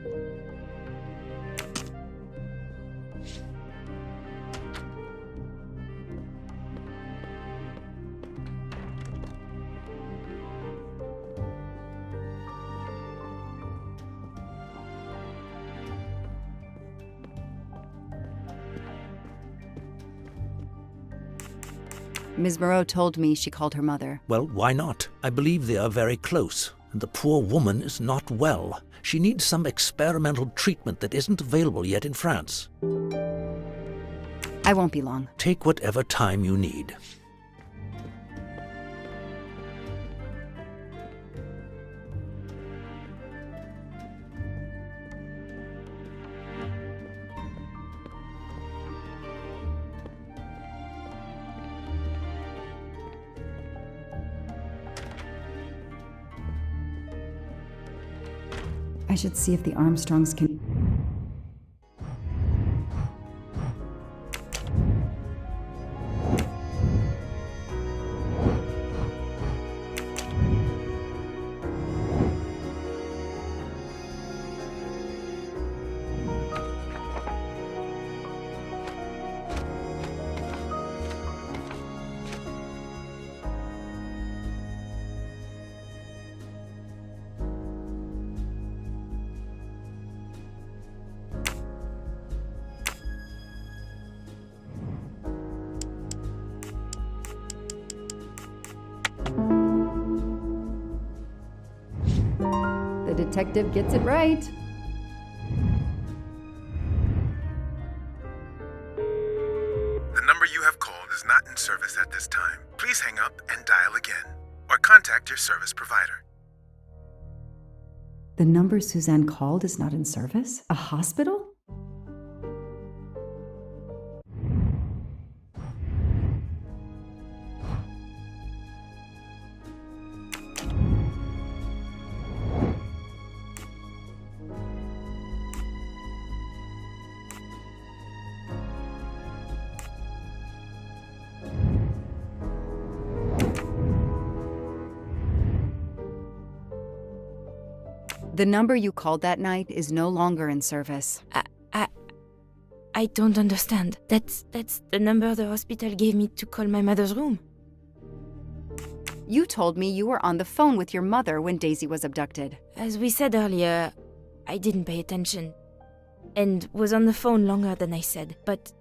Ms. Moreau told me she called her mother. Well, why not? I believe they are very close, and the poor woman is not well. She needs some experimental treatment that isn't available yet in France. I won't be long. Take whatever time you need. I should see if the Armstrongs can... The detective gets it right. The number you have called is not in service at this time. Please hang up and dial again, or contact your service provider. The number Suzanne called is not in service? A hospital? The number you called that night is no longer in service. I don't understand. That's the number the hospital gave me to call my mother's room. You told me you were on the phone with your mother when Daisy was abducted. As we said earlier, I didn't pay attention and was on the phone longer than I said. But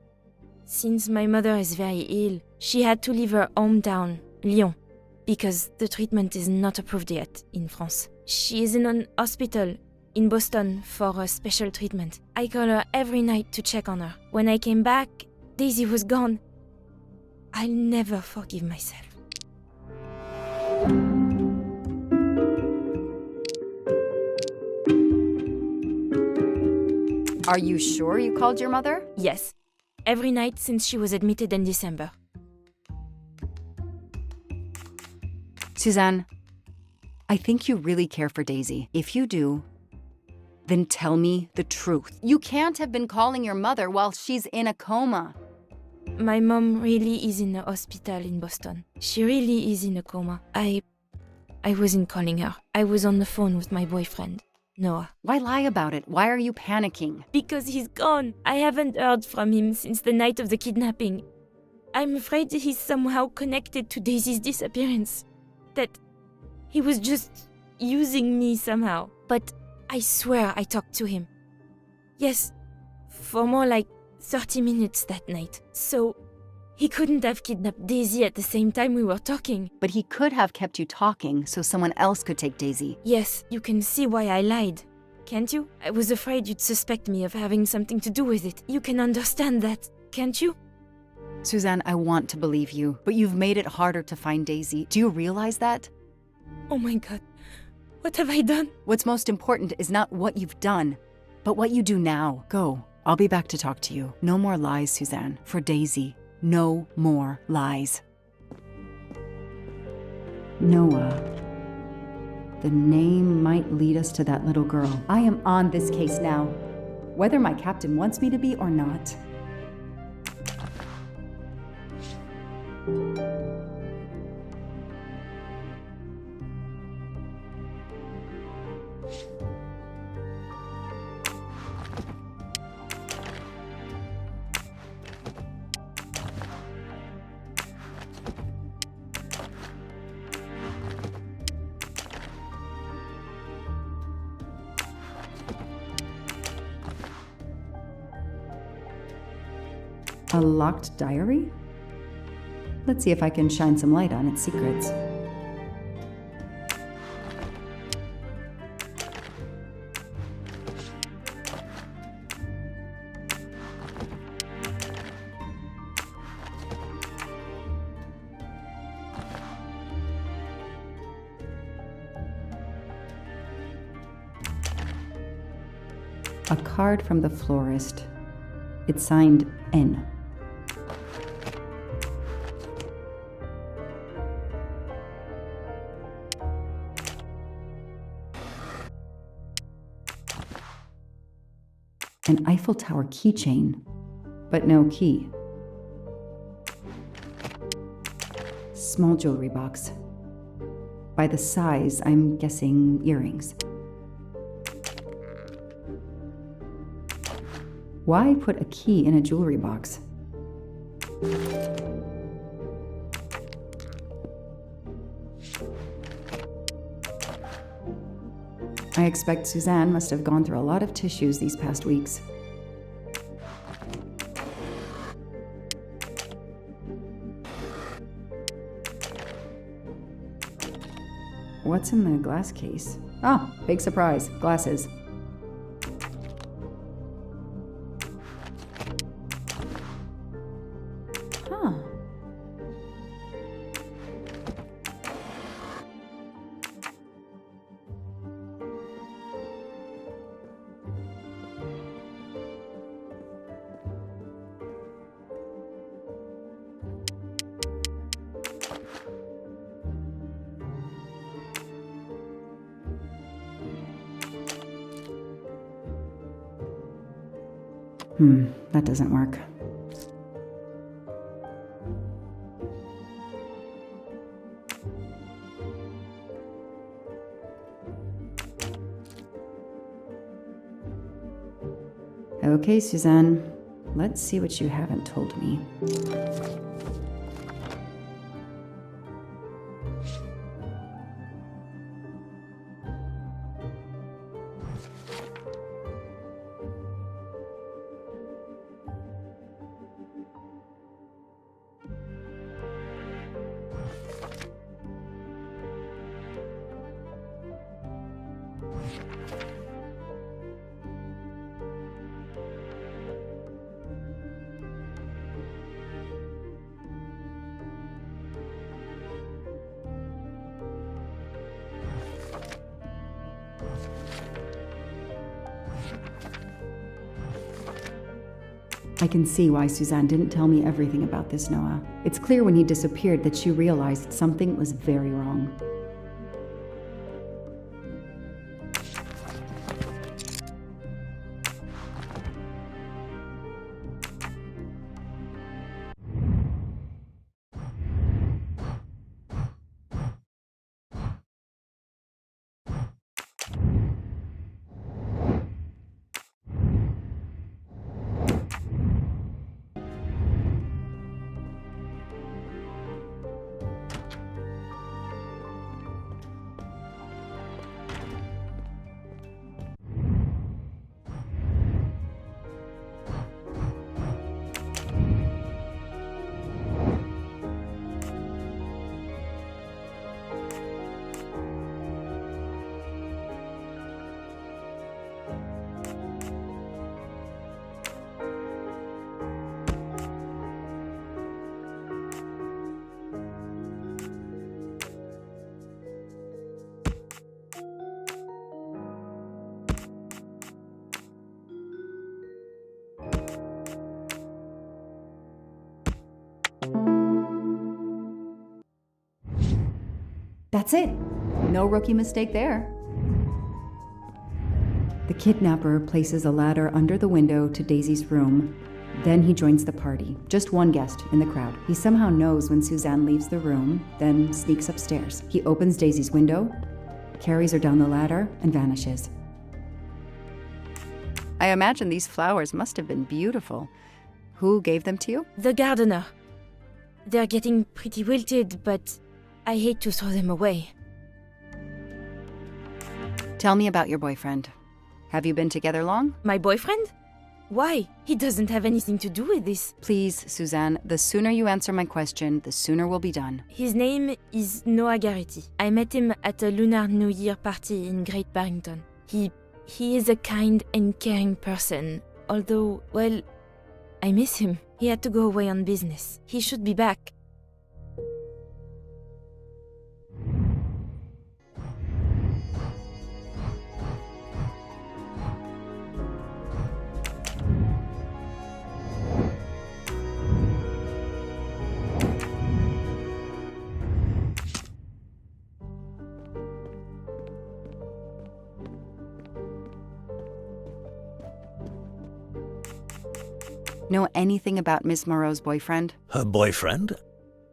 since my mother is very ill, she had to leave her hometown, Lyon, because the treatment is not approved yet in France. She is in an hospital in Boston for a special treatment. I call her every night to check on her. When I came back, Daisy was gone. I'll never forgive myself. Are you sure you called your mother? Yes. Every night since she was admitted in December. Suzanne, I think you really care for Daisy. If you do, then tell me the truth. You can't have been calling your mother while she's in a coma. My mom really is in a hospital in Boston. She really is in a coma. I wasn't calling her. I was on the phone with my boyfriend, Noah. Why lie about it? Why are you panicking? Because he's gone. I haven't heard from him since the night of the kidnapping. I'm afraid he's somehow connected to Daisy's disappearance. That he was just using me somehow. But I swear I talked to him. Yes, for more like 30 minutes that night. So he couldn't have kidnapped Daisy at the same time we were talking. But he could have kept you talking so someone else could take Daisy. Yes, you can see why I lied. Can't you? I was afraid you'd suspect me of having something to do with it. You can understand that, can't you? Suzanne, I want to believe you, but you've made it harder to find Daisy. Do you realize that? Oh my God. What have I done? What's most important is not what you've done, but what you do now. Go. I'll be back to talk to you. No more lies, Suzanne. For Daisy. No more lies. Noah. The name might lead us to that little girl. I am on this case now, whether my captain wants me to be or not. A locked diary? Let's see if I can shine some light on its secrets. A card from the florist. It's signed N. An Eiffel Tower keychain, but no key. Small jewelry box. By the size, I'm guessing earrings. Why put a key in a jewelry box? I expect Suzanne must have gone through a lot of tissues these past weeks. What's in the glass case? Ah, big surprise, glasses. Huh. That doesn't work. Okay, Suzanne, let's see what you haven't told me. I can see why Suzanne didn't tell me everything about this, Noah. It's clear when he disappeared that she realized something was very wrong. That's it. No rookie mistake there. The kidnapper places a ladder under the window to Daisy's room. Then he joins the party, just one guest in the crowd. He somehow knows when Suzanne leaves the room, then sneaks upstairs. He opens Daisy's window, carries her down the ladder, and vanishes. I imagine these flowers must have been beautiful. Who gave them to you? The gardener. They're getting pretty wilted, but I hate to throw them away. Tell me about your boyfriend. Have you been together long? My boyfriend? Why? He doesn't have anything to do with this. Please, Suzanne, the sooner you answer my question, the sooner we'll be done. His name is Noah Garrity. I met him at a Lunar New Year party in Great Barrington. He is a kind and caring person, although, well, I miss him. He had to go away on business. He should be back. Know anything about Miss Moreau's boyfriend? Her boyfriend?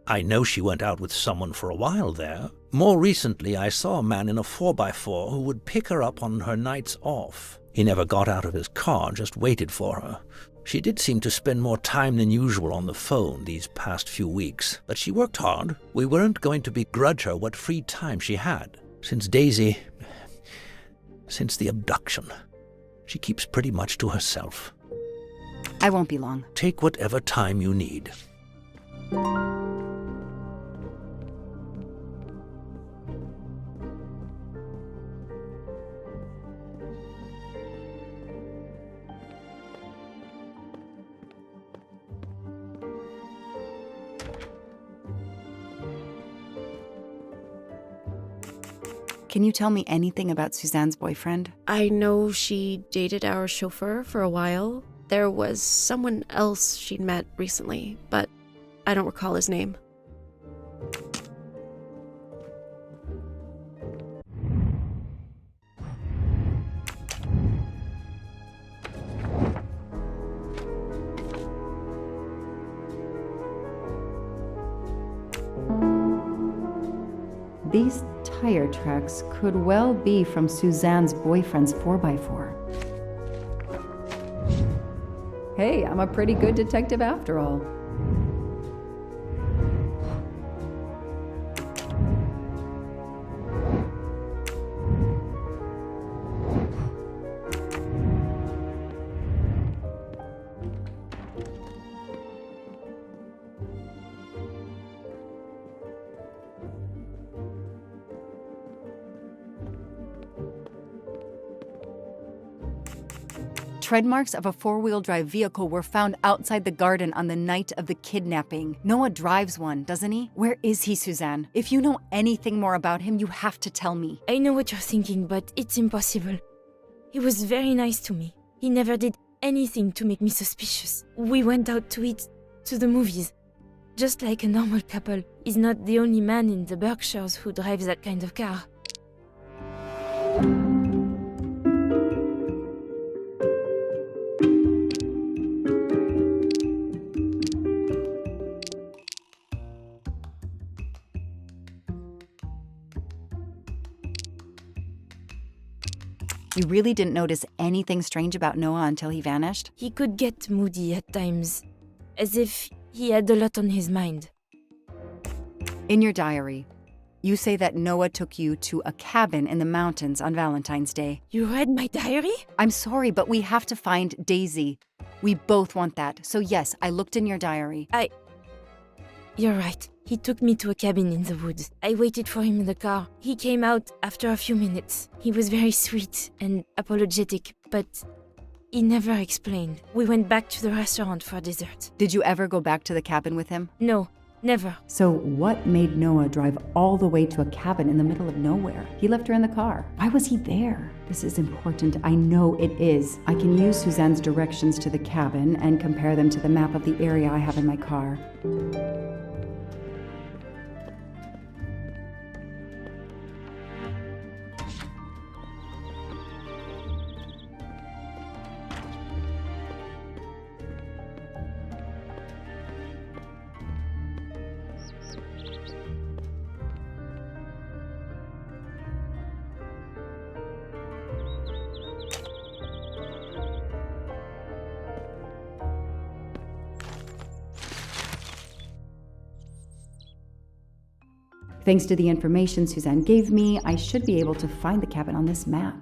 I know she went out with someone for a while there. More recently, I saw a man in a 4x4 who would pick her up on her nights off. He never got out of his car, just waited for her. She did seem to spend more time than usual on the phone these past few weeks, but she worked hard. We weren't going to begrudge her what free time she had. Since the abduction, she keeps pretty much to herself. I won't be long. Take whatever time you need. Can you tell me anything about Suzanne's boyfriend? I know she dated our chauffeur for a while. There was someone else she'd met recently, but I don't recall his name. These tire tracks could well be from Suzanne's boyfriend's 4x4. Hey, I'm a pretty good detective after all. Tread marks of a four-wheel drive vehicle were found outside the garden on the night of the kidnapping. Noah drives one, doesn't he? Where is he, Suzanne? If you know anything more about him, you have to tell me. I know what you're thinking, but it's impossible. He was very nice to me. He never did anything to make me suspicious. We went out to eat, to the movies. Just like a normal couple. He's not the only man in the Berkshires who drives that kind of car. You really didn't notice anything strange about Noah until he vanished? He could get moody at times, as if he had a lot on his mind. In your diary, you say that Noah took you to a cabin in the mountains on Valentine's Day. You read my diary? I'm sorry, but we have to find Daisy. We both want that. So yes, I looked in your diary. You're right. He took me to a cabin in the woods. I waited for him in the car. He came out after a few minutes. He was very sweet and apologetic, but he never explained. We went back to the restaurant for dessert. Did you ever go back to the cabin with him? No, never. So what made Noah drive all the way to a cabin in the middle of nowhere? He left her in the car. Why was he there? This is important. I know it is. I can use Suzanne's directions to the cabin and compare them to the map of the area I have in my car. Thanks to the information Suzanne gave me, I should be able to find the cabin on this map.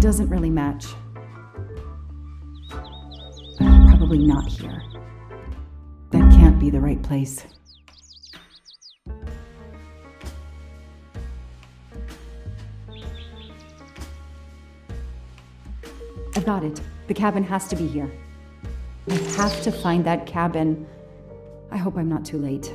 doesn't really match. Probably not here. That can't be the right place. I've got it. The cabin has to be here. I have to find that cabin. I hope I'm not too late.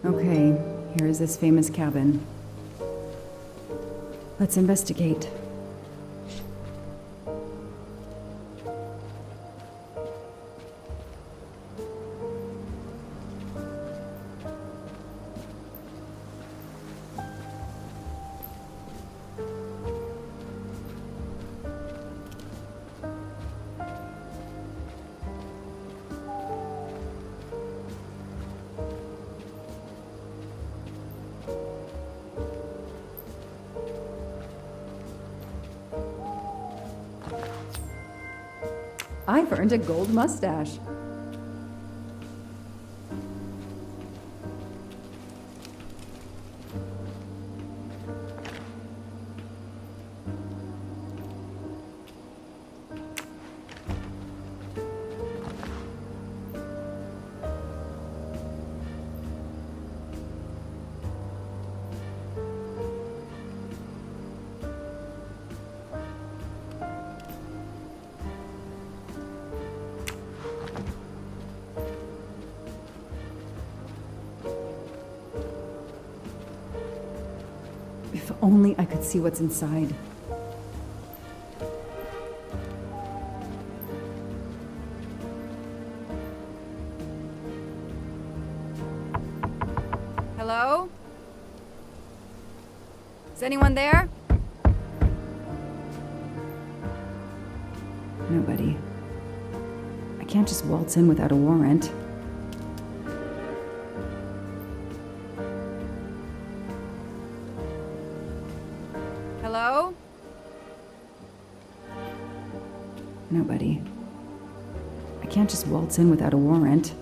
Okay, here is this famous cabin. Let's investigate. I've earned a gold mustache. If only I could see what's inside. Hello? Is anyone there? Nobody. I can't just waltz in without a warrant. Hello? Nobody. I can't just waltz in without a warrant.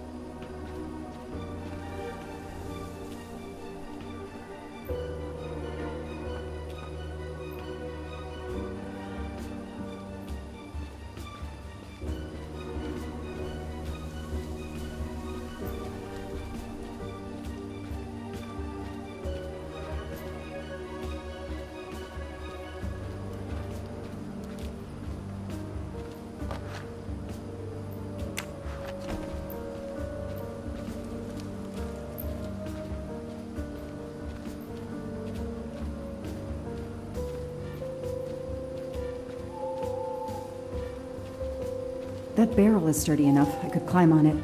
That barrel is sturdy enough. I could climb on it.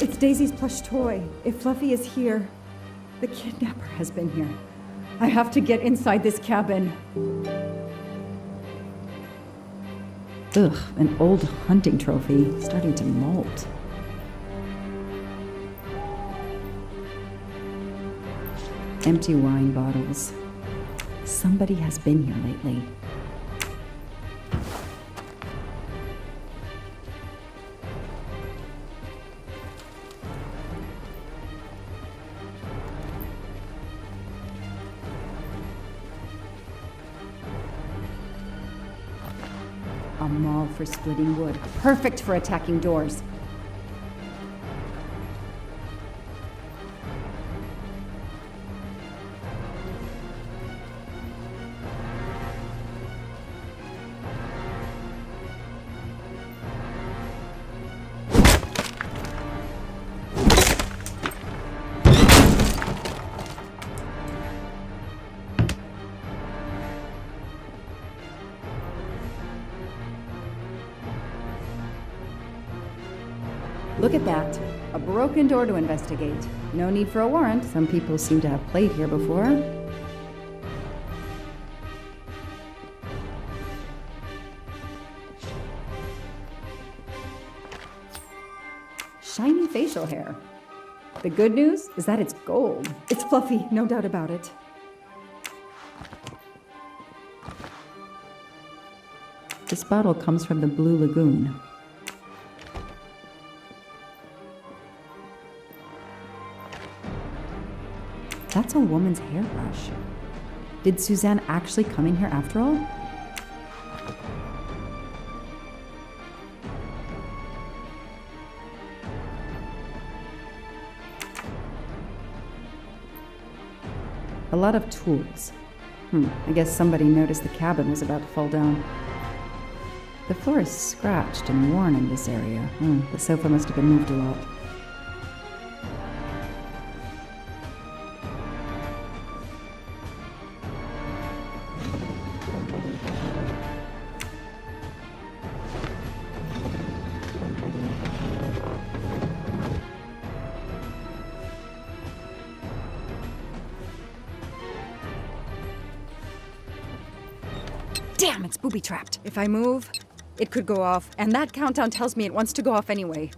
It's Daisy's plush toy. If Fluffy is here, the kidnapper has been here. I have to get inside this cabin. Ugh, an old hunting trophy starting to molt. Empty wine bottles. Somebody has been here lately. A maul for splitting wood. Perfect for attacking doors. Look at that. A broken door to investigate. No need for a warrant. Some people seem to have played here before. Shiny facial hair. The good news is that it's gold. It's fluffy, no doubt about it. This bottle comes from the Blue Lagoon. That's a woman's hairbrush. Did Suzanne actually come in here after all? A lot of tools. I guess somebody noticed the cabin was about to fall down. The floor is scratched and worn in this area. The sofa must have been moved a lot. Damn, it's booby-trapped. If I move, it could go off, and that countdown tells me it wants to go off anyway.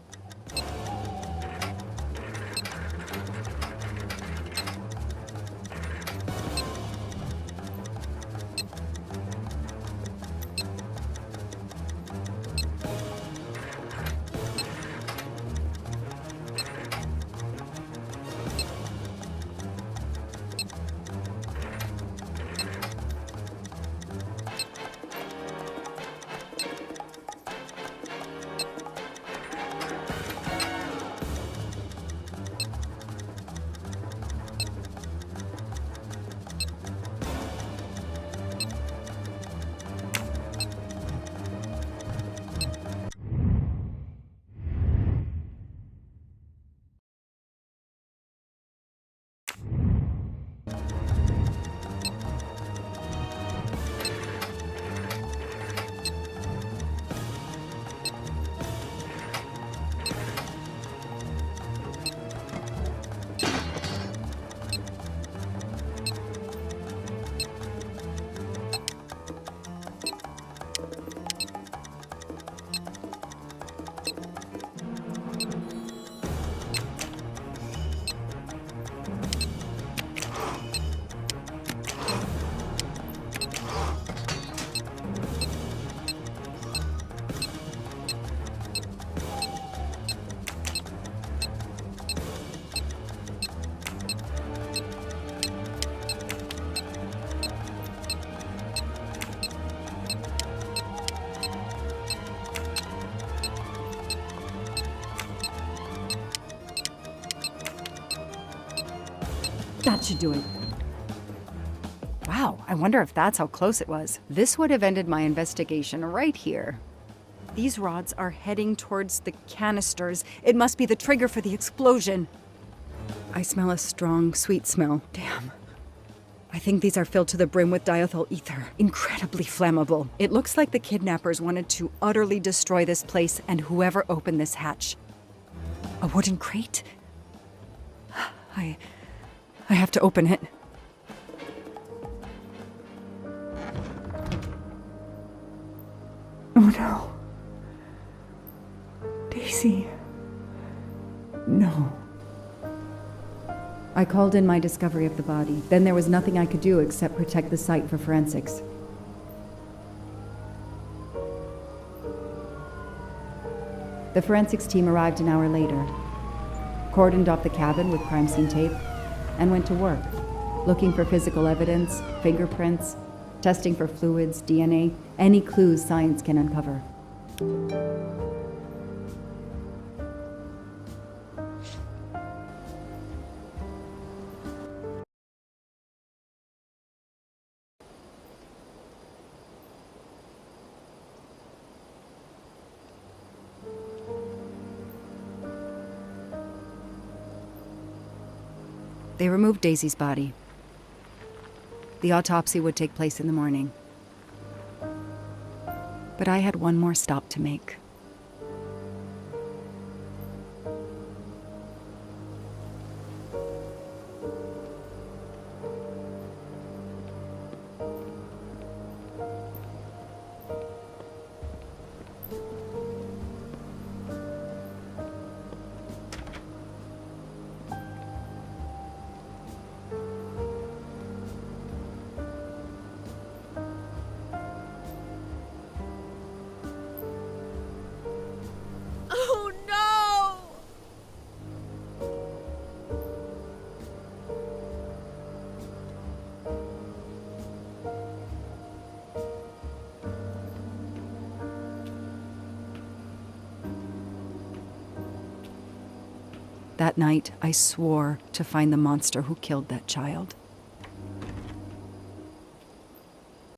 That should do it. Wow, I wonder if that's how close it was. This would have ended my investigation right here. These rods are heading towards the canisters. It must be the trigger for the explosion. I smell a strong, sweet smell. Damn. I think these are filled to the brim with diethyl ether. Incredibly flammable. It looks like the kidnappers wanted to utterly destroy this place and whoever opened this hatch. A wooden crate? I have to open it. Oh no. Daisy. No. I called in my discovery of the body. Then there was nothing I could do except protect the site for forensics. The forensics team arrived an hour later, cordoned off the cabin with crime scene tape, and went to work, looking for physical evidence, fingerprints, testing for fluids, DNA, any clues science can uncover. They removed Daisy's body. The autopsy would take place in the morning. But I had one more stop to make. That night, I swore to find the monster who killed that child.